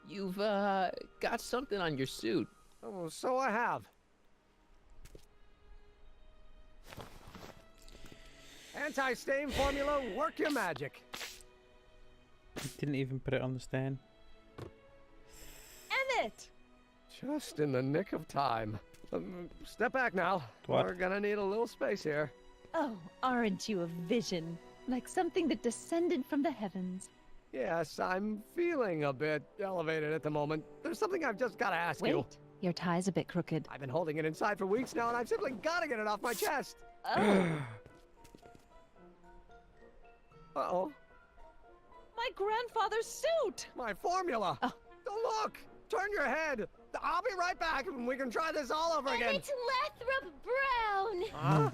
You've, got something on your suit. Oh, so I have. Anti-stain formula, work your magic. Didn't even put it on the stand. Emmett! Just in the nick of time. Step back now. What? We're gonna need a little space here. Oh, aren't you a vision? Like something that descended from the heavens. Yes, I'm feeling a bit elevated at the moment. There's something I've just gotta ask you. Wait, your tie's a bit crooked. I've been holding it inside for weeks now, and I've simply gotta get it off my chest. Oh. Uh-oh. My grandfather's suit! My formula! Oh. Don't look! Turn your head! I'll be right back, and we can try this all over again. Emmett Lathrop Brown! Huh?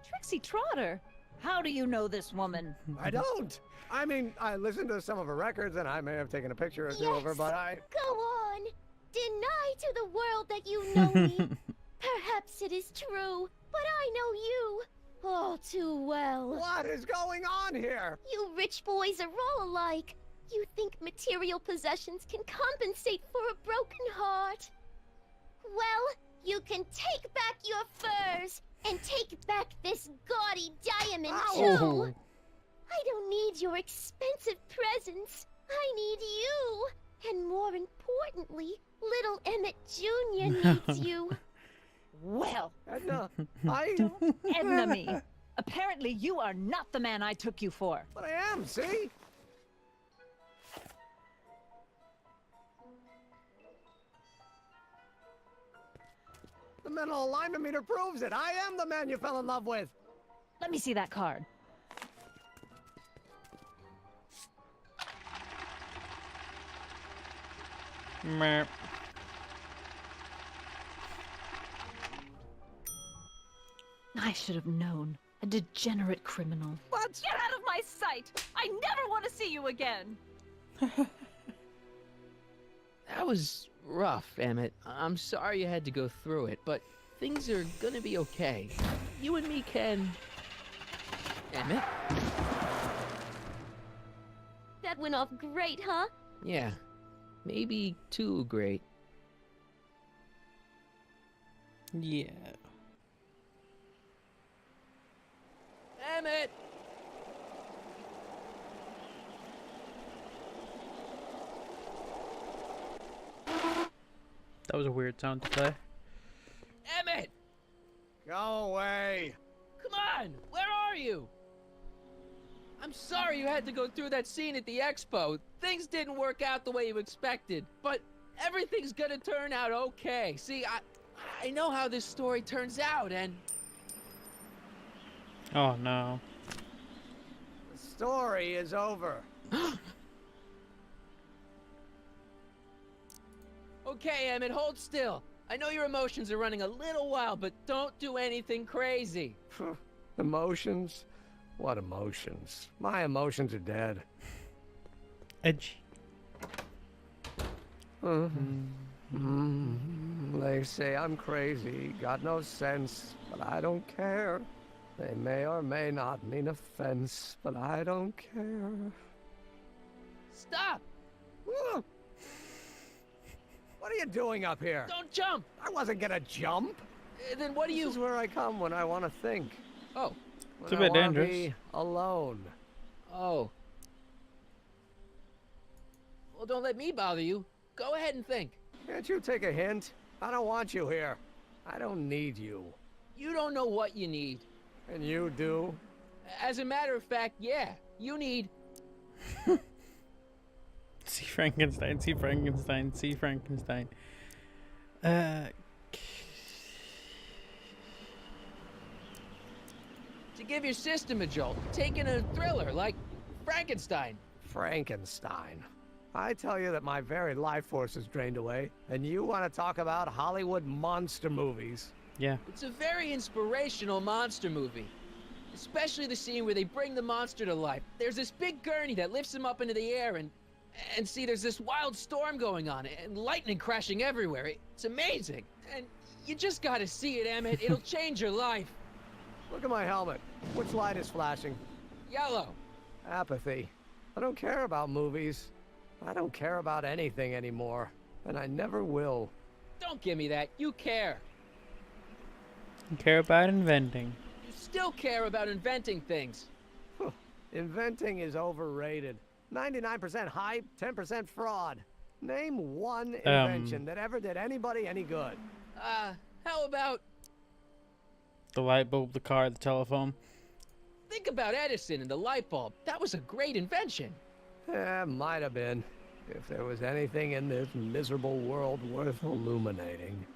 Trixie Trotter! How do you know this woman? I don't! I mean, I listened to some of her records, and I may have taken a picture or two of her, but I... Go on! Deny to the world that you know me. Perhaps it is true, but I know you all too well. What is going on here? You rich boys are all alike. You think material possessions can compensate for a broken heart. Well, you can take back your furs and take back this gaudy diamond, too. I don't need your expensive presents. I need you. And more importantly, little Emmett Jr. needs you. Well, Edna, don't Edna me. Apparently you are not the man I took you for. But I am, see? The mental alignment meter proves it. I am the man you fell in love with. Let me see that card. Meh. I should have known. A degenerate criminal. What? Get out of my sight! I never want to see you again! That was rough, Emmett. I'm sorry you had to go through it, but things are gonna be okay. You and me can... Emmett? That went off great, huh? Yeah. Maybe too great. Yeah. Emmett! That was a weird sound to play. Emmett! Go away. Come on! Where are you? I'm sorry you had to go through that scene at the expo. Things didn't work out the way you expected, but everything's gonna turn out okay. See, I know how this story turns out, and... Oh no. The story is over. Okay, Emmett, hold still. I know your emotions are running a little wild, but don't do anything crazy. Emotions? What emotions? My emotions are dead. Edgy. They say I'm crazy, got no sense, but I don't care. They may or may not mean offense, but I don't care. Stop! What are you doing up here? Don't jump! I wasn't gonna jump. Then what do you... This is where I come when I want to think. Oh. It's a bit dangerous. Be alone. Oh. Well, don't let me bother you. Go ahead and think. Can't you take a hint? I don't want you here. I don't need you. You don't know what you need. And you do? As a matter of fact, yeah. You need... See Frankenstein, see Frankenstein, see Frankenstein. To give your system a jolt, take in a thriller like Frankenstein. Frankenstein. I tell you that my very life force is drained away, and you want to talk about Hollywood monster movies. Yeah. It's a very inspirational monster movie. Especially the scene where they bring the monster to life. There's this big gurney that lifts him up into the air, and see, there's this wild storm going on, and lightning crashing everywhere. It's amazing. And you just gotta see it, Emmett. It'll change your life. Look at my helmet. Which light is flashing? Yellow. Apathy. I don't care about movies. I don't care about anything anymore. And I never will. Don't give me that. You care. You care about inventing. You still care about inventing things. Inventing is overrated. 99% hype, 10% fraud. Name one invention that ever did anybody any good. How about... The light bulb, the car, the telephone. Think about Edison and the light bulb. That was a great invention. Might have been. If there was anything in this miserable world worth illuminating.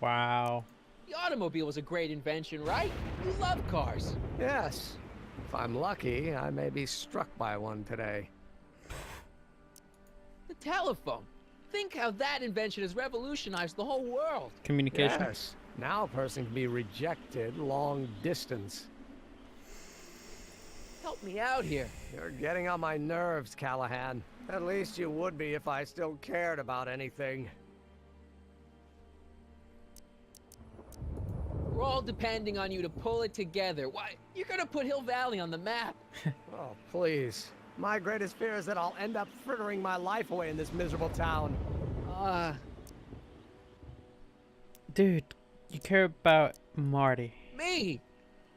Wow. The automobile was a great invention, right? You love cars. Yes. If I'm lucky, I may be struck by one today. The telephone. Think how that invention has revolutionized the whole world. Communication. Yes. Now a person can be rejected long distance. Help me out here. You're getting on my nerves, Callahan. At least you would be if I still cared about anything. We're all depending on you to pull it together. Why, you're gonna put Hill Valley on the map. Oh, please. My greatest fear is that I'll end up frittering my life away in this miserable town. Dude, you care about Marty. Me?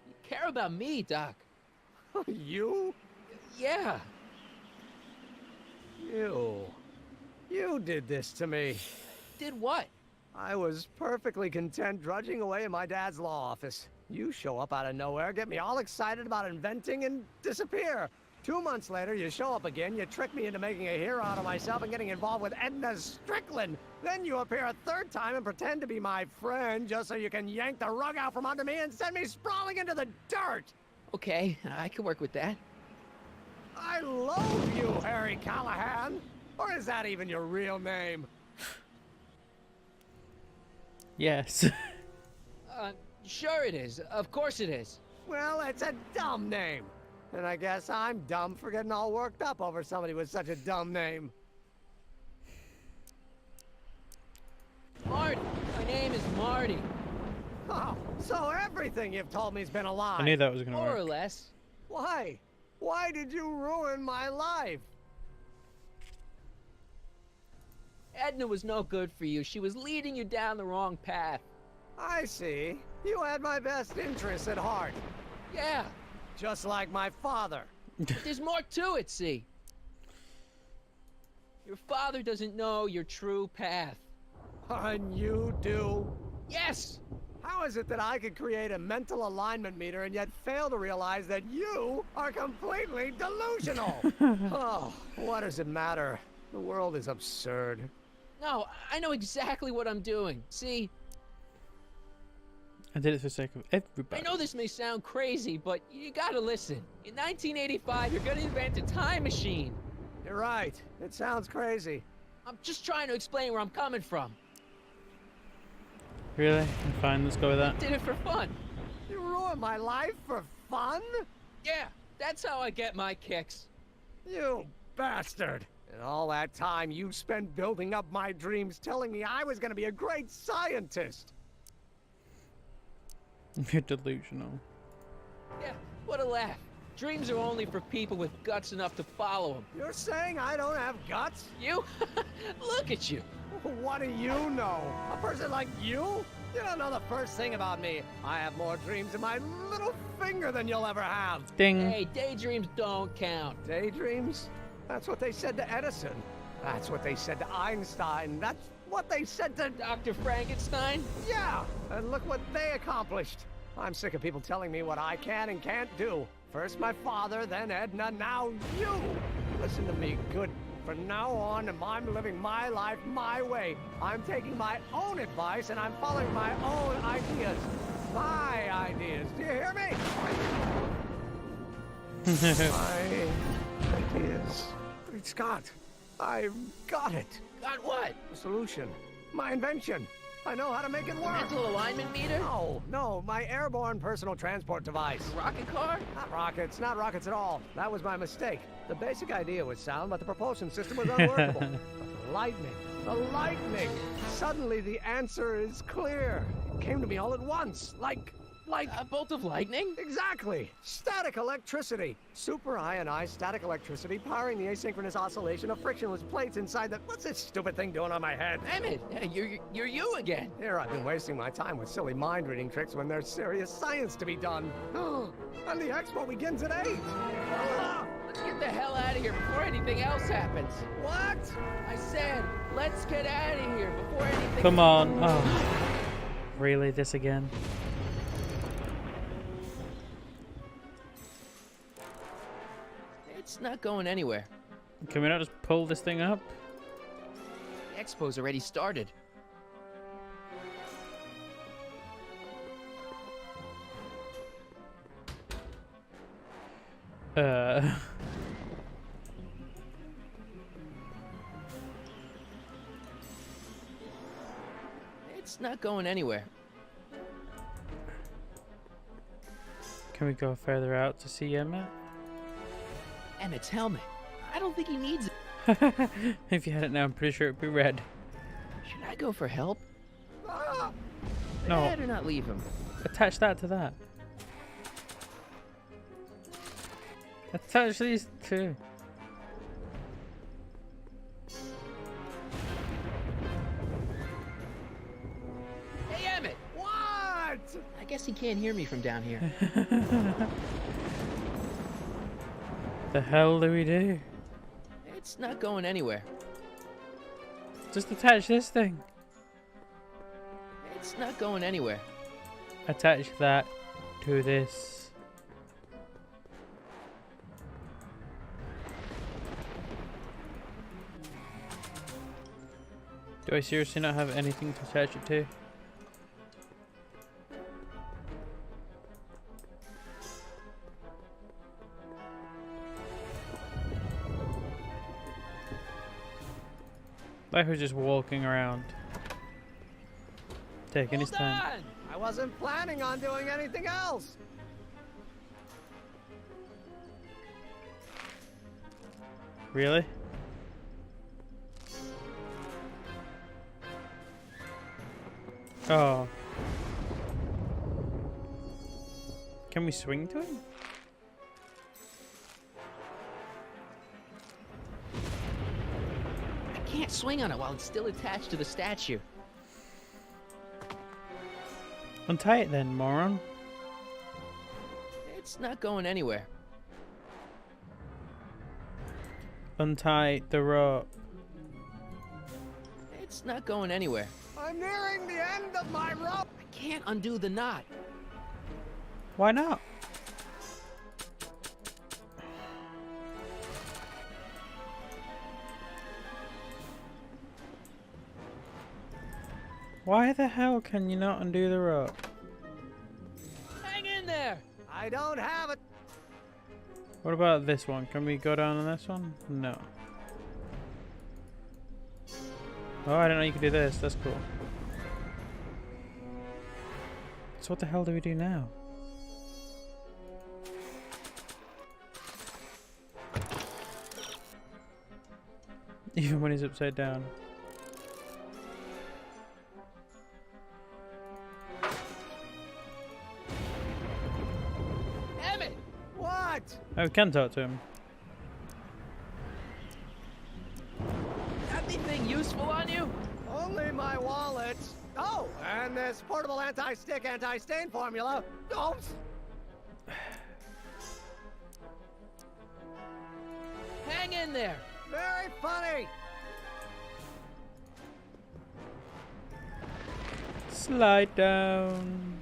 You care about me, Doc. You? Yeah. You did this to me. Did what? I was perfectly content drudging away in my dad's law office. You show up out of nowhere, get me all excited about inventing, and disappear. 2 months later, you show up again, you trick me into making a hero out of myself and getting involved with Edna Strickland. Then you appear a third time and pretend to be my friend just so you can yank the rug out from under me and send me sprawling into the dirt. Okay, I can work with that. I loathe you, Harry Callahan. Or is that even your real name? Yes. Sure it is. Of course it is. Well, it's a dumb name. And I guess I'm dumb for getting all worked up over somebody with such a dumb name. Marty. My name is Marty. Oh, so everything you've told me's been a lie. I knew that was gonna work. More or less. Why? Why did you ruin my life? Edna was no good for you. She was leading you down the wrong path. I see. You had my best interests at heart. Yeah. Just like my father. But there's more to it, see. Your father doesn't know your true path. And you do? Yes! How is it that I could create a mental alignment meter and yet fail to realize that you are completely delusional? Oh, what does it matter? The world is absurd. No, I know exactly what I'm doing. See? I did it for the sake of everybody. I know this may sound crazy, but you gotta listen. In 1985, you're gonna invent a time machine. You're right. It sounds crazy. I'm just trying to explain where I'm coming from. Really? Fine, let's go with that. I did it for fun. You ruined my life for fun? Yeah, that's how I get my kicks. You bastard. And all that time you spent building up my dreams, telling me I was gonna be a great scientist. You're delusional. Yeah, what a laugh. Dreams are only for people with guts enough to follow them. You're saying I don't have guts? You? Look at you. What do you know? A person like you? You don't know the first thing about me. I have more dreams in my little finger than you'll ever have. Ding. Hey, daydreams don't count. Daydreams? That's what they said to Edison. That's what they said to Einstein. That's what they said to Dr. Frankenstein? Yeah, and look what they accomplished. I'm sick of people telling me what I can and can't do. First my father, then Edna, now you. Listen to me, good. From now on, I'm living my life my way. I'm taking my own advice and I'm following my own ideas. My ideas. Do you hear me? My ideas. Great Scott. I've got it. Got what? The solution. My invention. I know how to make it work. Mental alignment meter? No, my airborne personal transport device. Rocket car? Not rockets at all. That was my mistake. The basic idea was sound, but the propulsion system was unworkable. But the lightning. Suddenly the answer is clear. It came to me all at once, like a bolt of lightning? Exactly. Static electricity. Super ionized static electricity powering the asynchronous oscillation of frictionless plates inside the... What's this stupid thing doing on my head? Emmett, you're you again. Here I've been wasting my time with silly mind-reading tricks when there's serious science to be done. And the expo begins at 8. Let's get the hell out of here before anything else happens. What? I said, let's get out of here before anything... Come on. Oh. Really? This again? It's not going anywhere. Can we not just pull this thing up? The expo's already started. It's not going anywhere. Can we go further out to see Emma? Emmett's helmet. I don't think he needs it. If you had it now, I'm pretty sure it'd be red. Should I go for help? No. Better not leave him. Attach that to that. Attach these two. Hey, Emmett! What? I guess he can't hear me from down here. The hell do we do? It's not going anywhere. Just attach this thing. It's not going anywhere. Attach that to this. Do I seriously not have anything to attach it to? Like who's just walking around, taking his time. I wasn't planning on doing anything else. Really? Oh. Can we swing to him? Can't swing on it while it's still attached to the statue. Untie it then, moron. It's not going anywhere. Untie the rope. It's not going anywhere. I'm nearing the end of my rope. I can't undo the knot. Why not? Why the hell can you not undo the rope? Hang in there! I don't have it. What about this one? Can we go down on this one? No. Oh, I didn't know you could do this. That's cool. So what the hell do we do now? Even when he's upside down. Emmett! What? Oh, we can talk to him. Got anything useful on you? Only my wallet. Oh, and this portable anti-stick, anti-stain formula. Oops. Hang in there. Very funny. Slide down.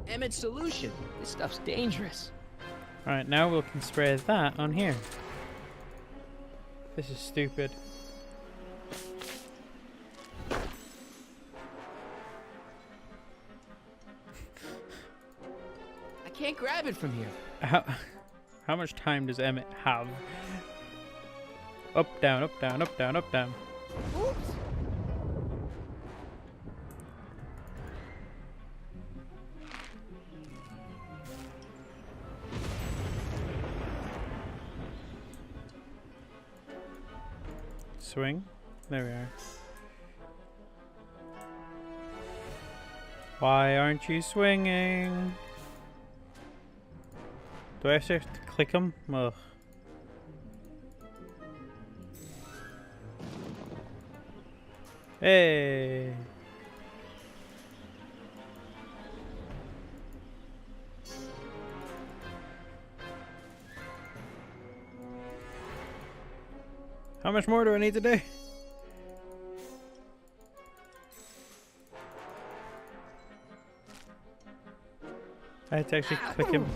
Emmett's solution. This stuff's dangerous. Alright, now we can spray that on here. This is stupid. it from here. How much time does Emmett have? Up, down, up, down, up, down, up, down. Oops. Swing. There we are. Why aren't you swinging? Do I have to click them? Ugh. Hey. How much more do I need to do? I had to actually click him.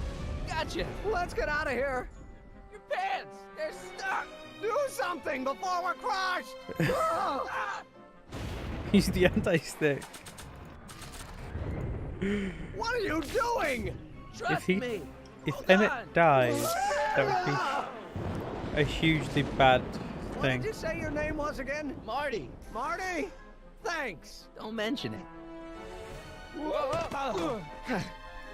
Gotcha. Let's get out of here. Your pants, they're stuck. Do something before we're crushed. He's the anti-stick. What are you doing? Trust me. If Emmett dies, that would be a hugely bad What thing. did you say your name was again? Marty. Marty? Thanks. Don't mention it.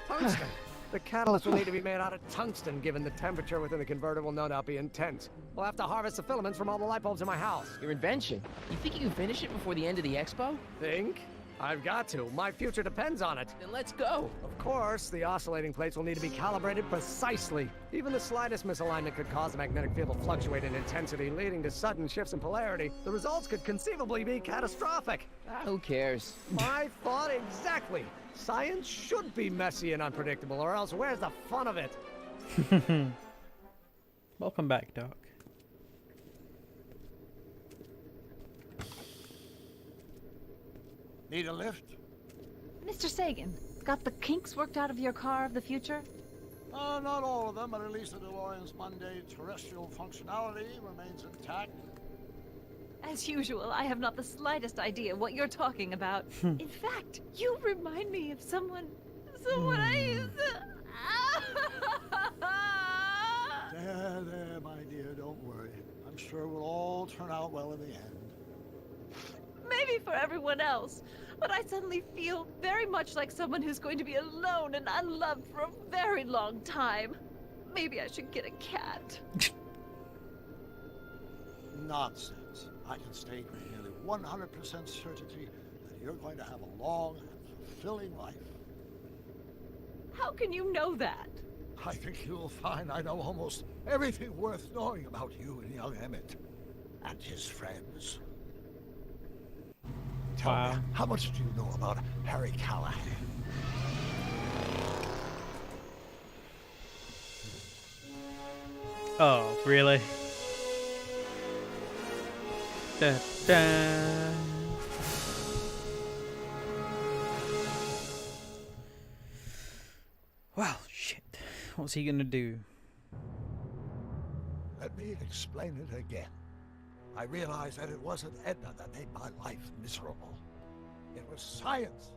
Tungsten. The catalyst will need to be made out of tungsten, given the temperature within the converter will no doubt be intense. We'll have to harvest the filaments from all the light bulbs in my house. Your invention. You think you can finish it before the end of the expo? Think? I've got to. My future depends on it. Then let's go. Of course, the oscillating plates will need to be calibrated precisely. Even the slightest misalignment could cause the magnetic field to fluctuate in intensity, leading to sudden shifts in polarity. The results could conceivably be catastrophic. Who cares? My thought exactly. Science should be messy and unpredictable, or else where's the fun of it? Welcome back, Doc. Need a lift? Mr. Sagan, got the kinks worked out of your car of the future? Not all of them, but at least the DeLorean's Monday terrestrial functionality remains intact. As usual, I have not the slightest idea what you're talking about. In fact, you remind me of someone I used to... There, my dear, don't worry. I'm sure we'll all turn out well in the end. Maybe for everyone else, but I suddenly feel very much like someone who's going to be alone and unloved for a very long time. Maybe I should get a cat. Nonsense. I can state with nearly 100% certainty that you're going to have a long and fulfilling life. How can you know that? I think you'll find I know almost everything worth knowing about you and young Emmett and his friends. Tell me, how much do you know about Harry Callahan? Oh, really? Da, da. Well, shit. What's he gonna do? Let me explain it again. I realized that it wasn't Edna that made my life miserable. It was science.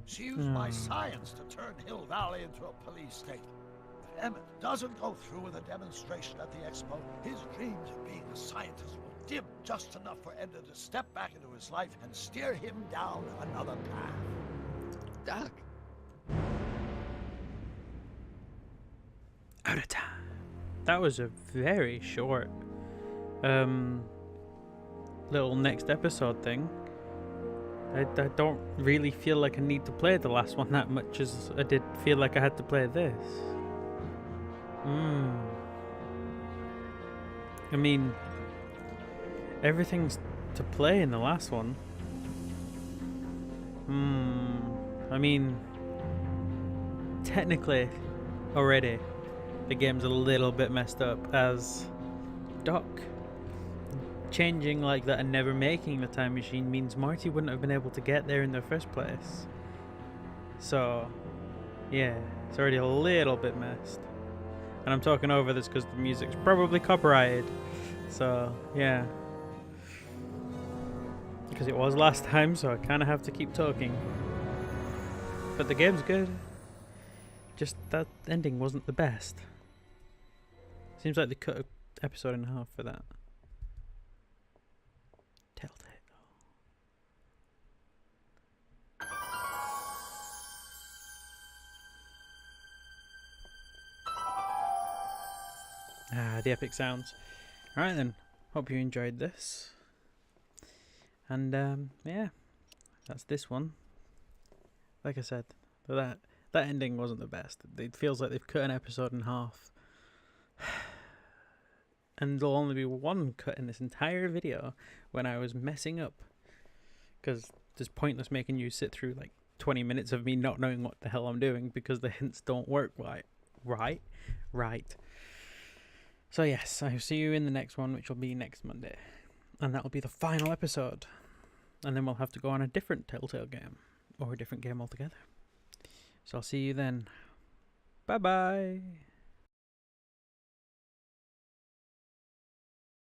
She used my science to turn Hill Valley into a police state. If Emmett doesn't go through with a demonstration at the expo, his dreams of being a scientist will dim just enough for Edna to step back into his life and steer him down another path. Doc. Out of time. That was a very short little next episode thing. I don't really feel like I need to play the last one that much as I did feel like I had to play this. I mean, everything's to play in the last one. I mean, technically, already, the game's a little bit messed up as Doc changing like that and never making the time machine means Marty wouldn't have been able to get there in the first place. So, yeah, it's already a little bit messed. And I'm talking over this because the music's probably copyrighted. So, yeah. Because it was last time, so I kind of have to keep talking. But the game's good. just that ending wasn't the best. Seems like they cut an episode and a half for that. Telltale. The epic sounds. Alright then, hope you enjoyed this. And yeah, that's this one. Like I said, that ending wasn't the best. It feels like they've cut an episode in half. And there'll only be one cut in this entire video when I was messing up. Because it's pointless making you sit through like 20 minutes of me not knowing what the hell I'm doing because the hints don't work right. So yes, I'll see you in the next one, which will be next Monday. And that will be the final episode. And then we'll have to go on a different Telltale game. Or a different game altogether. So I'll see you then. Bye-bye.